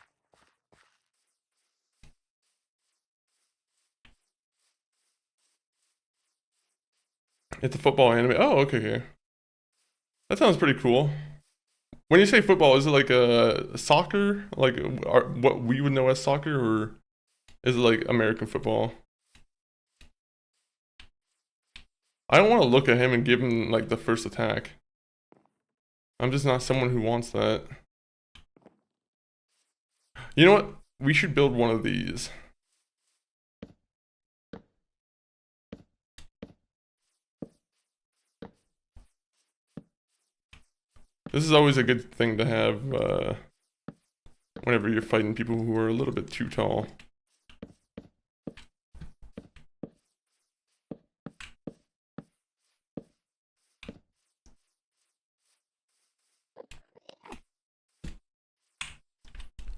It's a football anime. Oh, okay, okay. That sounds pretty cool. When you say football, is it like a soccer? Like what we would know as soccer, or is it like American football? I don't want to look at him and give him like the first attack. I'm just not someone who wants that. You know what? We should build one of these. This is always a good thing to have whenever you're fighting people who are a little bit too tall.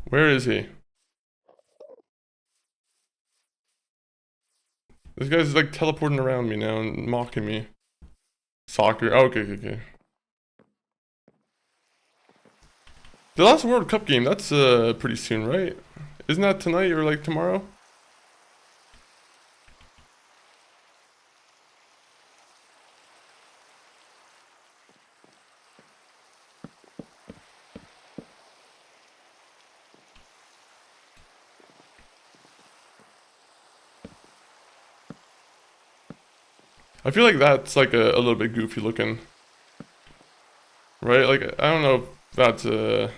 Where is he? This guy's like teleporting around me now and mocking me. Soccer. Oh, okay, okay, okay. The last World Cup game, that's pretty soon, right? Isn't that tonight or like tomorrow? I feel like that's like a little bit goofy looking. Right? Like, I don't know if that's I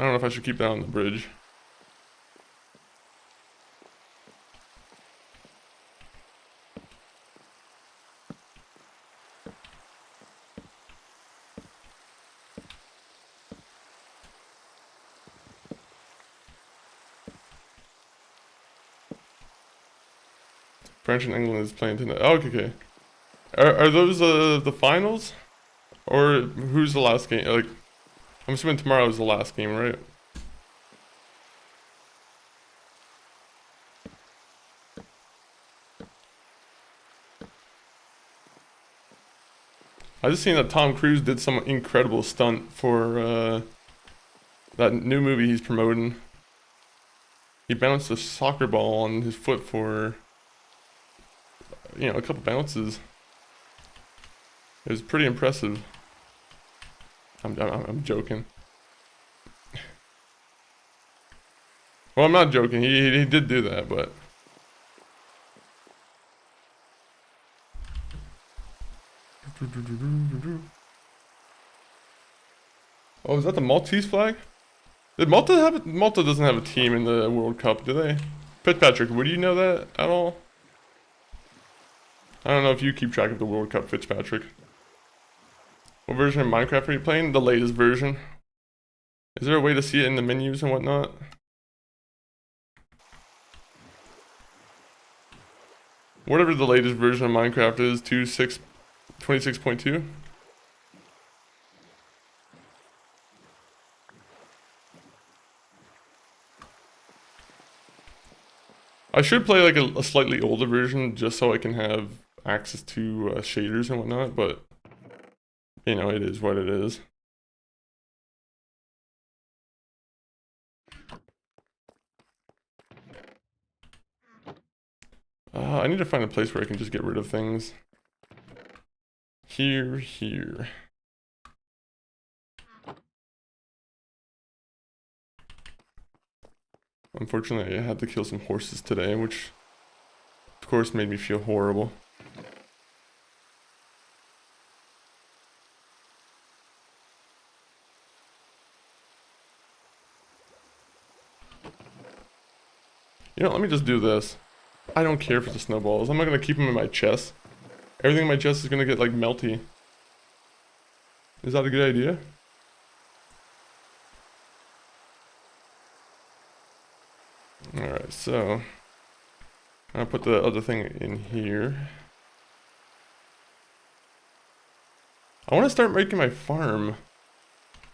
don't know if I should keep that on the bridge. France and England is playing tonight. Oh, okay, okay. Are those the finals? Or who's the last game? Like, I'm assuming tomorrow is the last game, right? I just seen that Tom Cruise did some incredible stunt for that new movie he's promoting. He bounced a soccer ball on his foot for, you know, a couple bounces. It was pretty impressive. I'm joking. Well, I'm not joking. He did do that, but. Oh, is that the Maltese flag? Did Malta have Malta doesn't have a team in the World Cup, do they? Fitzpatrick, would you know that at all? I don't know if you keep track of the World Cup, Fitzpatrick. What version of Minecraft are you playing? The latest version. Is there a way to see it in the menus and whatnot? Whatever the latest version of Minecraft is, 26.2? I should play like a slightly older version just so I can have access to shaders and whatnot, but you know, it is what it is. I need to find a place where I can just get rid of things. Here. Unfortunately, I had to kill some horses today, which of course made me feel horrible. You know, let me just do this. I don't care for the snowballs. I'm not gonna keep them in my chest. Everything in my chest is gonna get like melty. Is that a good idea? Alright, so I'll put the other thing in here. I want to start making my farm.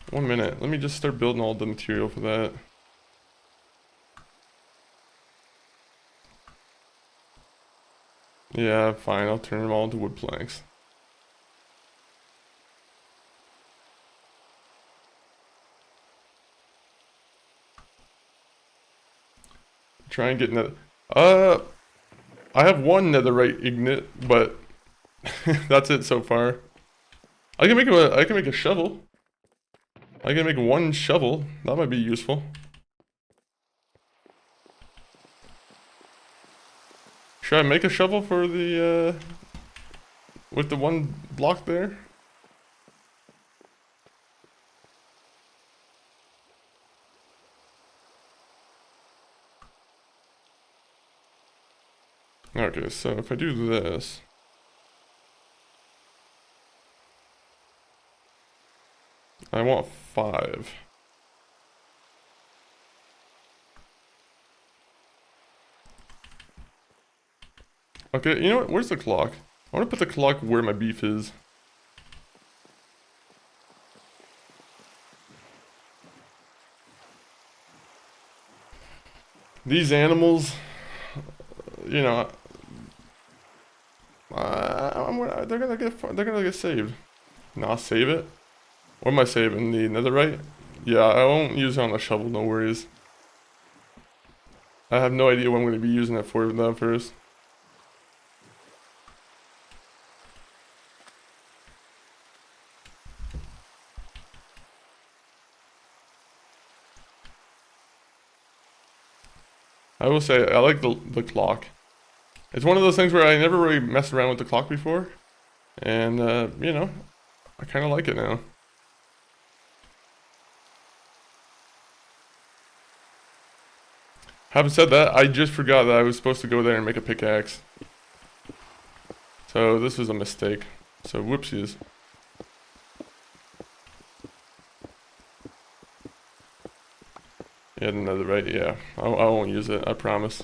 1 minute. Let me just start building all the material for that. Yeah, fine, I'll turn them all into wood planks. Try and get I have one netherite ignite, but that's it so far. I can make a shovel. I can make one shovel. That might be useful. Should I make a shovel for the with the one block there? Okay, so if I do this, I want 5. Okay, you know what? Where's the clock? I want to put the clock where my beef is. These animals, you know, they're gonna get saved. Nah, save it. What am I saving? The netherite? Yeah, I won't use it on the shovel. No worries. I have no idea what I'm gonna be using it for though first. I will say I like the clock. It's one of those things where I never really messed around with the clock before, and you know, I kind of like it now. Having said that, I just forgot that I was supposed to go there and make a pickaxe. So this was a mistake. So whoopsies. Yeah, netherite, yeah. I won't use it, I promise.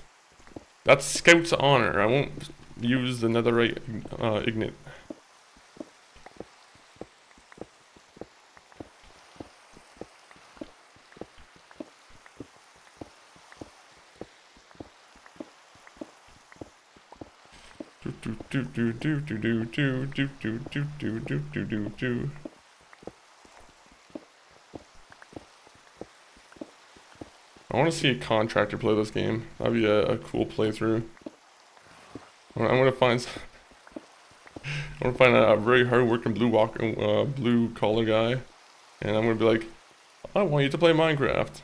That's Scout's honor. I won't use the netherite ignite. I want to see a contractor play this game. That'd be a cool playthrough. I'm gonna find a very hard-working blue collar guy, and I'm gonna be like, I want you to play Minecraft.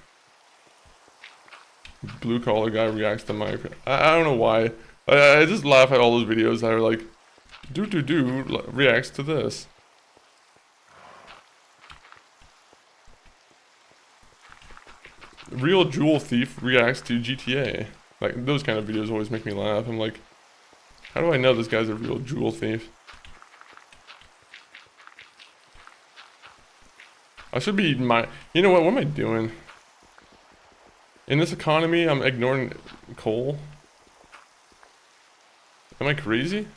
Blue collar guy reacts to Minecraft. I don't know why. I just laugh at all those videos that are like, reacts to this. Real jewel thief reacts to GTA. Like, those kind of videos always make me laugh. I'm like, how do I know this guy's a real jewel thief? I should be you know what am I doing? In this economy, I'm ignoring coal. Am I crazy?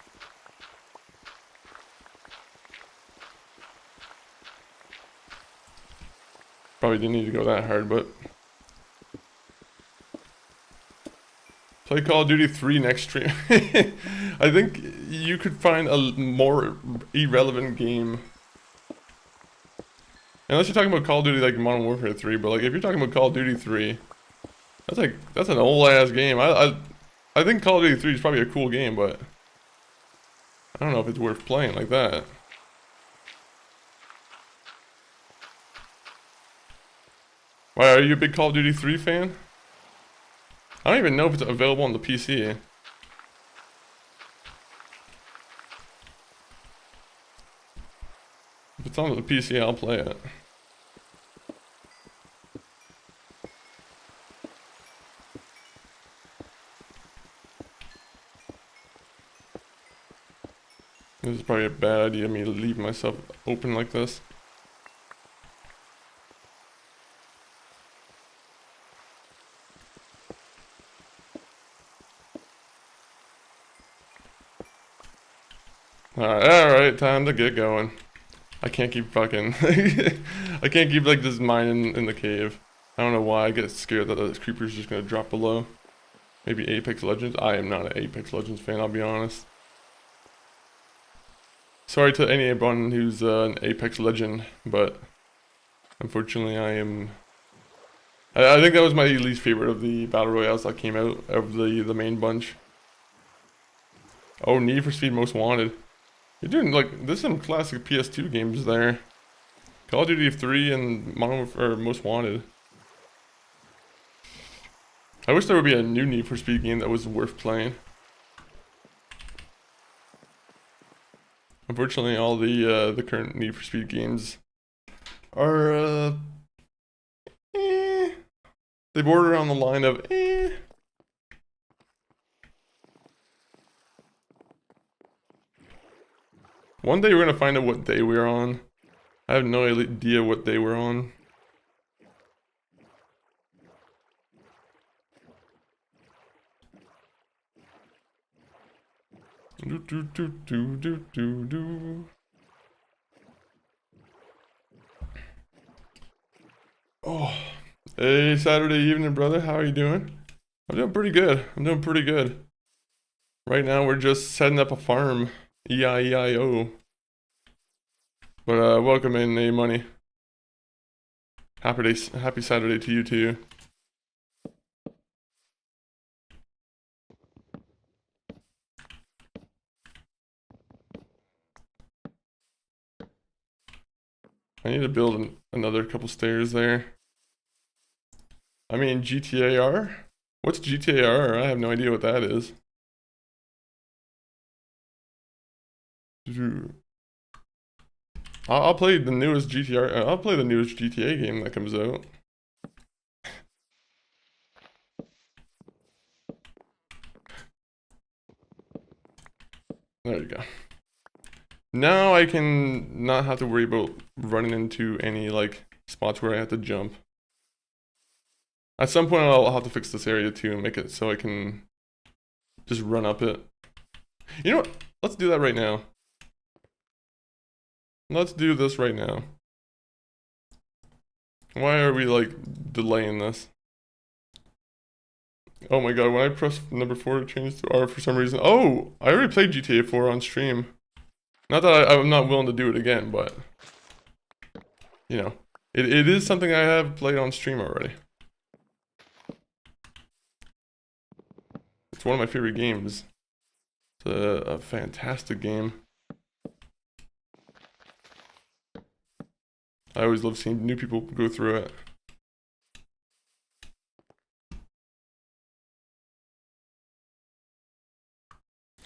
Probably didn't need to go that hard, but... Play Call of Duty 3 next stream. I think you could find a more irrelevant game. Unless you're talking about Call of Duty like Modern Warfare 3, but like if you're talking about Call of Duty 3, that's an old ass game. I think Call of Duty 3 is probably a cool game, but I don't know if it's worth playing like that. Why, are you a big Call of Duty 3 fan? I don't even know if it's available on the PC. If it's on the PC, I'll play it. This is probably a bad idea, me to leave myself open like this. Alright, time to get going. I can't keep fucking... I can't keep like just mining in the cave. I don't know why I get scared that this creeper's just gonna drop below. Maybe Apex Legends? I am not an Apex Legends fan, I'll be honest. Sorry to anyone who's an Apex legend, but unfortunately I am... I think that was my least favorite of the Battle Royales that came out of the main bunch. Oh, Need for Speed Most Wanted. You're doing, like, there's some classic PS2 games there. Call of Duty 3 and Most Wanted. I wish there would be a new Need for Speed game that was worth playing. Unfortunately, all the current Need for Speed games are they border on the line of One day we're gonna find out what day we're on. I have no idea what day we're on. Do do do do do do do. Oh, hey, Saturday evening, brother. How are you doing? I'm doing pretty good. I'm doing pretty good. Right now, we're just setting up a farm. E-I-E-I-O. But welcome in, A Money. Happy Saturday to you too. I need to build another couple stairs there. I mean, GTA-R? What's GTA-R? I have no idea what that is. I'll play the newest GTA. I'll play the newest GTA game that comes out. There you go. Now I can not have to worry about running into any like spots where I have to jump. At some point I'll have to fix this area too and make it so I can just run up it. You know what? Let's do that right now. Let's do this right now. Why are we like delaying this? Oh my god, when I press number 4 it changes to R for some reason. Oh! I already played GTA 4 on stream. Not that I'm not willing to do it again, but... You know. It is something I have played on stream already. It's one of my favorite games. It's a fantastic game. I always love seeing new people go through it.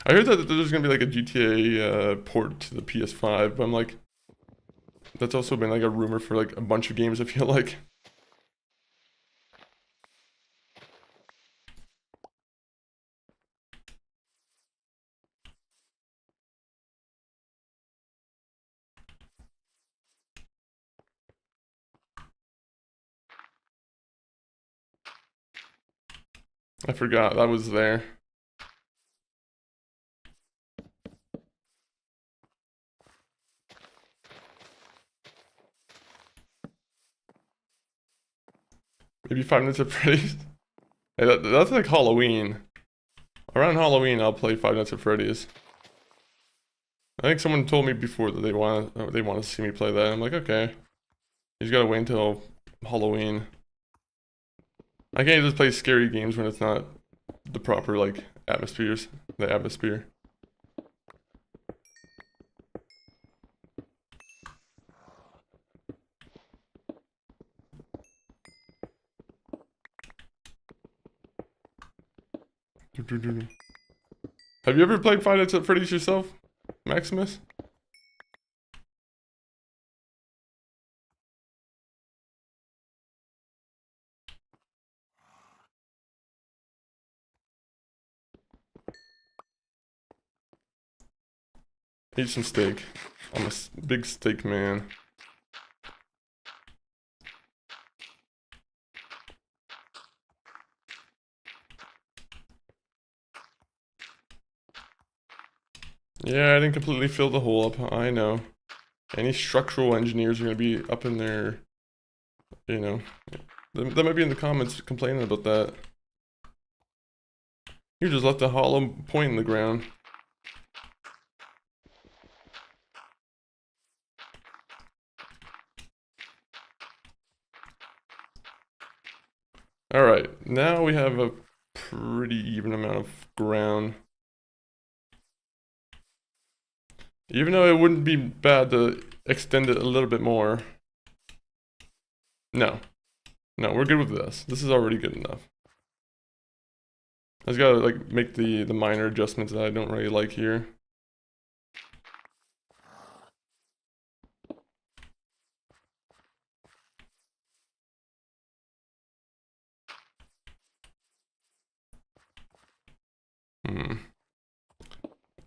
I heard that there's gonna be like a GTA port to the PS5, but I'm like, that's also been like a rumor for like a bunch of games, I feel like. I forgot that was there. Maybe 5 Nights at Freddy's. Hey, that's like Halloween. Around Halloween, I'll play 5 Nights at Freddy's. I think someone told me before that they want to see me play that. I'm like, okay. You just gotta wait until Halloween. I can't just play scary games when it's not the proper like atmosphere. Have you ever played 5 Nights at Freddy's yourself, Maximus? Eat some steak. I'm a big steak man. Yeah, I didn't completely fill the hole up, I know. Any structural engineers are gonna be up in there, you know. They might be in the comments complaining about that. You just left a hollow point in the ground. Alright, now we have a pretty even amount of ground. Even though it wouldn't be bad to extend it a little bit more. No. No, we're good with this. This is already good enough. I just gotta like make the minor adjustments that I don't really like here.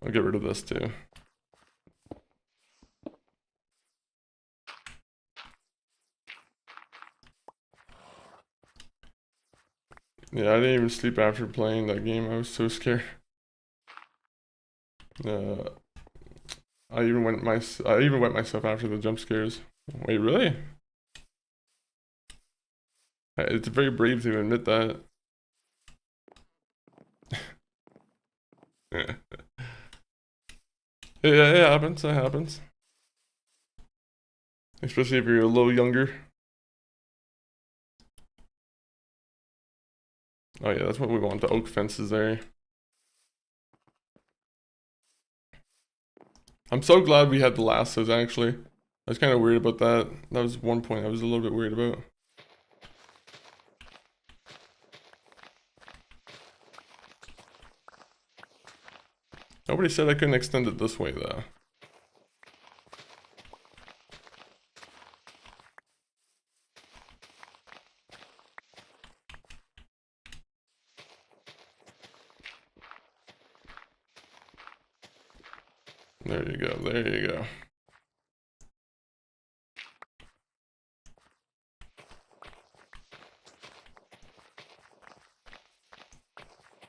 I'll get rid of this too. Yeah, I didn't even sleep after playing that game. I was so scared. I even went myself after the jump scares. Wait, really? It's very brave to admit that. Yeah, it happens. It happens. Especially if you're a little younger. Oh yeah, that's what we want. The oak fences there. I'm so glad we had the lassos, actually. I was kind of worried about that. That was one point I was a little bit worried about. Nobody said I couldn't extend it this way, though. There you go, there you go.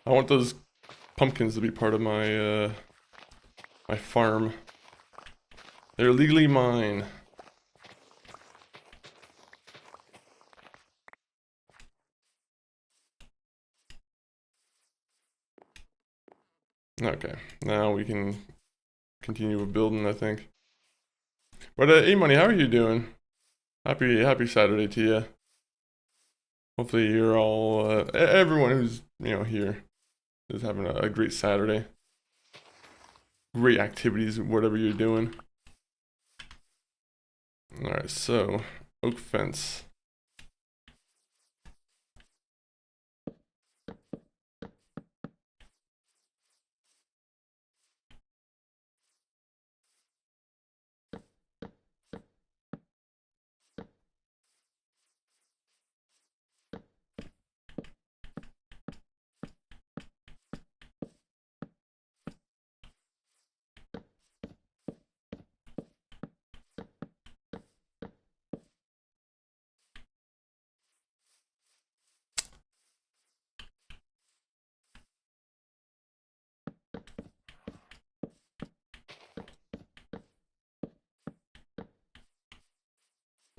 I want those pumpkins to be part of my my farm. They're legally mine. Okay, now we can continue with building, I think. But hey, Money, how are you doing? Happy Saturday to you. Hopefully you're all everyone who's here is having a great Saturday. Great activities, whatever you're doing. All right, so oak fence.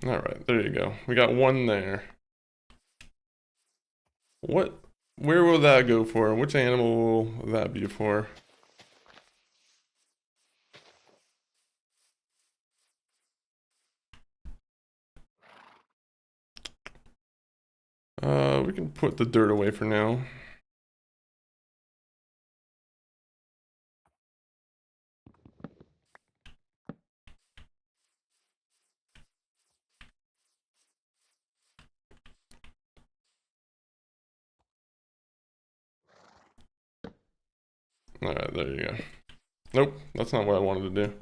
All right, there you go. We got one there. Where will that go for? Which animal will that be for? We can put the dirt away for now. Alright, there you go. Nope, that's not what I wanted to do.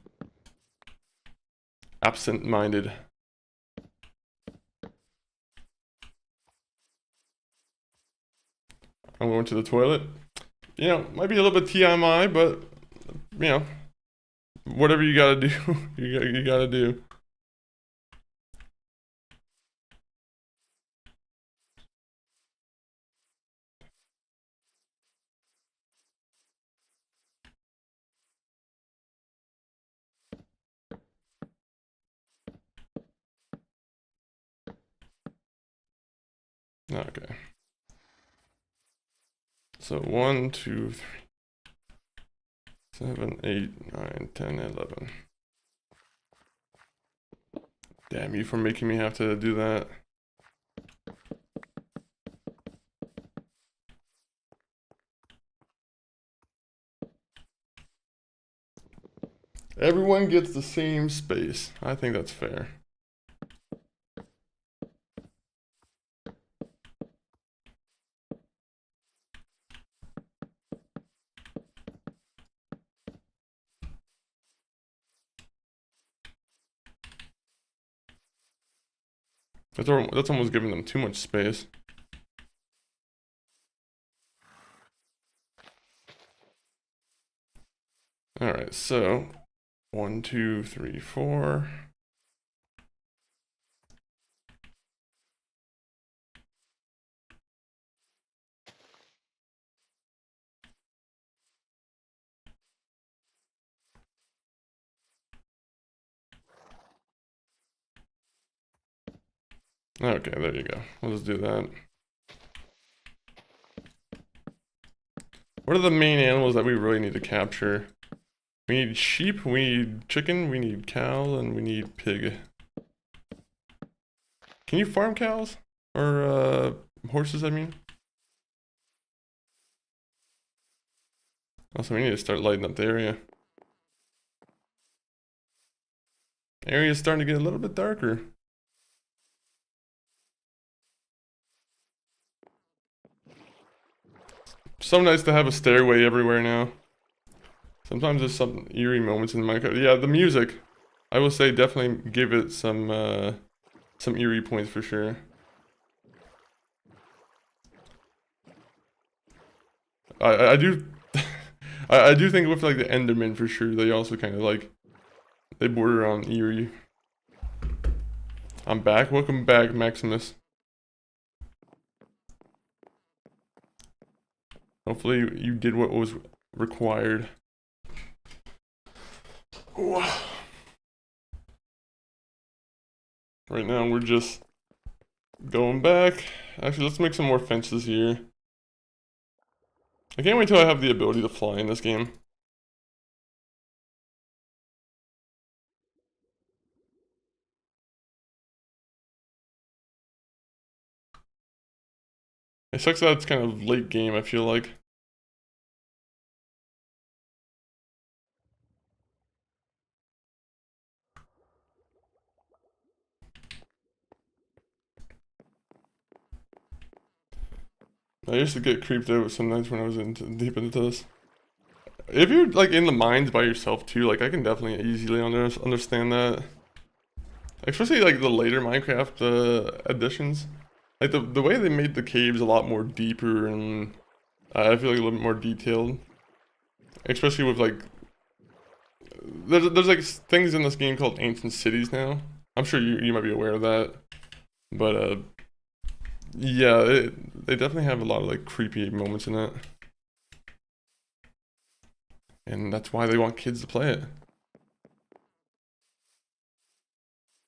Absent-minded. I'm going to the toilet. Might be a little bit TMI, but, whatever you gotta do, you gotta do. Okay. So 1, 2, 3, 7, 8, 9, 10, 11. Damn you for making me have to do that. Everyone gets the same space. I think that's fair. That's almost giving them too much space. Alright, so 1, 2, 3, 4. Okay, there you go. We'll just do that. What are the main animals that we really need to capture? We need sheep, we need chicken, we need cow, and we need pig. Can you farm cows? Or, horses, I mean? Also, we need to start lighting up the area. The area's starting to get a little bit darker. So nice to have a stairway everywhere now. Sometimes there's some eerie moments in Minecraft. Yeah, the music. I will say definitely give it some eerie points for sure. I do I do think with like the Enderman for sure, they also kind of like they border on eerie. I'm back. Welcome back, Maximus. Hopefully you did what was required. Right now we're just going back. Actually, let's make some more fences here. I can't wait till I have the ability to fly in this game. It sucks that it's kind of late game, I feel like. I used to get creeped out sometimes when I was deep into this. If you're like in the mines by yourself too, like I can definitely easily understand that. Especially like the later Minecraft additions. Like the way they made the caves a lot more deeper and I feel like a little bit more detailed. Especially with like there's like things in this game called ancient cities now. I'm sure you might be aware of that. But yeah, they definitely have a lot of like creepy moments in it. And that's why they want kids to play it.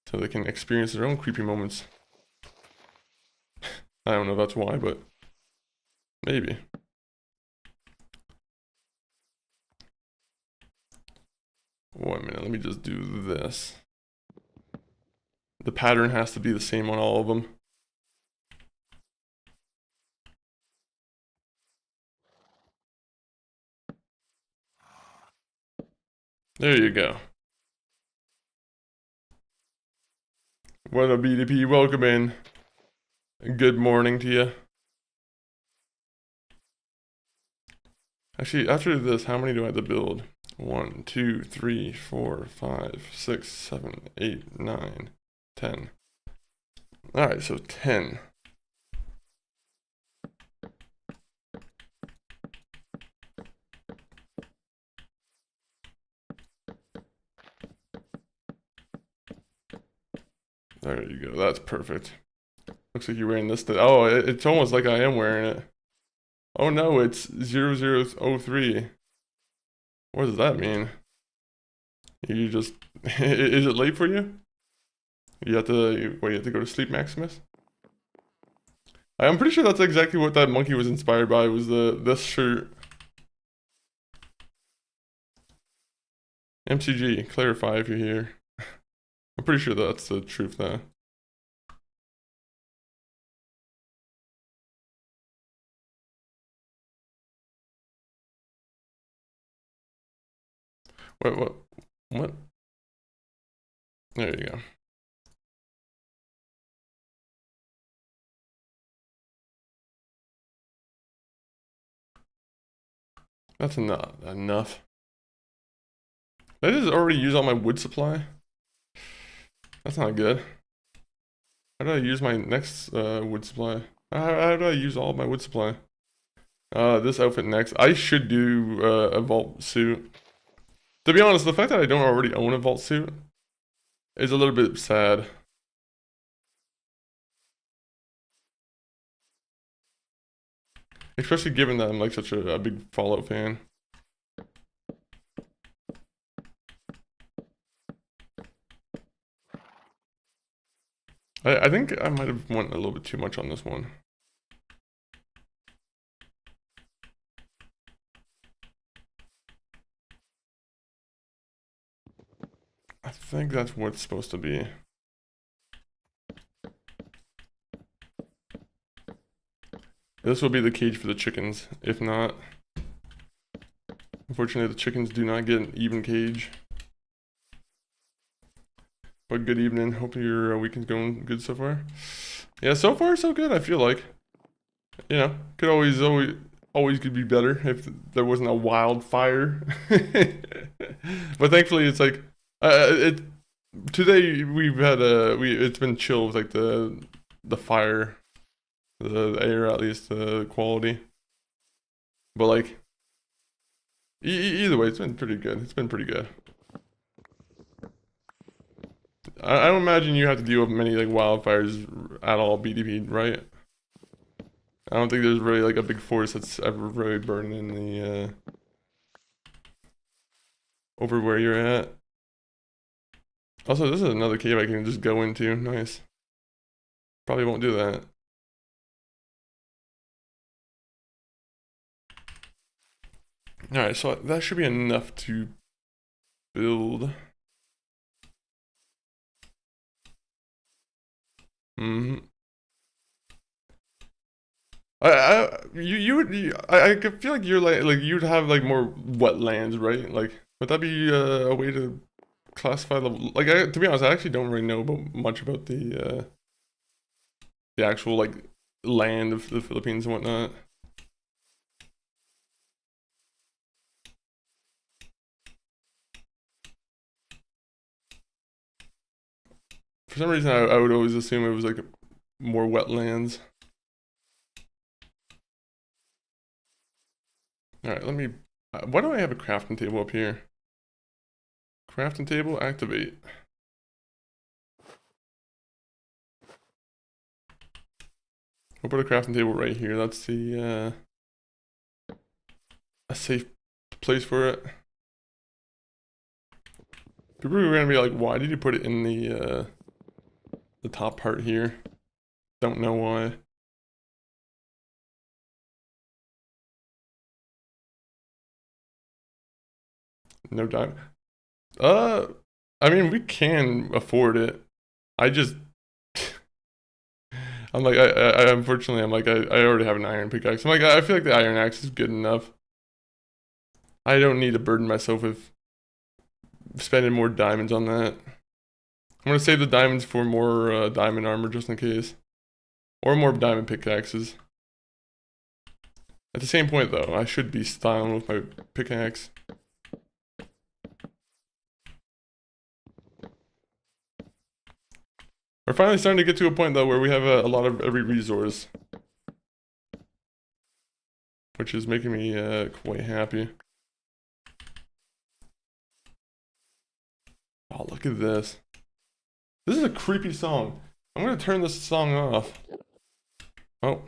So they can experience their own creepy moments. I don't know if that's why, but maybe. One minute, let me just do this. The pattern has to be the same on all of them. There you go. What a BDP, welcome in. Good morning to you. Actually, after this, how many do I have to build? 1, 2, 3, 4, 5, 6, 7, 8, 9, 10. Alright, so 10. There you go, that's perfect. Looks like you're wearing this. Oh, it's almost like I am wearing it. Oh no, it's 0003. What does that mean? You just... is it late for you? You have to... Wait, you have to go to sleep, Maximus? I'm pretty sure that's exactly what that monkey was inspired by, was this shirt. MCG, clarify if you're here. I'm pretty sure that's the truth though. What? What? There you go. That's not enough. Did I just already use all my wood supply? That's not good. How do I use my next wood supply? How do I use all of my wood supply? This outfit next. I should do a vault suit. To be honest, the fact that I don't already own a vault suit is a little bit sad. Especially given that I'm like such a big Fallout fan. I think I might have went a little bit too much on this one. I think that's what it's supposed to be. This will be the cage for the chickens. If not, unfortunately the chickens do not get an even cage. But good evening. Hope your weekend's going good so far. Yeah, so far so good. I feel like, you know, could always could be better if there wasn't a wildfire. But thankfully, it's like today we've had it's been chill with like the fire, the air, at least the quality. But like either way, it's been pretty good. It's been pretty good. I don't imagine you have to deal with many like wildfires at all, BDP, right? I don't think there's really like a big forest that's ever really burning in the over where you're at. Also, this is another cave I can just go into. Nice. Probably won't do that. Alright, so that should be enough to build. I could feel like you're like you'd have like more wetlands, right? Like, would that be a way to classify like to be honest, I actually don't really know much about the actual like land of the Philippines and whatnot. For some reason, I would always assume it was like more wetlands. Alright, let me... why do I have a crafting table up here? Crafting table, activate. We'll put a crafting table right here. That's the, a safe place for it. People are gonna be like, why did you put it in the top part here? Don't know why. No diamond. I mean, we can afford it. I just, I'm like, I unfortunately, I'm like, I already have an iron pickaxe. I'm like, I feel like the iron axe is good enough. I don't need to burden myself with spending more diamonds on that. I'm gonna save the diamonds for more diamond armor just in case. Or more diamond pickaxes. At the same point though, I should be styling with my pickaxe. We're finally starting to get to a point though where we have a lot of every resource. Which is making me quite happy. Oh, look at this. This is a creepy song. I'm gonna turn this song off. Oh.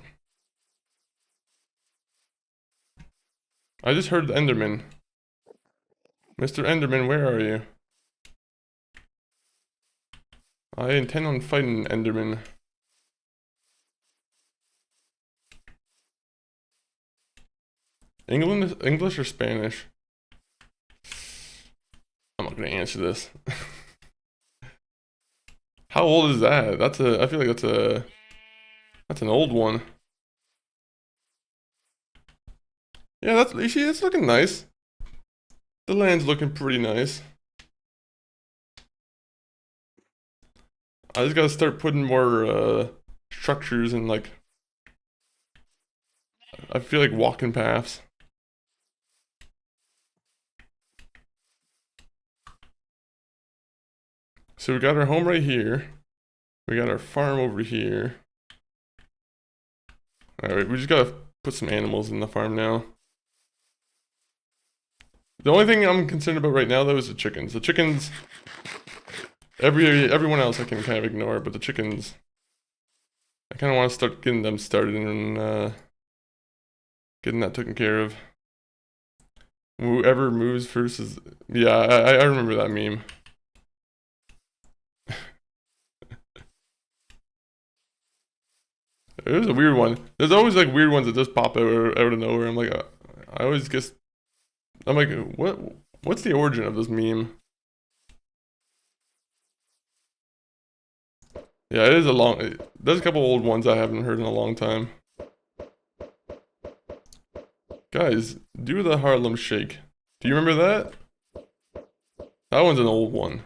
I just heard the Enderman. Mr. Enderman, where are you? I intend on fighting Enderman. English or Spanish? I'm not gonna answer this. How old is that? I feel like that's an old one. Yeah, you see, it's looking nice. The land's looking pretty nice. I just gotta start putting more structures and like, I feel like walking paths. So we got our home right here. We got our farm over here. Alright, we just gotta put some animals in the farm now. The only thing I'm concerned about right now though is the chickens. The chickens, everyone else I can kind of ignore, but the chickens, I kind of want to start getting them started and getting that taken care of. Whoever moves first is, yeah, I remember that meme. It was a weird one. There's always like weird ones that just pop out of nowhere. I'm like, I always guess, I'm like, what's the origin of this meme? Yeah, it is a long, there's a couple old ones I haven't heard in a long time. Guys, do the Harlem Shake. Do you remember that? That one's an old one.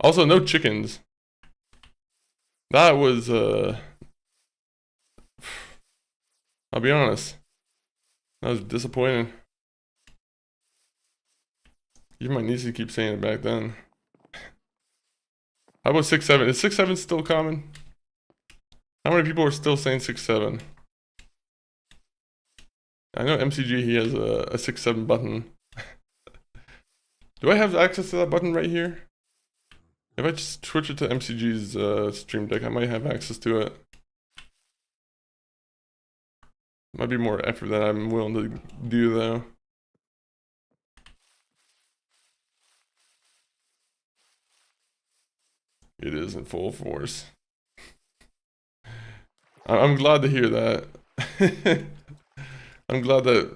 Also, no chickens. That was, I'll be honest. That was disappointing. Even my niece keep saying it back then. How about 6-7? Is 6-7 still common? How many people are still saying 6-7? I know MCG, he has a 6-7 button. Do I have access to that button right here? If I just switch it to MCG's stream deck, I might have access to it. Might be more effort than I'm willing to do though. It is in full force. I'm glad to hear that. I'm glad that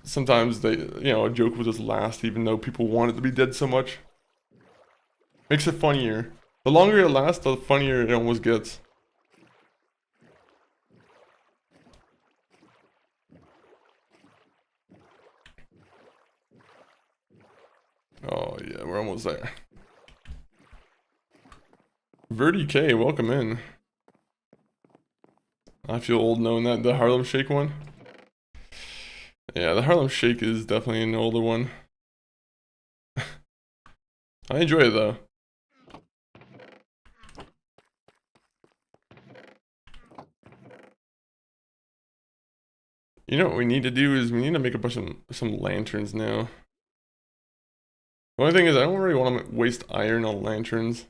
sometimes they, a joke will just last even though people want it to be dead so much. Makes it funnier. The longer it lasts, the funnier it almost gets. Oh yeah, we're almost there. Verdi K, welcome in. I feel old knowing that, the Harlem Shake one. Yeah, the Harlem Shake is definitely an older one. I enjoy it though. You know what we need to do is we need to make a bunch of some lanterns now. The only thing is I don't really want to waste iron on lanterns.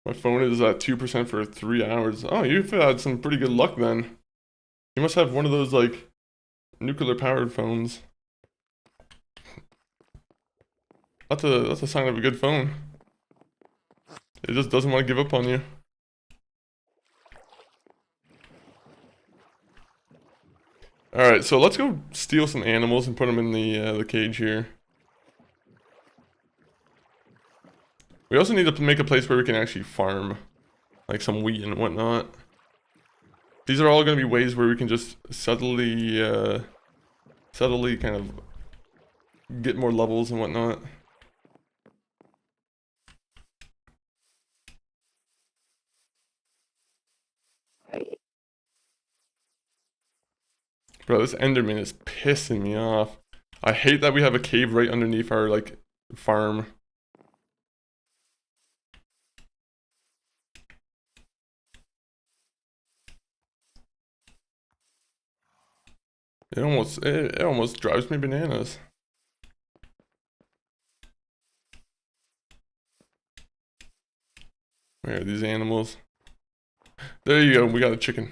My phone is at 2% for 3 hours. Oh, you've had some pretty good luck then. You must have one of those like nuclear powered phones. That's a sign of a good phone. It just doesn't want to give up on you. Alright, so let's go steal some animals and put them in the cage here. We also need to make a place where we can actually farm, like some wheat and whatnot. These are all going to be ways where we can just subtly kind of get more levels and whatnot. Bro, this Enderman is pissing me off. I hate that we have a cave right underneath our, like, farm. It almost drives me bananas. Where are these animals? There you go, we got a chicken.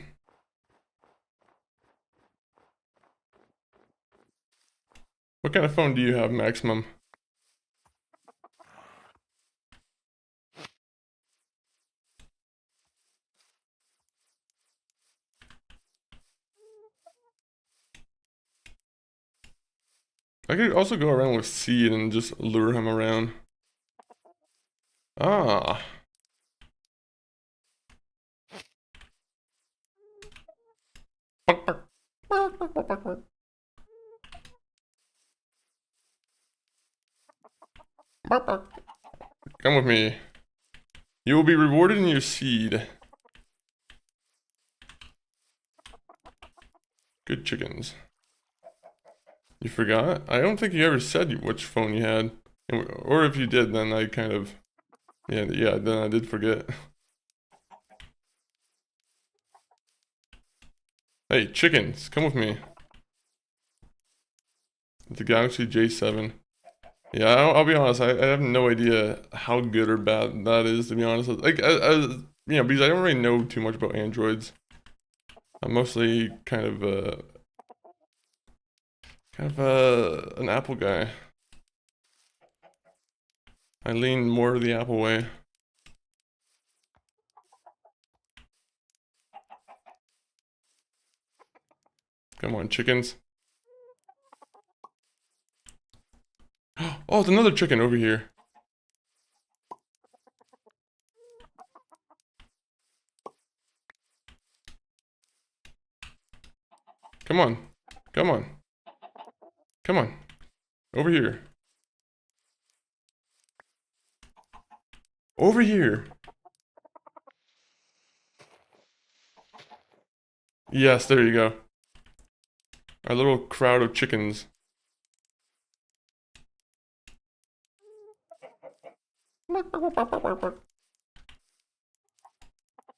What kind of phone do you have, Maximum? I could also go around with seed and just lure him around. Ah. Come with me. You will be rewarded in your seed. Good chickens. You forgot? I don't think you ever said which phone you had. Or if you did, then I kind of... Yeah, then I did forget. Hey, chickens, come with me. The Galaxy J7. Yeah, I'll be honest, I have no idea how good or bad that is, to be honest. Like, because I don't really know too much about Androids. I'm mostly kind of an Apple guy. I lean more the Apple way. Come on, chickens. Oh, it's another chicken over here. Come on. Come on. Come on. Over here. Over here. Yes, there you go. Our little crowd of chickens.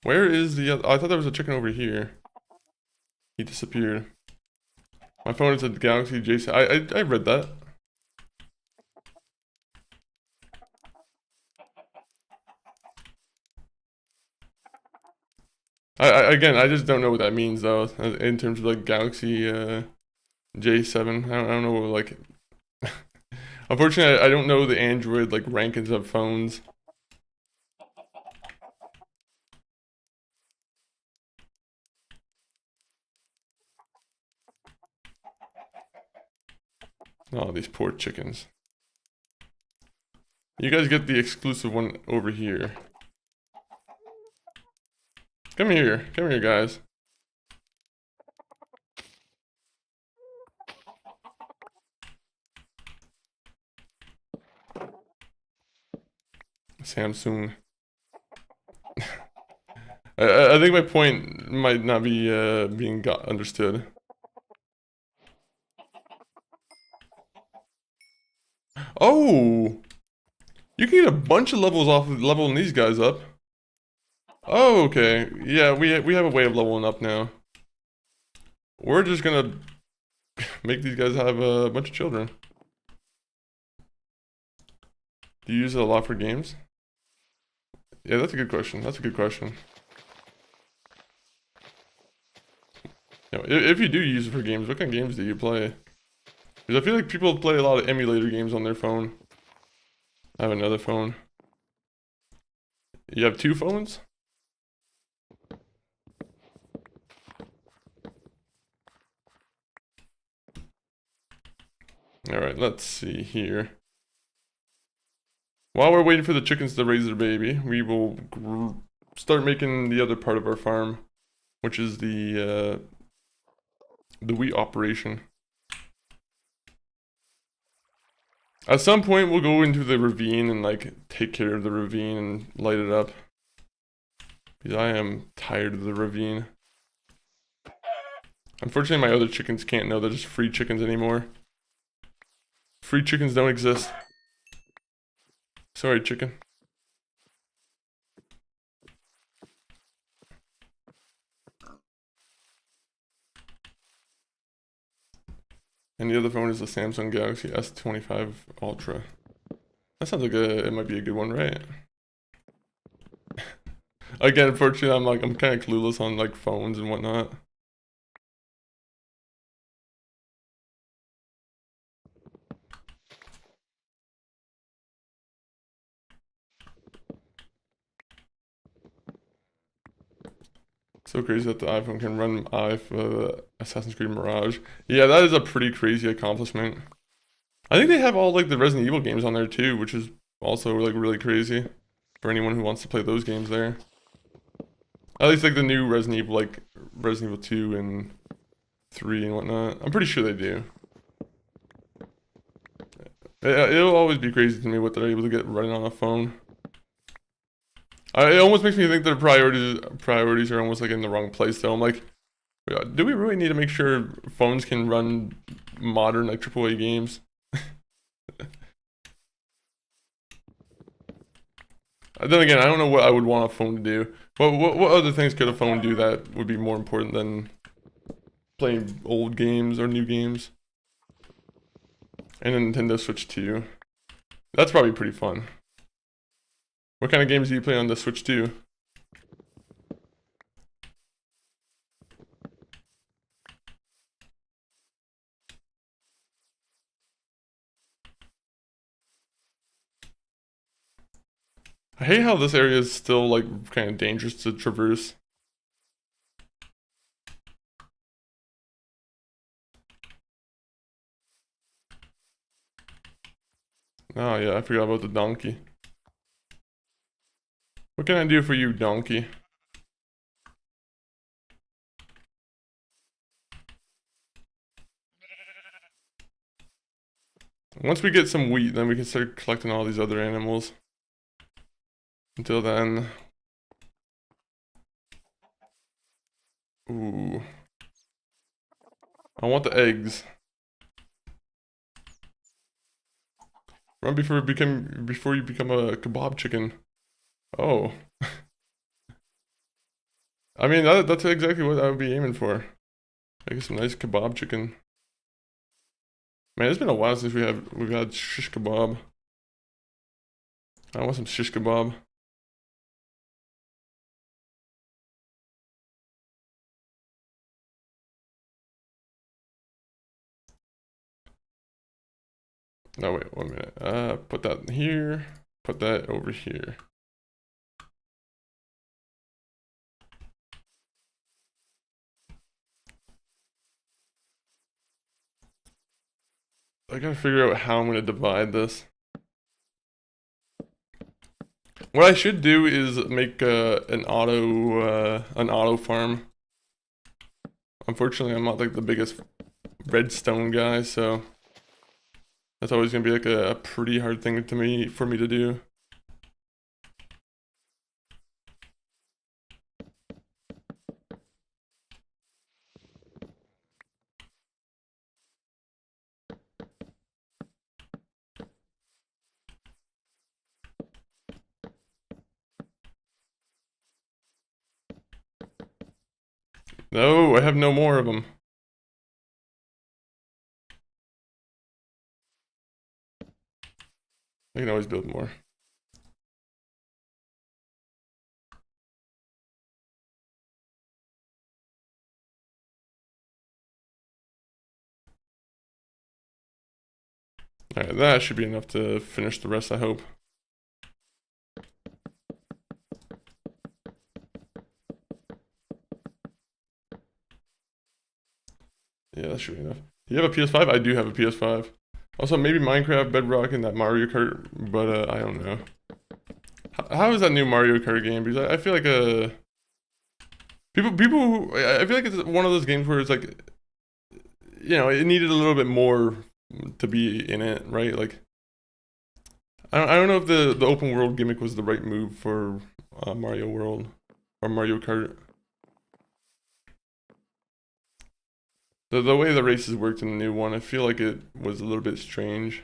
Where is the other? I thought there was a chicken over here. He disappeared. My phone is a Galaxy J7. I read that. Again, I just don't know what that means though, in terms of like Galaxy J7. I don't know, like... Unfortunately, I don't know the Android like rankings of phones. Oh, these poor chickens. You guys get the exclusive one over here. Come here, guys. Samsung. I think my point might not be being understood. Oh! You can get a bunch of levels off of leveling these guys up. Oh, okay. Yeah, we have a way of leveling up now. We're just gonna make these guys have a bunch of children. Do you use it a lot for games? Yeah, that's a good question. That's a good question. You know, if you do use it for games, what kind of games do you play? Because I feel like people play a lot of emulator games on their phone. I have another phone. You have two phones? Alright, let's see here. While we're waiting for the chickens to raise their baby, we will start making the other part of our farm, which is the wheat operation. At some point, we'll go into the ravine and like take care of the ravine and light it up. Because I am tired of the ravine. Unfortunately, my other chickens can't know they're just free chickens anymore. Free chickens don't exist. Sorry, chicken. And the other phone is the Samsung Galaxy S25 Ultra. That sounds like it might be a good one, right? Again, unfortunately, I'm kind of clueless on like phones and whatnot. So crazy that the iPhone can run Assassin's Creed Mirage. Yeah, that is a pretty crazy accomplishment. I think they have all like the Resident Evil games on there too, which is also like really crazy for anyone who wants to play those games there. At least like the new Resident Evil, like Resident Evil 2 and 3 and whatnot. I'm pretty sure they do. It'll always be crazy to me what they're able to get running on a phone. It almost makes me think their priorities are almost like in the wrong place though. I'm like, do we really need to make sure phones can run modern like AAA games? Then again, I don't know what I would want a phone to do. What other things could a phone do that would be more important than playing old games or new games? And a Nintendo Switch 2. That's probably pretty fun. What kind of games do you play on the Switch 2? I hate how this area is still like kind of dangerous to traverse. Oh yeah, I forgot about the donkey. What can I do for you, donkey? Once we get some wheat, then we can start collecting all these other animals. Until then... Ooh. I want the eggs. Run before you become a kebab chicken. Oh. I mean, that's exactly what I would be aiming for. Make some nice kebab chicken. Man, it's been a while since we've had shish kebab. I want some shish kebab. No, wait, 1 minute. Put that here. Put that over here. I gotta figure out how I'm gonna divide this. What I should do is make an auto farm. Unfortunately, I'm not like the biggest redstone guy, so that's always gonna be like a pretty hard thing for me to do. No, I have no more of them. I can always build more. Alright, that should be enough to finish the rest, I hope. Yeah, that should be enough. You have a PS5? I do have a PS5. Also, maybe Minecraft, Bedrock, and that Mario Kart, but I don't know. How is that new Mario Kart game? Because I feel like I feel like it's one of those games where it's like, you know, it needed a little bit more to be in it, right? Like, I don't know if the open world gimmick was the right move for Mario World or Mario Kart. The way the races worked in the new one, I feel like it was a little bit strange.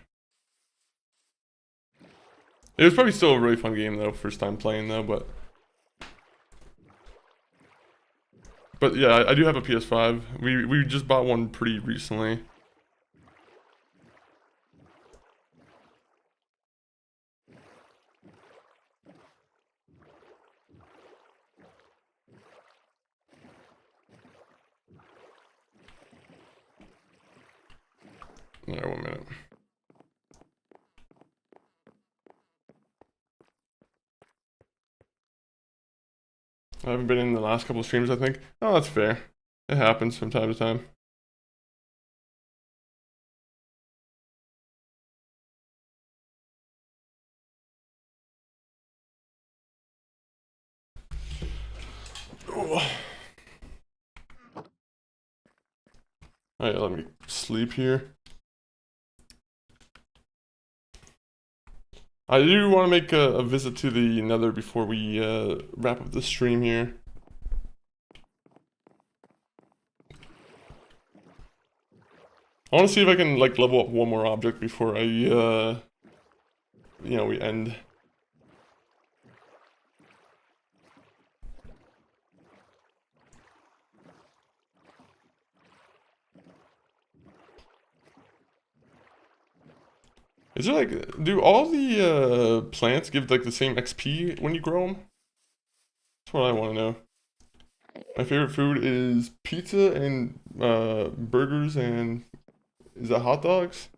It was probably still a really fun game though, first time playing though, but yeah, I do have a PS5. We just bought one pretty recently. Alright, 1 minute. I haven't been in the last couple of streams, I think. Oh, that's fair. It happens from time to time. Oh. Alright, let me sleep here. I do want to make a visit to the Nether before we wrap up the stream here. I want to see if I can like level up one more object before I, you know, we end. Is there like, do all the plants give like the same XP when you grow them? That's what I want to know. My favorite food is pizza and burgers and is that hot dogs?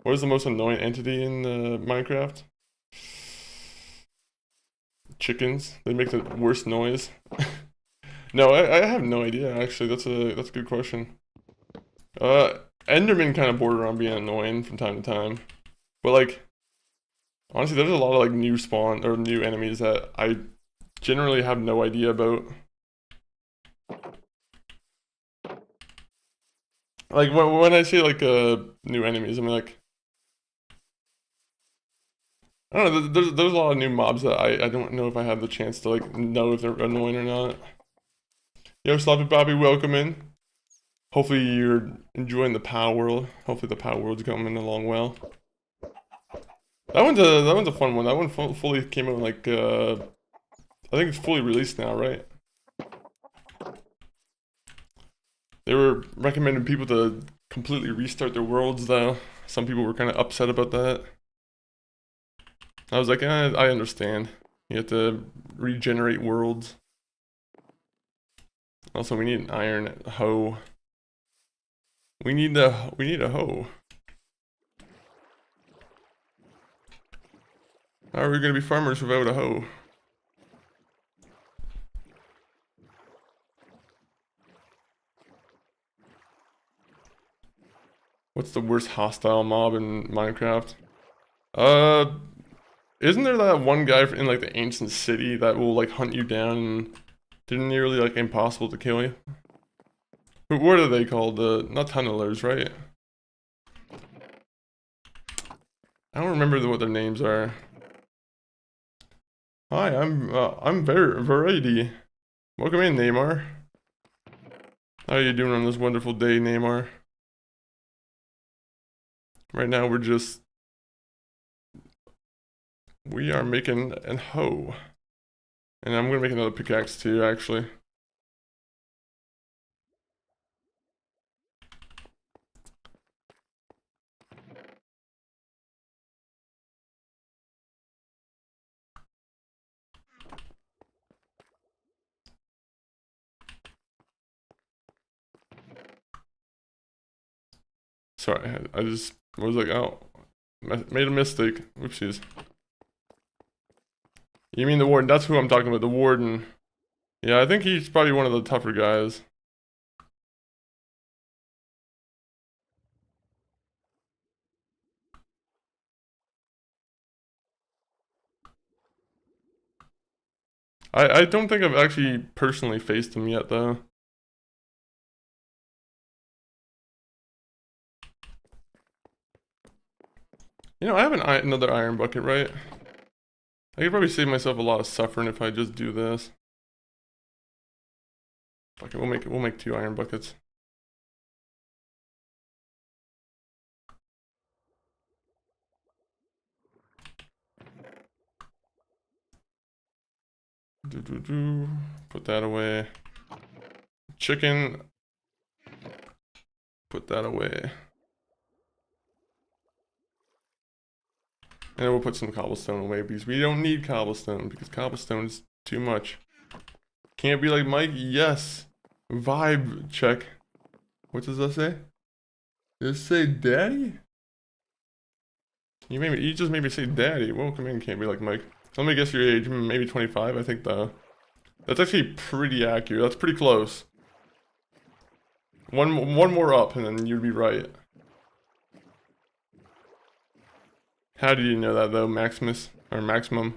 What is the most annoying entity in Minecraft? Chickens. They make the worst noise. No, I have no idea actually. That's a good question. Enderman kind of border on being annoying from time to time. But like honestly there's a lot of like new spawn or new enemies that I generally have no idea about. Like when I say like new enemies, I mean like I don't know, there's a lot of new mobs that I don't know if I have the chance to like know if they're annoying or not. Yo, Sloppy Bobby, welcome in. Hopefully you're enjoying the Power World. Hopefully the Power World's coming along well. That one's a fun one. That one fully came out like I think it's fully released now, right? They were recommending people to completely restart their worlds though. Some people were kind of upset about that. I was like, I understand. You have to regenerate worlds. Also, we need an iron hoe. We need a hoe. How are we gonna be farmers without a hoe? What's the worst hostile mob in Minecraft? Isn't there that one guy in like the ancient city that will like hunt you down and they're nearly like impossible to kill you? What are they called? Not tunnelers, right? I don't remember what their names are. Hi, I'm Variety. Welcome in, Neymar. How are you doing on this wonderful day, Neymar? Right now we are making a hoe. And I'm gonna make another pickaxe too, actually. Sorry, I just was like, oh, made a mistake. Oopsies. You mean the warden? That's who I'm talking about, the warden. Yeah, I think he's probably one of the tougher guys. I don't think I've actually personally faced him yet, though. You know, I have another iron bucket, right? I could probably save myself a lot of suffering if I just do this. Okay, we'll make 2 iron buckets. Put that away. Chicken. Put that away. And we'll put some cobblestone away because we don't need cobblestone because cobblestone is too much. Can't be like Mike. Yes. Vibe check. What does that say? Does it say daddy? You just made me say daddy. Welcome in, can't be like Mike. Let me guess your age, maybe 25, I think though. That's actually pretty accurate. That's pretty close. One more up and then you'd be right. How did you know that though, Maximus? Or Maximum?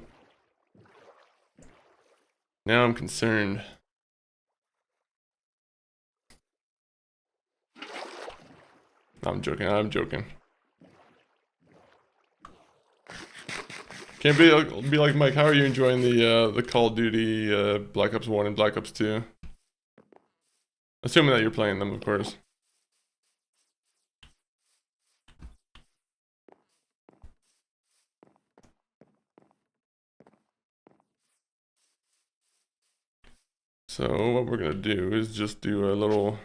Now I'm concerned. I'm joking. I'm joking. Can't be like Mike. How are you enjoying the Call of Duty Black Ops 1 and Black Ops 2? Assuming that you're playing them, of course. So what we're gonna do is just do a little.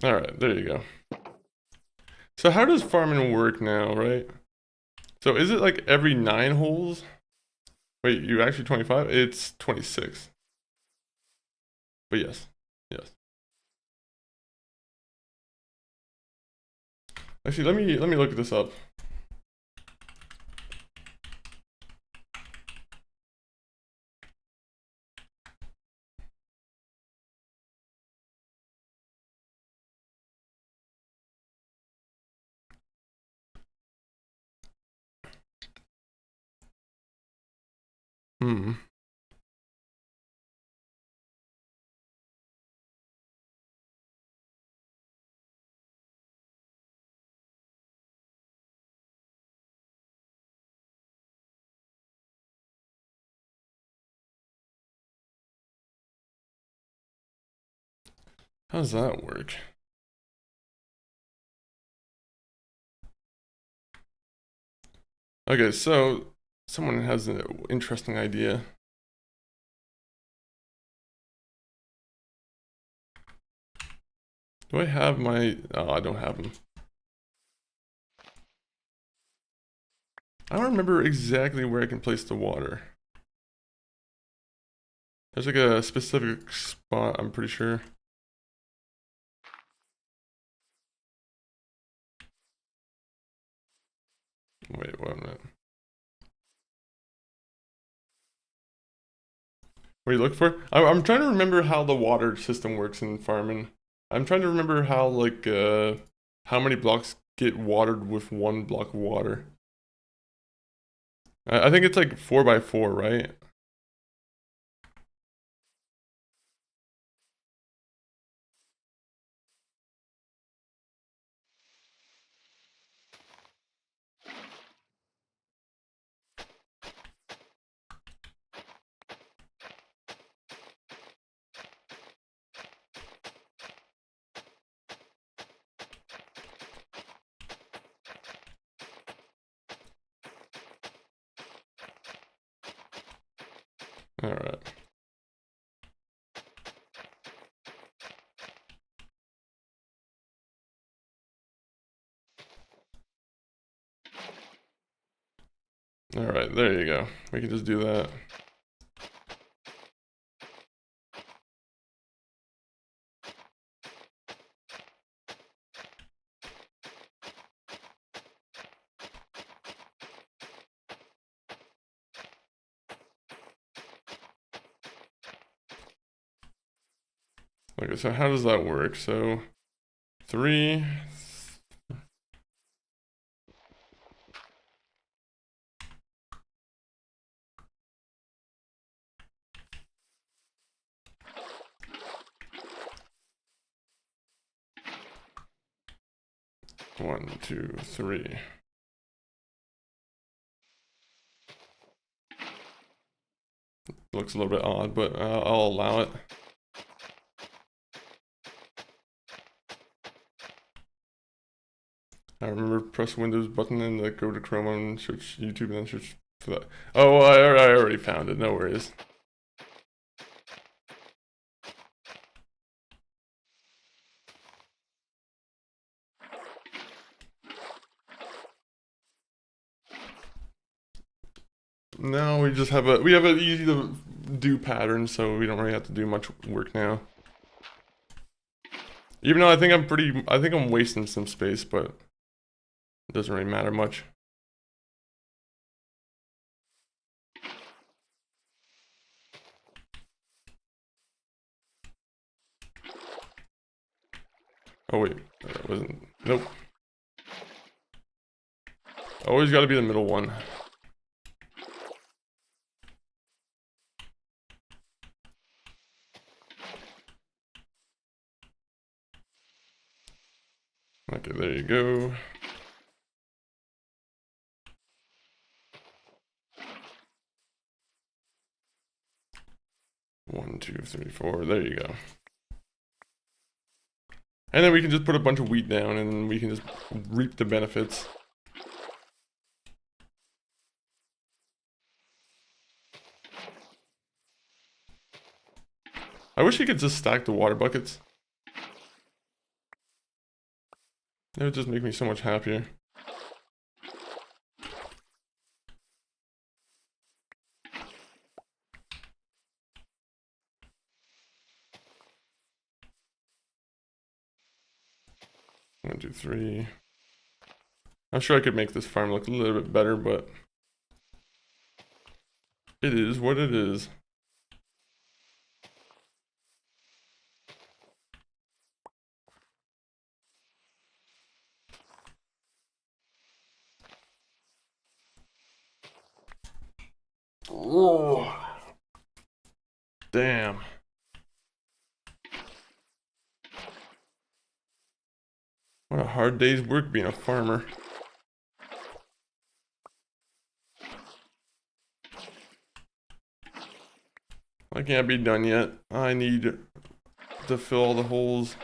All right, there you go. So how does farming work now, right? So is it like every 9 holes? Wait, you actually 25? It's 26. But yes, yes. Actually, let me look this up. Hmm. How does that work? Okay, so someone has an interesting idea. Do I have my... Oh, I don't have them. I don't remember exactly where I can place the water. There's like a specific spot, I'm pretty sure. Wait, what a minute. What are you looking for? I'm trying to remember how the water system works in farming. I'm trying to remember how, like, how many blocks get watered with 1 block of water. I think it's like 4 by 4, right? Alright. Alright, there you go. We can just do that. Okay, so how does that work? So 3. One, 2, 3. Looks a little bit odd, but I'll allow it. I remember press Windows button and go to Chrome and search YouTube and then search for that. Oh, I already found it. No worries. No, we just have an easy to do pattern, so we don't really have to do much work now. Even though I think I'm wasting some space, but it doesn't really matter much. Oh wait, that wasn't. Nope. Always got to be the middle one. Okay, there you go. One, two, three, four. There you go. And then we can just put a bunch of wheat down and we can just reap the benefits. I wish you could just stack the water buckets. That would just make me so much happier. One, two, three. I'm sure I could make this farm look a little bit better, but it is what it is. Whoa. Damn. What a hard day's work being a farmer. I can't be done yet. I need to fill all the holes.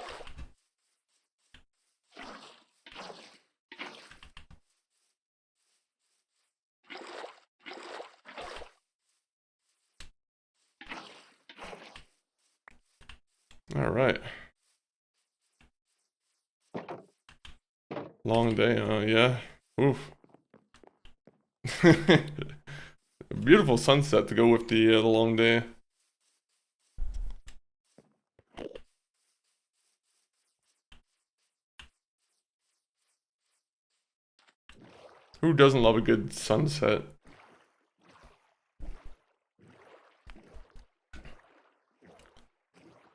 All right. Long day, yeah. Oof. Beautiful sunset to go with the long day. Who doesn't love a good sunset?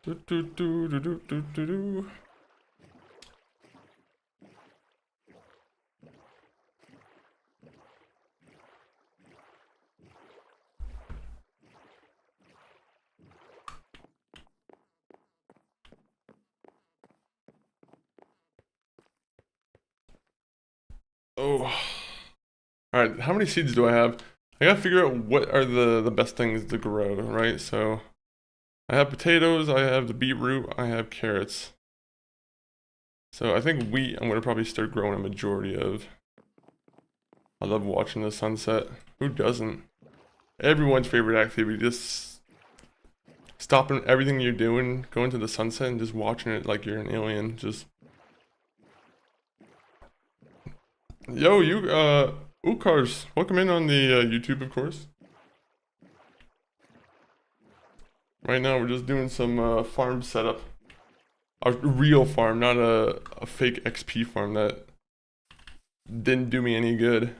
Do, do, do, do, do, do, do, do. Oh. Alright, how many seeds do I have? I gotta figure out what are the best things to grow, right? So, I have potatoes, I have the beetroot, I have carrots. So I think wheat I'm gonna probably start growing a majority of. I love watching the sunset. Who doesn't? Everyone's favorite activity, just stopping everything you're doing, going to the sunset and just watching it like you're an alien. Just yo, you Ukars, welcome in on the YouTube, of course. Right now we're just doing some farm setup. A real farm, not a fake XP farm that didn't do me any good.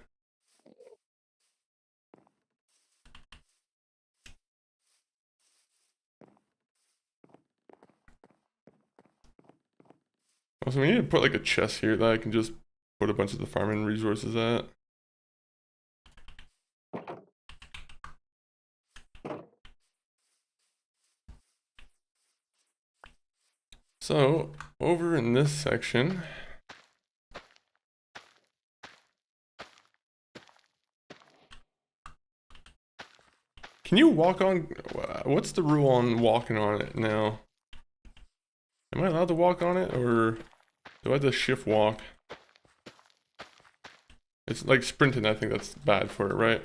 Also, we need to put like a chest here that I can just put a bunch of the farming resources at. So, over in this section, can you walk on, what's the rule on walking on it now? Am I allowed to walk on it, or do I have to shift walk? It's like sprinting, I think that's bad for it, right?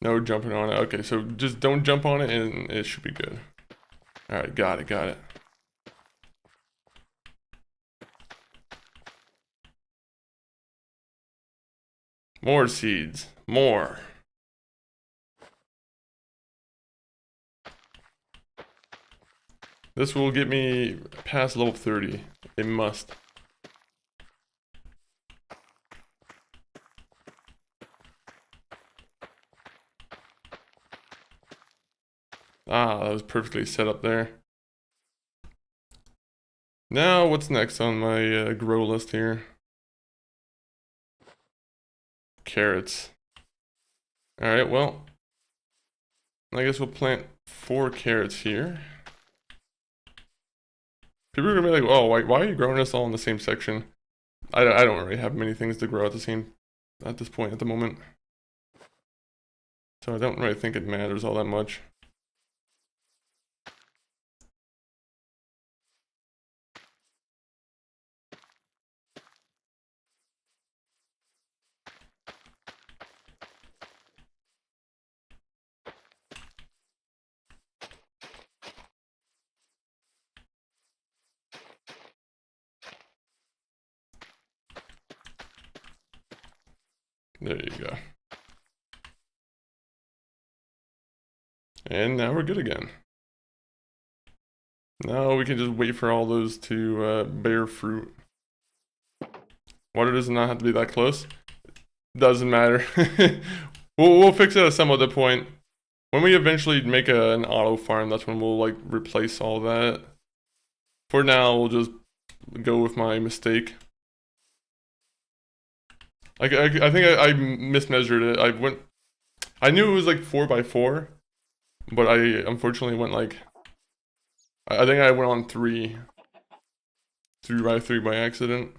No jumping on it. Okay, so just don't jump on it and it should be good. Alright, got it, got it. More seeds. More. This will get me past level 30. It must. Ah, that was perfectly set up there. Now, what's next on my grow list here? Carrots. Alright, well, I guess we'll plant 4 carrots here. People are gonna be like, oh, why are you growing this all in the same section? I don't really have many things to grow at this point at the moment. So I don't really think it matters all that much. There you go. And now we're good again. Now we can just wait for all those to bear fruit. Water does not have to be that close. Doesn't matter. we'll fix it at some other point. When we eventually make an auto farm, that's when we'll like replace all that. For now, we'll just go with my mistake. I think I mismeasured it. I knew it was like 4x4, but I unfortunately went like, I think I went on 3x3 by accident.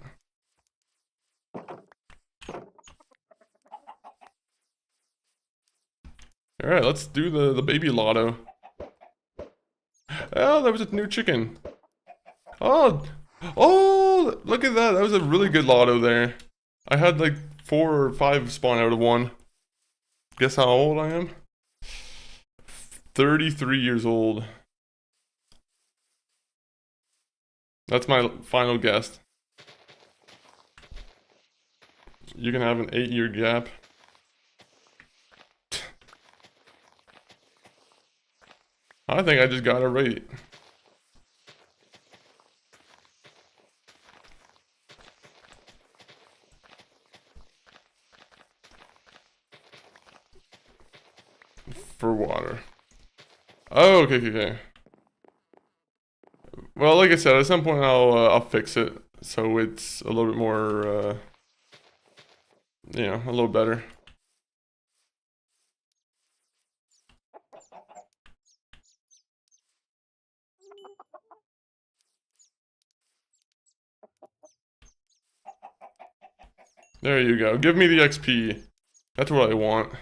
Alright, let's do the baby lotto. Oh, that was a new chicken. Oh, look at that. That was a really good lotto there. I had like 4 or 5 spawn out of one. Guess how old I am? 33 years old. That's my final guess. You can have an 8-year gap. I think I just got it right. For water. Oh, okay. Well, like I said, at some point I'll fix it so it's a little bit more, you know, a little better. There you go. Give me the XP. That's what I want.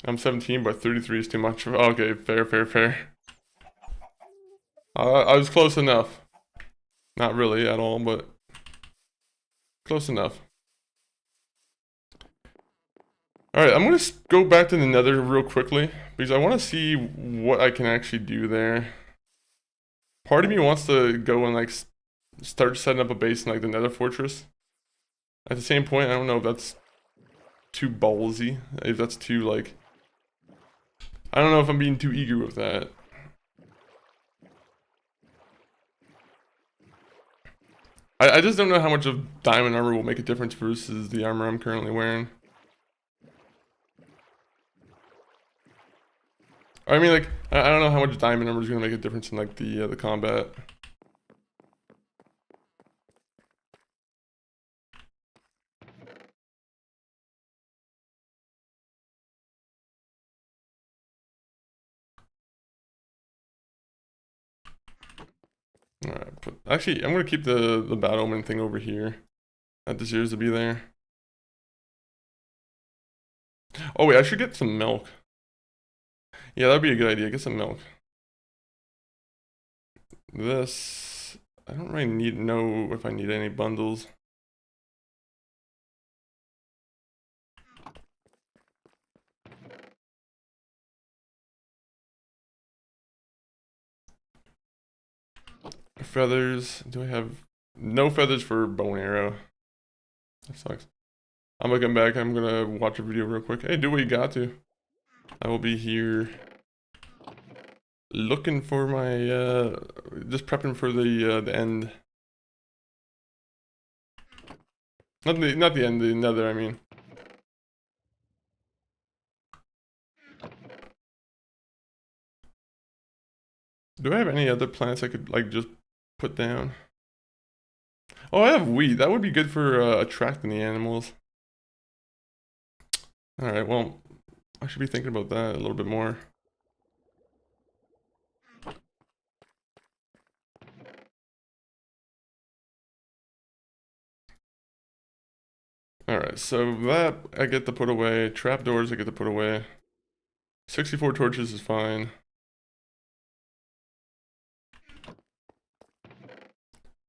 I'm 17, but 33 is too much. Okay, fair. I was close enough. Not really at all, but close enough. Alright, I'm gonna go back to the nether real quickly, because I want to see what I can actually do there. Part of me wants to go and like start setting up a base in like the nether fortress. At the same point, I don't know if that's too ballsy, if that's too like... I don't know if I'm being too eager with that. I just don't know how much of diamond armor will make a difference versus the armor I'm currently wearing. I mean, like, I don't know how much diamond armor is going to make a difference in like the combat. Alright, actually, I'm gonna keep the bad omen thing over here. That deserves to be there. Oh wait, I should get some milk. Yeah, that'd be a good idea. Get some milk. This... I don't really know if I need any bundles. Feathers. Do I have... No feathers for bow and arrow. That sucks. I'm gonna come back. I'm gonna watch a video real quick. Hey, do what you got to. I will be here looking for my just prepping for the end. Not the end, the nether, I mean. Do I have any other plants I could like just put down? Oh, I have wheat. That would be good for attracting the animals. Alright, well, I should be thinking about that a little bit more. Alright, so that I get to put away. Trapdoors I get to put away. 64 torches is fine.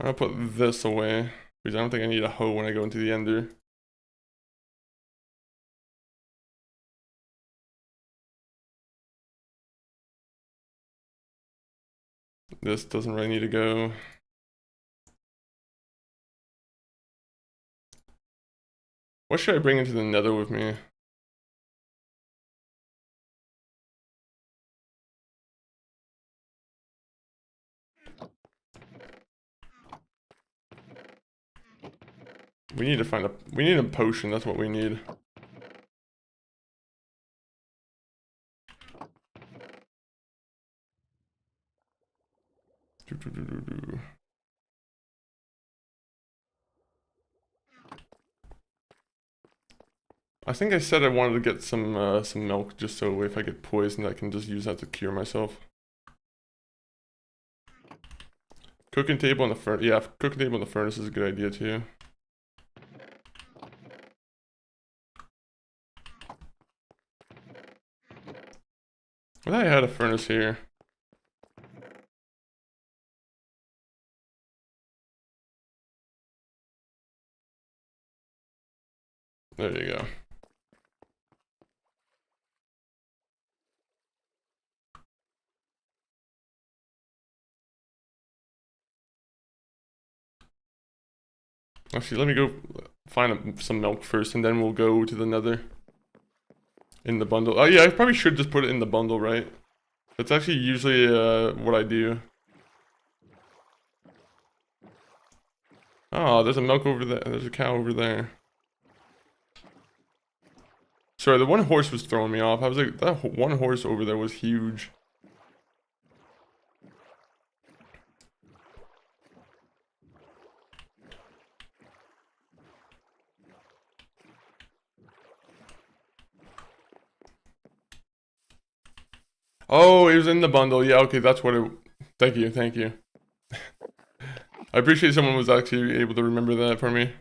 I'll put this away, because I don't think I need a hoe when I go into the ender. This doesn't really need to go. What should I bring into the nether with me? We need to find we need a potion, that's what we need. I think I said I wanted to get some milk just so if I get poisoned I can just use that to cure myself. Cooking table on the furnace. Yeah, cooking table on the furnace is a good idea too. I thought I had a furnace here. There you go. Actually, let me go find some milk first, and then we'll go to the nether. In the bundle. Oh yeah, I probably should just put it in the bundle, right? That's actually usually what I do. Oh, there's a milk over there. There's a cow over there. Sorry, the one horse was throwing me off. I was like, that one horse over there was huge. Oh, it was in the bundle. Yeah, okay, that's what it... Thank you, thank you. I appreciate someone was actually able to remember that for me.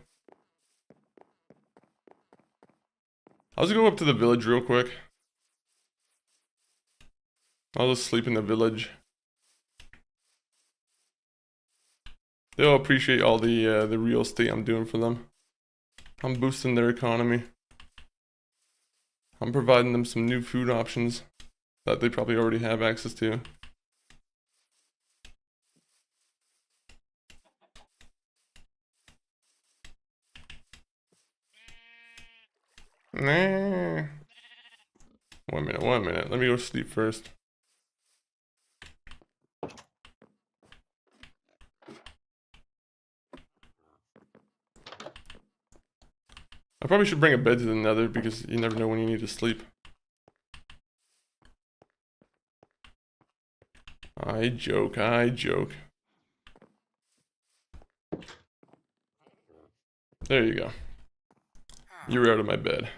I'll just go up to the village real quick. I'll just sleep in the village. They'll appreciate all the real estate I'm doing for them. I'm boosting their economy. I'm providing them some new food options that they probably already have access to. Nah. 1 minute, 1 minute. Let me go sleep first. I probably should bring a bed to the nether because you never know when you need to sleep. I joke, I joke. There you go. You're out of my bed.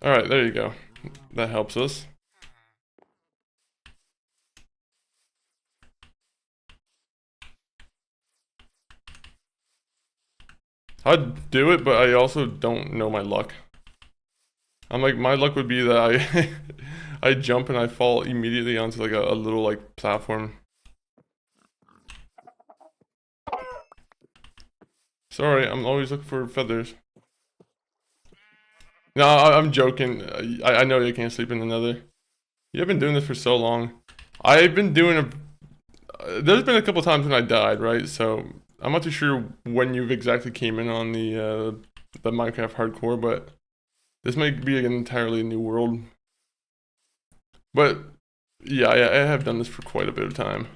Alright, there you go. That helps us. I'd do it, but I also don't know my luck. I'm like, my luck would be that I I jump and I fall immediately onto like a little like platform. Sorry, I'm always looking for feathers. No, I'm joking. I know you can't sleep in the nether. You've been doing this for so long. I've been doing there's been a couple times when I died, right? So I'm not too sure when you've exactly came in on the Minecraft hardcore, but this might be an entirely new world. But yeah, I have done this for quite a bit of time.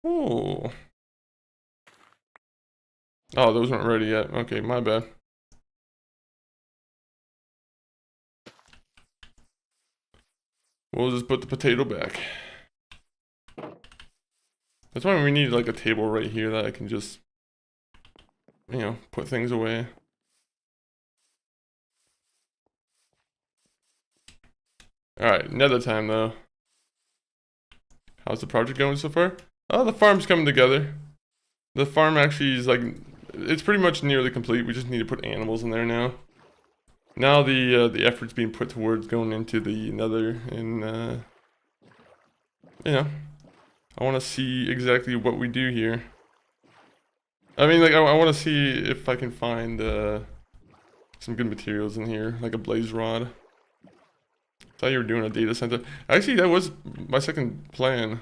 Oh. Oh, those weren't ready yet. Okay, my bad. We'll just put the potato back. That's why we need like a table right here that I can just, you know, put things away. Alright, another time though. How's the project going so far? Oh, the farm's coming together. The farm actually is like, it's pretty much nearly complete. We just need to put animals in there now. Now the effort's being put towards going into the nether and you know, I want to see exactly what we do here. I mean, like, I want to see if I can find some good materials in here, like a blaze rod. Thought you were doing a data center. Actually, that was my second plan.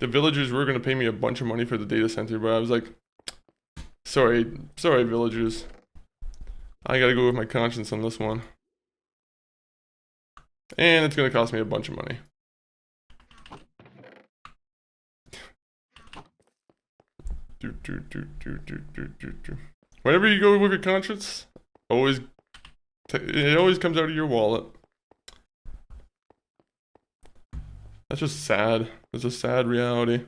The villagers were going to pay me a bunch of money for the data center, but I was like, sorry villagers. I gotta go with my conscience on this one. And it's going to cost me a bunch of money. Whenever you go with your conscience, it always comes out of your wallet. That's just sad. That's a sad reality.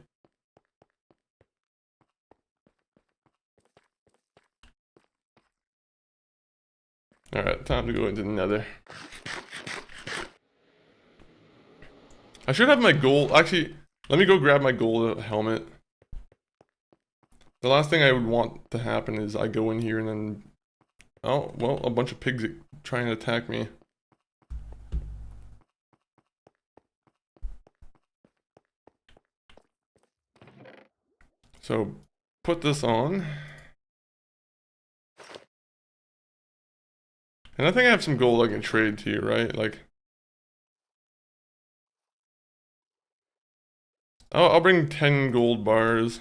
Alright, time to go into the nether. I should have my gold. Actually, let me go grab my gold helmet. The last thing I would want to happen is I go in here and then... Oh, well, a bunch of pigs trying to attack me. So, put this on. And I think I have some gold I can trade to you, right? Like... Oh, I'll bring 10 gold bars.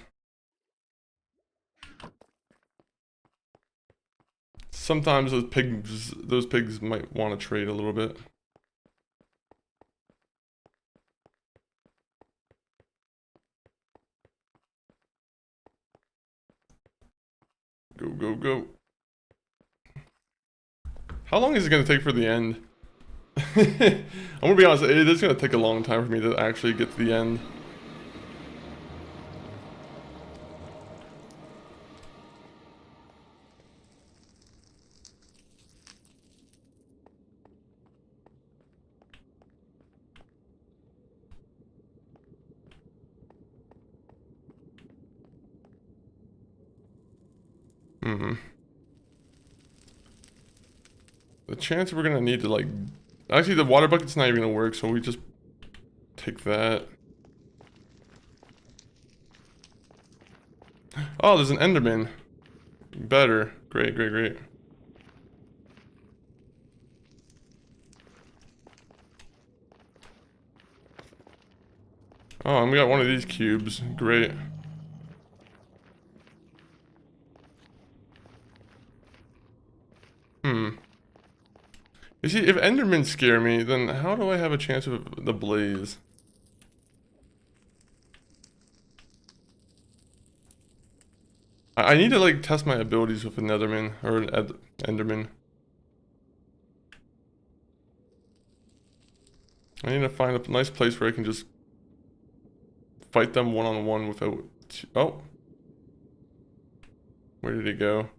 Sometimes those pigs might want to trade a little bit. Go, go, go. How long is it going to take for the end? I'm going to be honest, it is going to take a long time for me to actually get to the end. The chance we're gonna need to like... Actually, the water bucket's not even gonna work, so we just take that. Oh, there's an Enderman. Better. Great, great, great. Oh, and we got one of these cubes. Great. You see, if Endermen scare me, then how do I have a chance of the blaze? I need to, like, test my abilities with an Enderman, or an Enderman. I need to find a nice place where I can just fight them one-on-one without... Oh. Where did he go?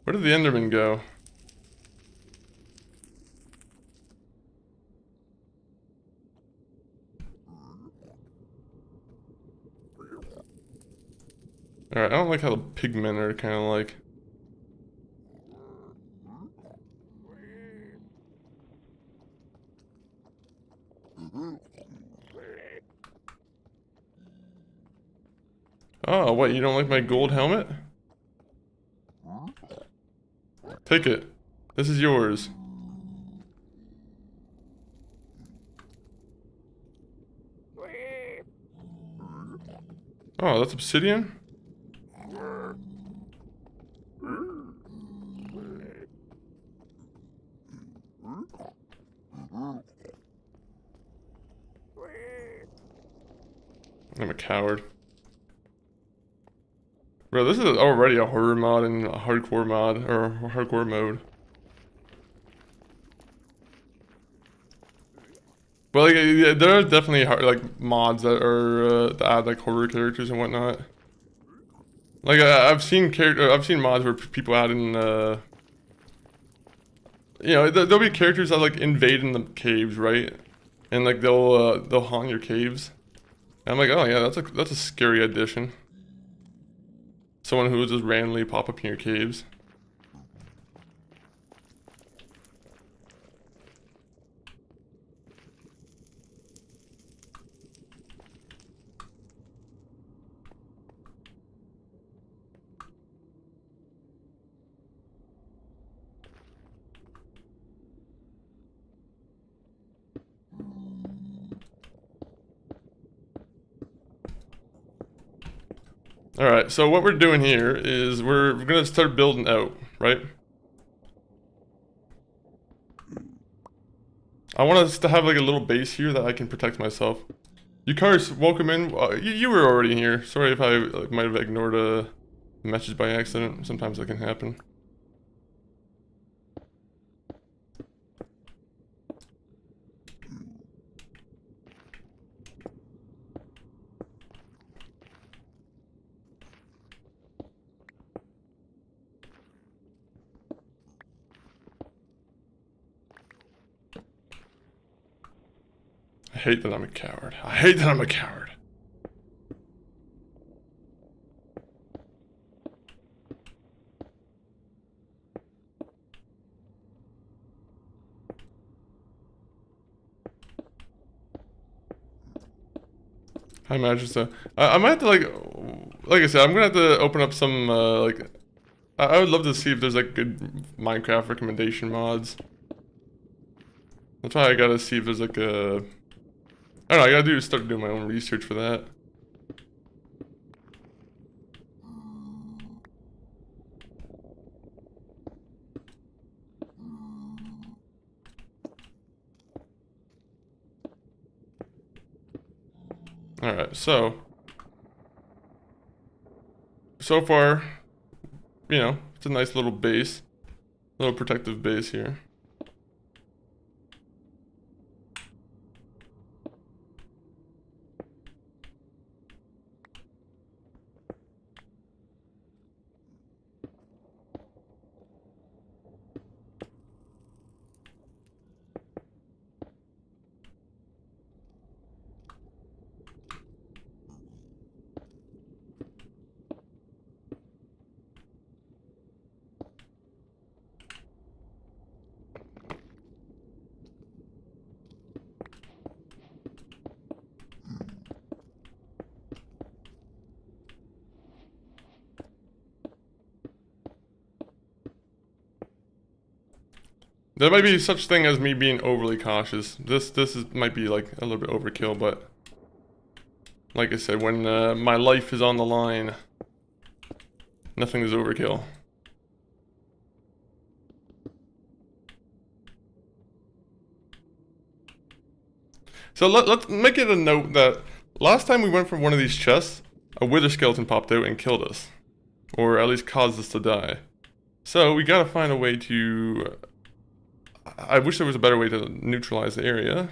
Where did the Enderman go? Alright, I don't like how the pigmen are kind of like... Oh, what, you don't like my gold helmet? Take it. This is yours. Oh, that's obsidian? I'm a coward. Bro, this is already a horror mod and a hardcore mod, or hardcore mode. But like, yeah, there are definitely like mods that are that add like horror characters and whatnot. Like I've seen mods where people add in you know, there'll be characters that like invade in the caves, right? And like they'll haunt your caves. And I'm like, oh yeah, that's a scary addition. Someone who will just randomly pop up in your caves. Alright, so what we're doing here is we're gonna start building out, right? I want us to have like a little base here that I can protect myself. Yukars, welcome in. You were already here. Sorry if I like, might have ignored a message by accident. Sometimes that can happen. I hate that I'm a coward. I hate that I'm a coward. I imagine so. I might have to like I said, I'm gonna have to open up some like. I would love to see if there's like good Minecraft recommendation mods. That's why I gotta see if there's like a. I don't know. I gotta start doing my own research for that. Alright, so far, you know, it's a nice little base. Little protective base here. There might be such thing as me being overly cautious. Might be like a little bit overkill, but like I said, when my life is on the line, nothing is overkill. So let's make it a note that last time we went for one of these chests, a wither skeleton popped out and killed us. Or at least caused us to die. So we gotta find a way to... I wish there was a better way to neutralize the area.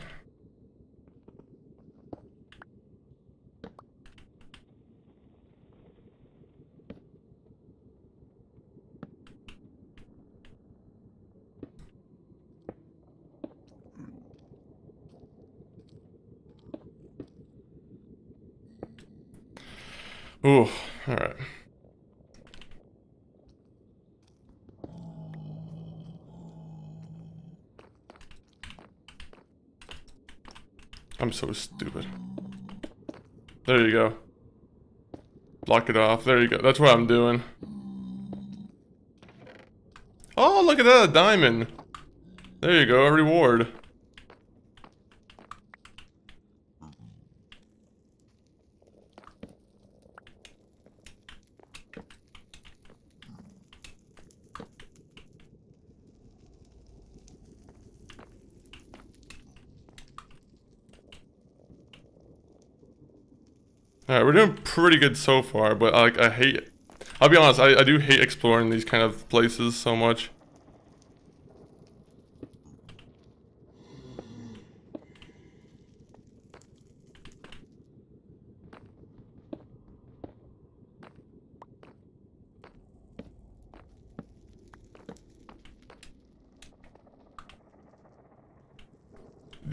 Ooh, alright. I'm so stupid. There you go. Block it off. There you go. That's what I'm doing. Oh, look at that, a diamond. There you go, a reward. Alright, we're doing pretty good so far, but like I'll be honest, I do hate exploring these kind of places so much.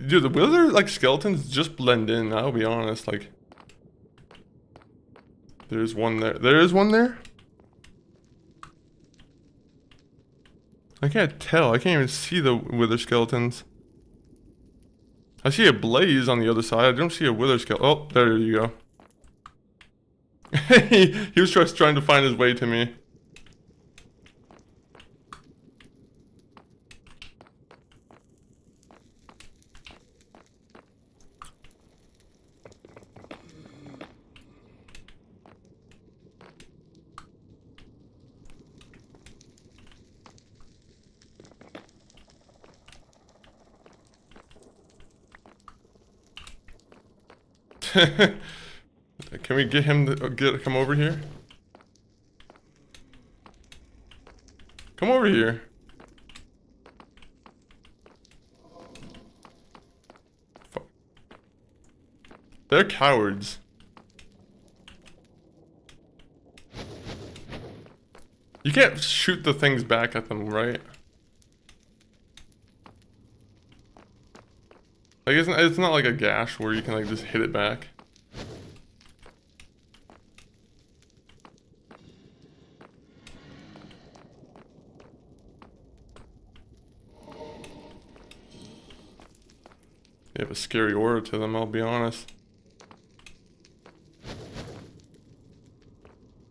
Dude, the wither like skeletons just blend in, I'll be honest, like there's one there. There is one there? I can't tell. I can't even see the wither skeletons. I see a blaze on the other side. I don't see a wither skeleton. Oh, there you go. He was just trying to find his way to me. Can we get him to come over here? Come over here. Fuck. They're cowards. You can't shoot the things back at them, right? Like it's not like a gash where you can like just hit it back. They have a scary aura to them, I'll be honest.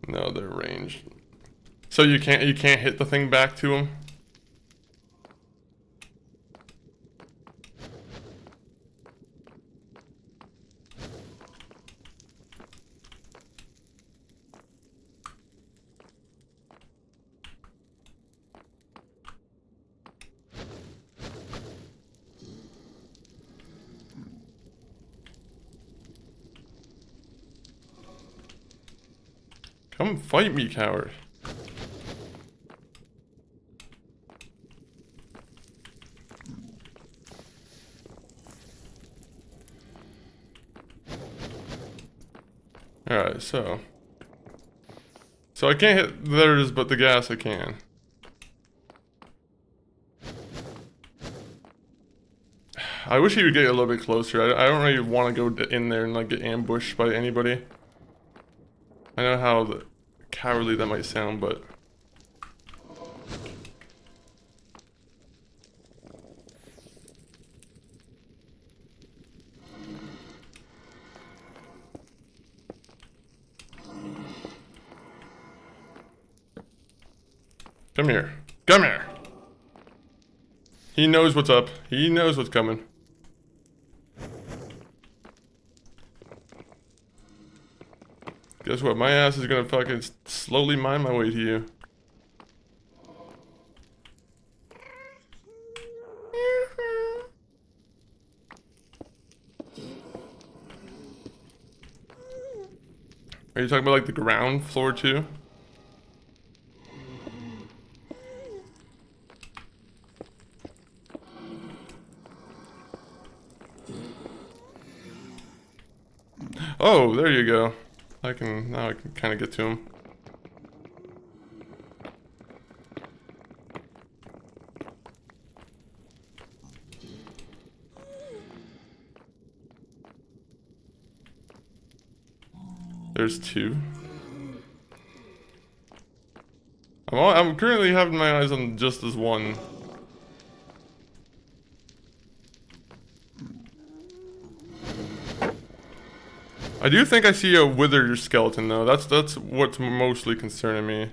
No, they're ranged. So you can't hit the thing back to them? Come fight me, coward. Alright, so I can't hit theirs, but the gas I can. I wish he would get a little bit closer. I don't really want to go in there and like get ambushed by anybody. I know how cowardly that might sound, but come here. Come here. He knows what's up. He knows what's coming. Guess what? My ass is gonna fucking slowly mine my way to you. Are you talking about like the ground floor too? Oh, there you go. Now I can kind of get to him. There's two. I'm currently having my eyes on just this one. I do think I see a withered skeleton though. That's what's mostly concerning me.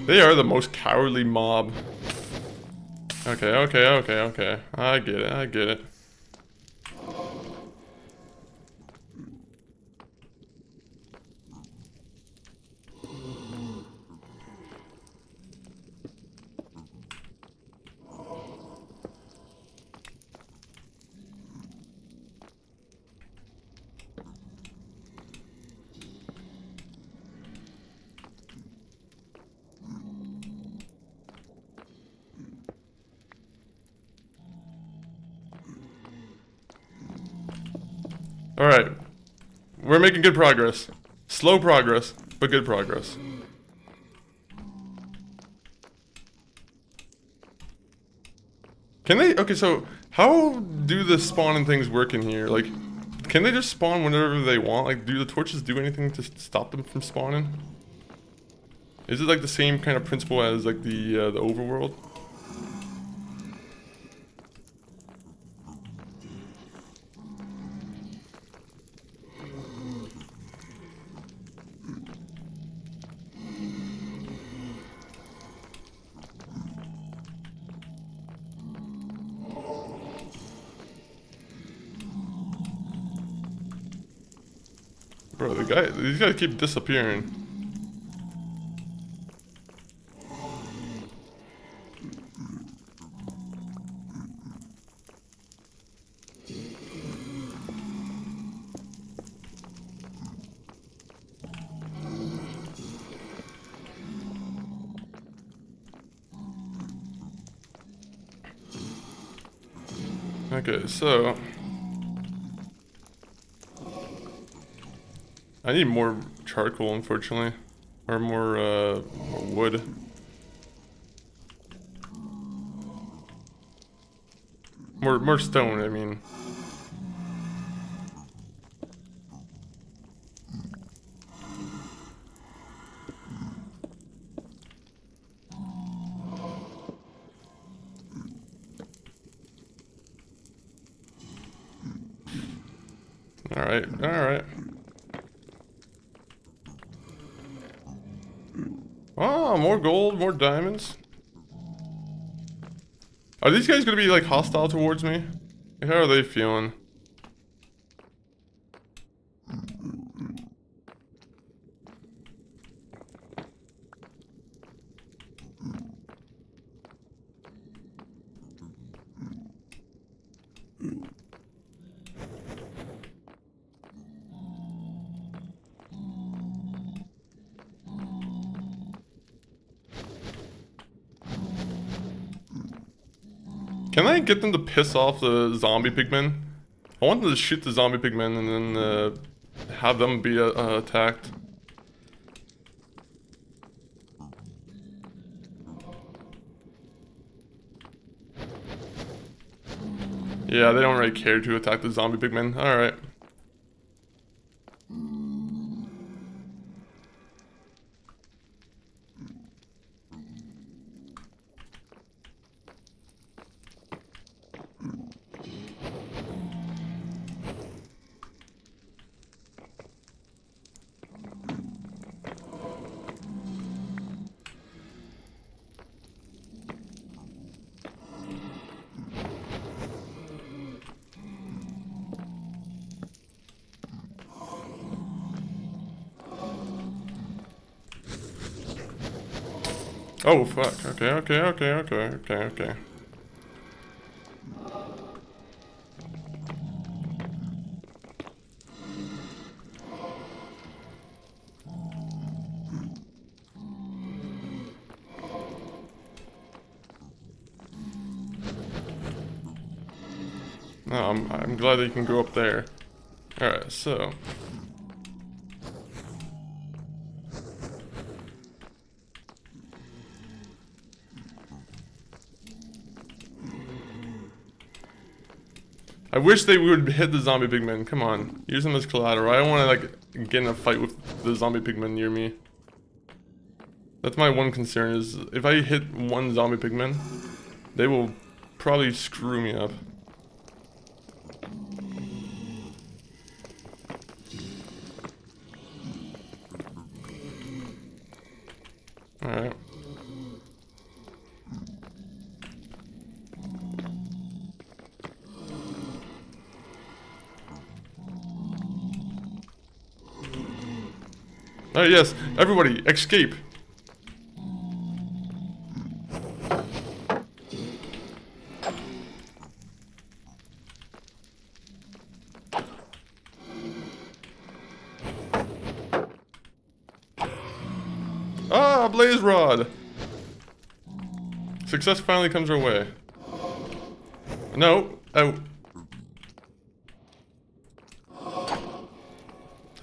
They are the most cowardly mob. Okay. I get it. Alright. We're making good progress. Slow progress, but good progress. Can they... Okay, so... How do the spawning things work in here? Like... Can they just spawn whenever they want? Like, do the torches do anything to stop them from spawning? Is it like the same kind of principle as like the overworld? Bro, these guys keep disappearing. Okay, so I need more charcoal, unfortunately, or more wood. More stone, I mean. Alright, alright. Oh, more gold, more diamonds. Are these guys gonna be like hostile towards me? How are they feeling? Can I get them to piss off the zombie pigmen? I want them to shoot the zombie pigmen and then have them be attacked. Yeah, they don't really care to attack the zombie pigmen. Alright. Oh fuck, okay. No, I'm glad that you can go up there. Alright, so... I wish they would hit the zombie pigmen. Come on, use them as collateral. I don't want to like get in a fight with the zombie pigmen near me. That's my one concern is if I hit one zombie pigman, they will probably screw me up. Alright. Oh yes, everybody, escape! Ah, blaze rod! Success finally comes our way. No, out.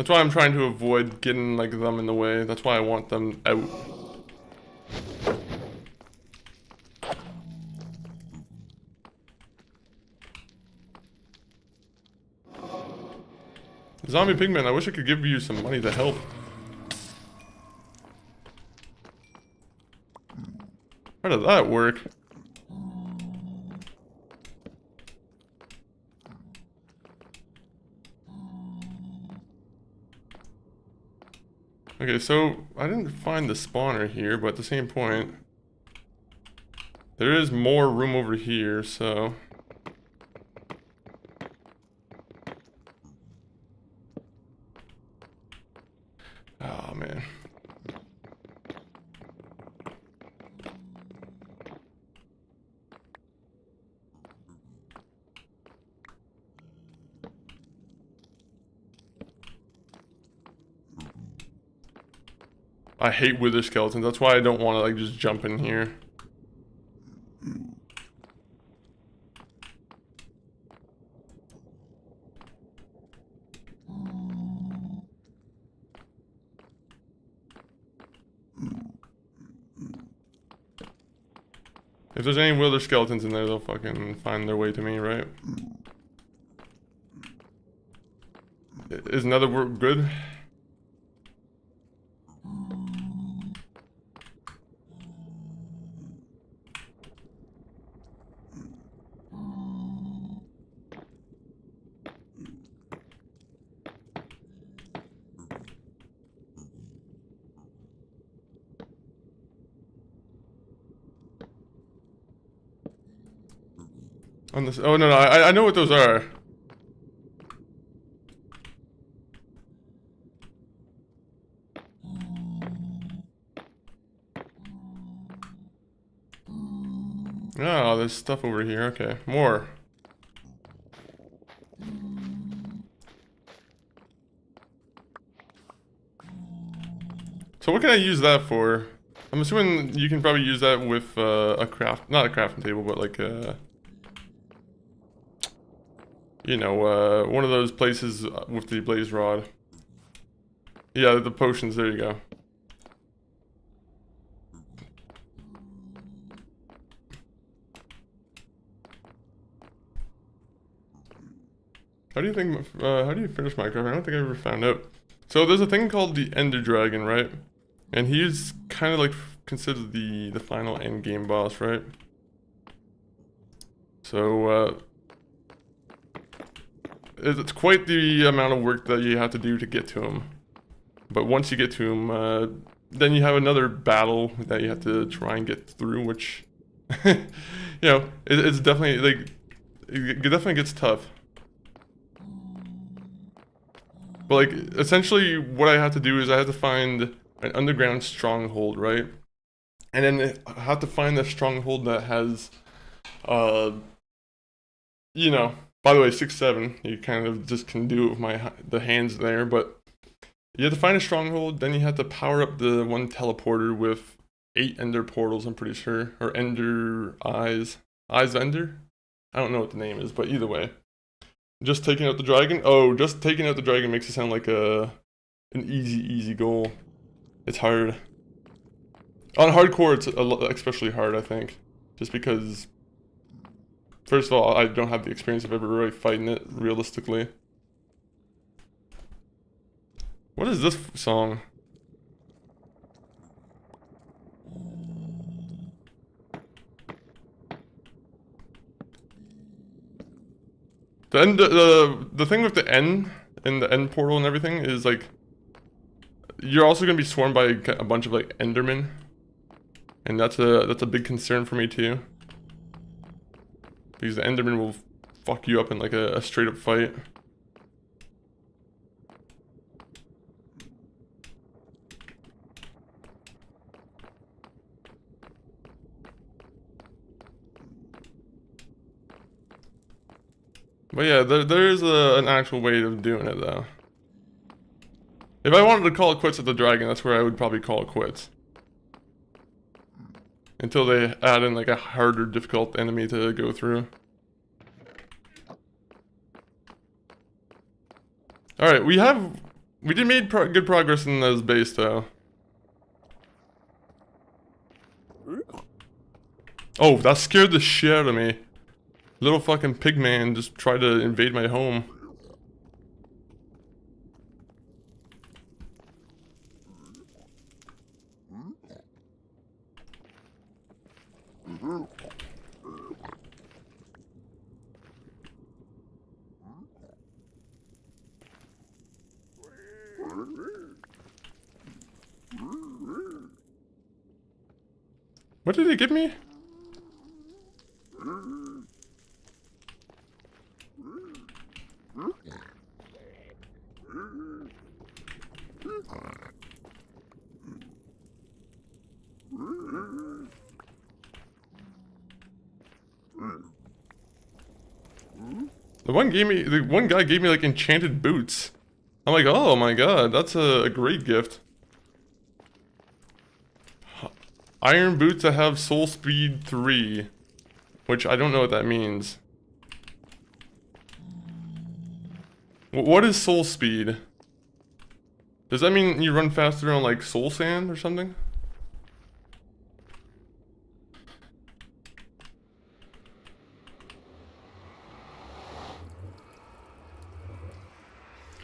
That's why I'm trying to avoid getting like them in the way. That's why I want them out. Zombie pigman, I wish I could give you some money to help. How did that work? Okay, so I didn't find the spawner here, but at the same point, there is more room over here, so... Oh, man. I hate wither skeletons, that's why I don't want to like just jump in here. If there's any wither skeletons in there, they'll fucking find their way to me, right? Is nether work good? On this, oh no, I know what those are. Oh, there's stuff over here. Okay, more. So what can I use that for? I'm assuming you can probably use that with a craft, not a crafting table, but like a, you know, one of those places with the blaze rod. Yeah, the potions, there you go. How do you think, how do you finish Minecraft? I don't think I ever found out. So there's a thing called the Ender Dragon, right? And he's kind of like considered the final end game boss, right? So, it's quite the amount of work that you have to do to get to him. But once you get to him, then you have another battle that you have to try and get through, which, you know, it's definitely, like, it definitely gets tough. But, like, essentially what I have to do is I have to find an underground stronghold, right? And then I have to find a stronghold that has, you know, by the way, 6-7, you kind of just can do it with the hands there, but you have to find a stronghold, then you have to power up the one teleporter with 8 ender portals, I'm pretty sure, or ender eyes. Eyes of ender? I don't know what the name is, but either way. Just taking out the dragon? Oh, just taking out the dragon makes it sound like an easy goal. It's hard. On hardcore, it's especially hard, I think. Just because, first of all, I don't have the experience of ever really fighting it realistically. What is this song? The thing with the N and the end portal and everything is like you're also gonna be swarmed by a bunch of like Endermen, and that's a big concern for me too, because the Enderman will fuck you up in like a straight up fight. But yeah, there is an actual way of doing it though. If I wanted to call it quits at the dragon, that's where I would probably call it quits. Until they add in like a harder, difficult enemy to go through. Alright, we have We did make good progress in those base though. Oh, that scared the shit out of me. Little fucking pig man just tried to invade my home. What did he give me? The one guy gave me like enchanted boots. I'm like, oh my god, that's a great gift. Iron boots that have soul speed 3, which I don't know what that means. What is soul speed? Does that mean you run faster on like soul sand or something?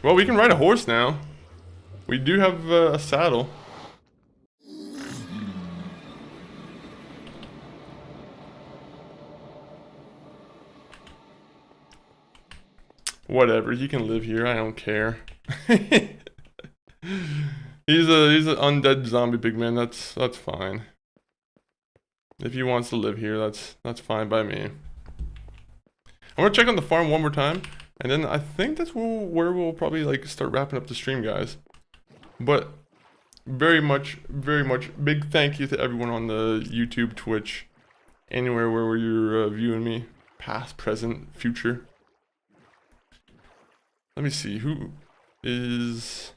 Well, we can ride a horse now. We do have a saddle. Whatever, he can live here, I don't care. He's an undead zombie big man, that's fine. If he wants to live here, that's fine by me. I'm gonna check on the farm one more time, and then I think that's where we'll probably like start wrapping up the stream, guys. But very much big thank you to everyone on the YouTube, Twitch, anywhere where you're viewing me, past, present, future. Let me see who is.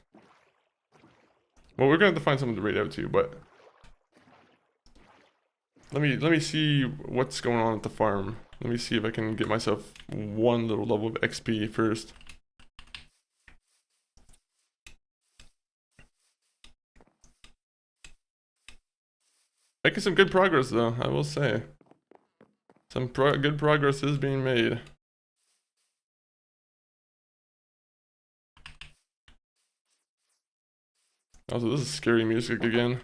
Well, we're gonna have to find someone to raid out to, but let me see what's going on at the farm. Let me see if I can get myself one little level of XP first. Making some good progress though, I will say. Some good progress is being made. Also, this is scary music again.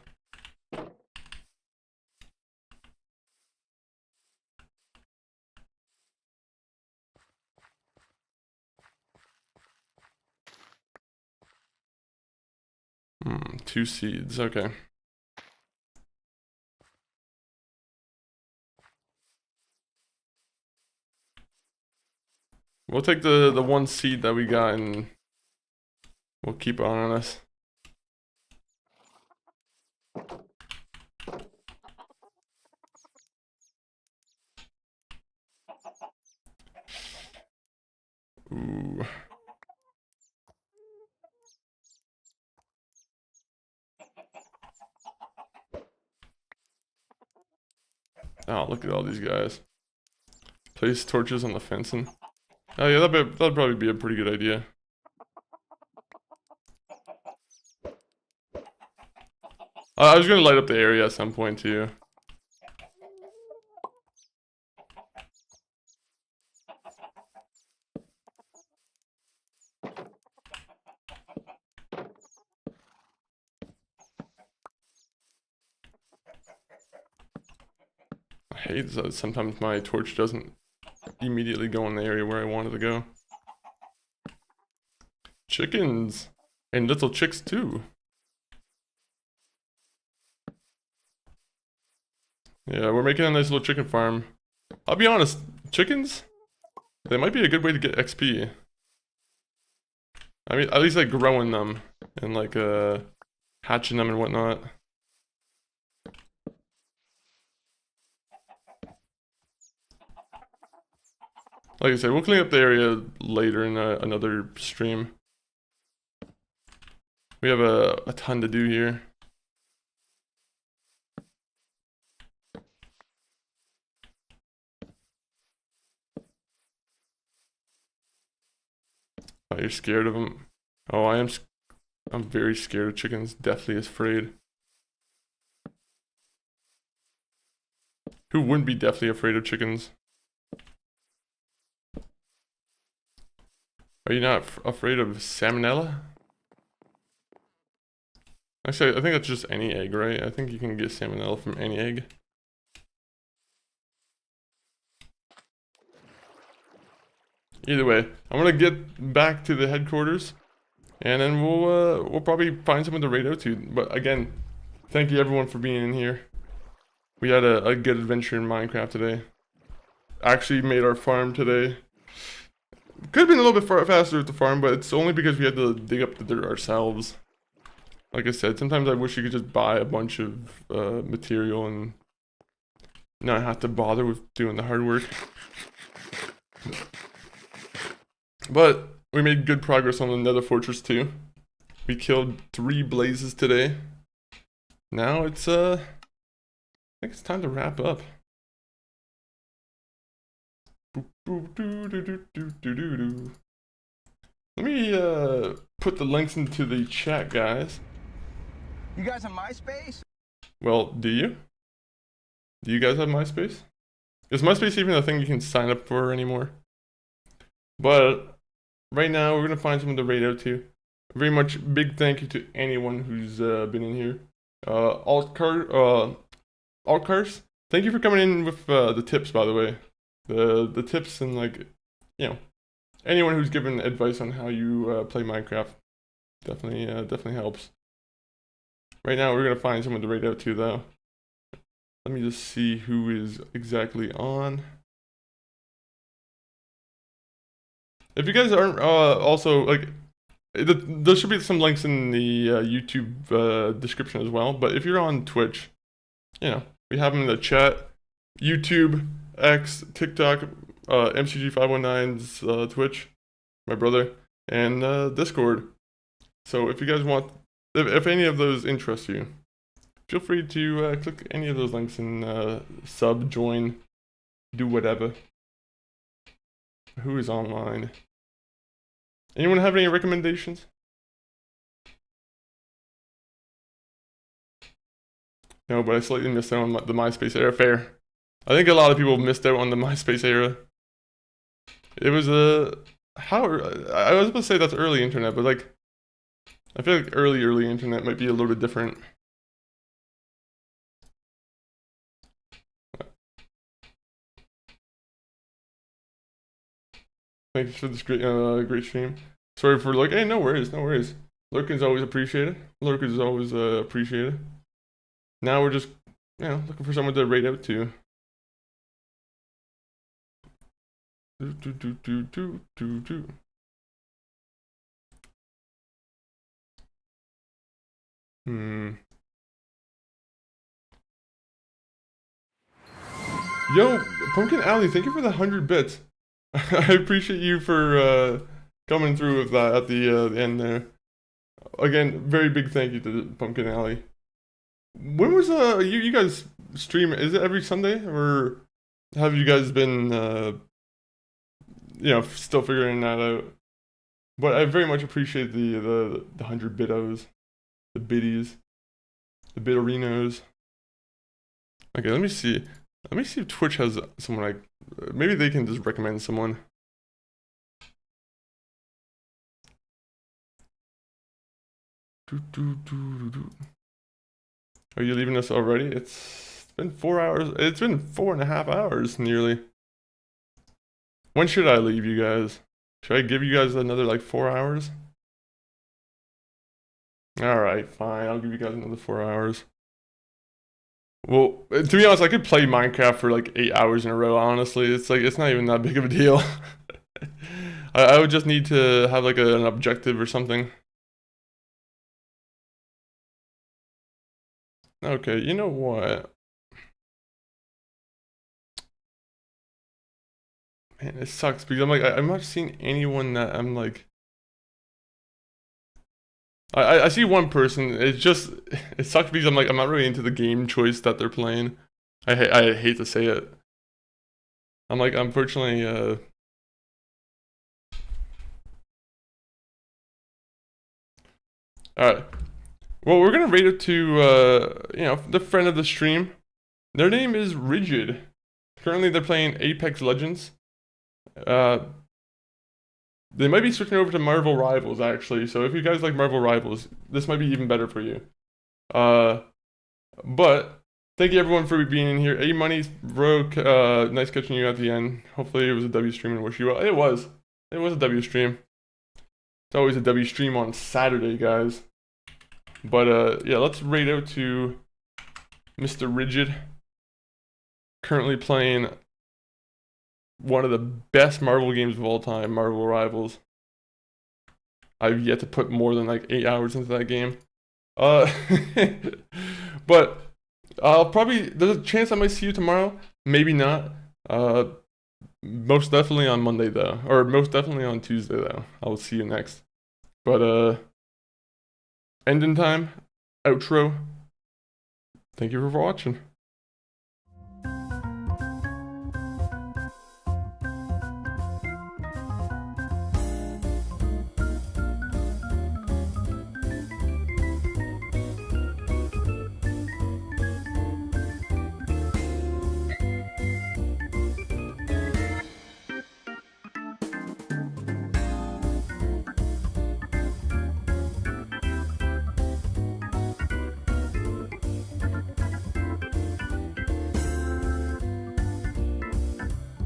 Two seeds, okay. We'll take the one seed that we got and we'll keep it on us. Ooh. Oh, look at all these guys. Place torches on the fencing. Oh yeah, that'd probably be a pretty good idea. I was gonna light up the area at some point too. I hate that sometimes my torch doesn't immediately go in the area where I wanted to go. Chickens! And little chicks too. Yeah, we're making a nice little chicken farm. I'll be honest, chickens? They might be a good way to get XP. I mean, at least like growing them and like hatching them and whatnot. Like I said, we'll clean up the area later in another stream. We have a ton to do here. Oh, you're scared of them? Oh, I am. I'm very scared of chickens, deathly afraid. Who wouldn't be deathly afraid of chickens? Are you not afraid of salmonella? Actually, I think that's just any egg, right? I think you can get salmonella from any egg. Either way, I'm gonna get back to the headquarters, and then we'll probably find someone to raid out to. But again, thank you everyone for being in here. We had a good adventure in Minecraft today. Actually made our farm today. Could have been a little bit faster with the farm, but it's only because we had to dig up the dirt ourselves. Like I said, sometimes I wish you could just buy a bunch of material and not have to bother with doing the hard work. But we made good progress on the Nether Fortress too. We killed 3 blazes today. Now it's I think it's time to wrap up. Let me put the links into the chat, guys. You guys have MySpace? Well, do you? Do you guys have MySpace? Is MySpace even a thing you can sign up for anymore? But right now we're gonna find someone to raid out to. Very much big thank you to anyone who's been in here. Altcars, thank you for coming in with the tips, by the way. The tips and, like, you know, anyone who's given advice on how you play Minecraft definitely helps. Right now we're gonna find someone to raid out to though. Let me just see who is exactly on. If you guys aren't also, like, there should be some links in the YouTube description as well. But if you're on Twitch, you know, we have them in the chat. YouTube, X, TikTok, MCG519's Twitch, my brother, and Discord. So if you guys want, if any of those interest you, feel free to click any of those links and sub, join, do whatever. Who is online? Anyone have any recommendations? No, but I slightly missed out on the MySpace era. Fair. I think a lot of people missed out on the MySpace era. It was I was about to say that's early internet, but, like, I feel like early internet might be a little bit different. Thanks for this great stream. Sorry for, like, hey, no worries. Lurking's always appreciated. Lurking's always appreciated. Now we're just, you know, looking for someone to raid out to. Yo, Pumpkin Alley, thank you for the 100 bits. I appreciate you for coming through with that at the end there. Again, very big thank you to Pumpkin Alley. When was you guys stream? Is it every Sunday, or have you guys been you know, still figuring that out? But I very much appreciate the 100 bitos, the biddies, the bitarinos. Okay, let me see. Let me see if Twitch has someone, like, maybe they can just recommend someone. Are you leaving us already? It's been 4 hours. It's been 4.5 hours nearly. When should I leave you guys? Should I give you guys another, like, 4 hours? Alright, fine. I'll give you guys another 4 hours. Well, to be honest, I could play Minecraft for, like, 8 hours in a row, honestly. It's like, it's not even that big of a deal. I would just need to have, like, an objective or something. Okay, you know what? Man, it sucks because I'm like, I'm not seeing anyone that I'm like. I see one person. It's just, it sucks because I'm like, I'm not really into the game choice that they're playing. I hate to say it. I'm like, unfortunately, Alright. Well, we're gonna rate it to, you know, the friend of the stream. Their name is Rigid. Currently, they're playing Apex Legends. They might be switching over to Marvel Rivals, actually. So if you guys like Marvel Rivals, this might be even better for you. But thank you everyone for being in here. A-Money, bro, nice catching you at the end. Hopefully it was a W stream and wish you well. It was a W stream. It's always a W stream on Saturday, guys. But yeah, let's rate out to Mr. Rigid. Currently playing one of the best Marvel games of all time, Marvel Rivals. I've yet to put more than like 8 hours into that game. But there's a chance I might see you tomorrow. Maybe not. Most definitely on Monday though. Or most definitely on Tuesday though. I will see you next. But ending time, outro. Thank you for watching.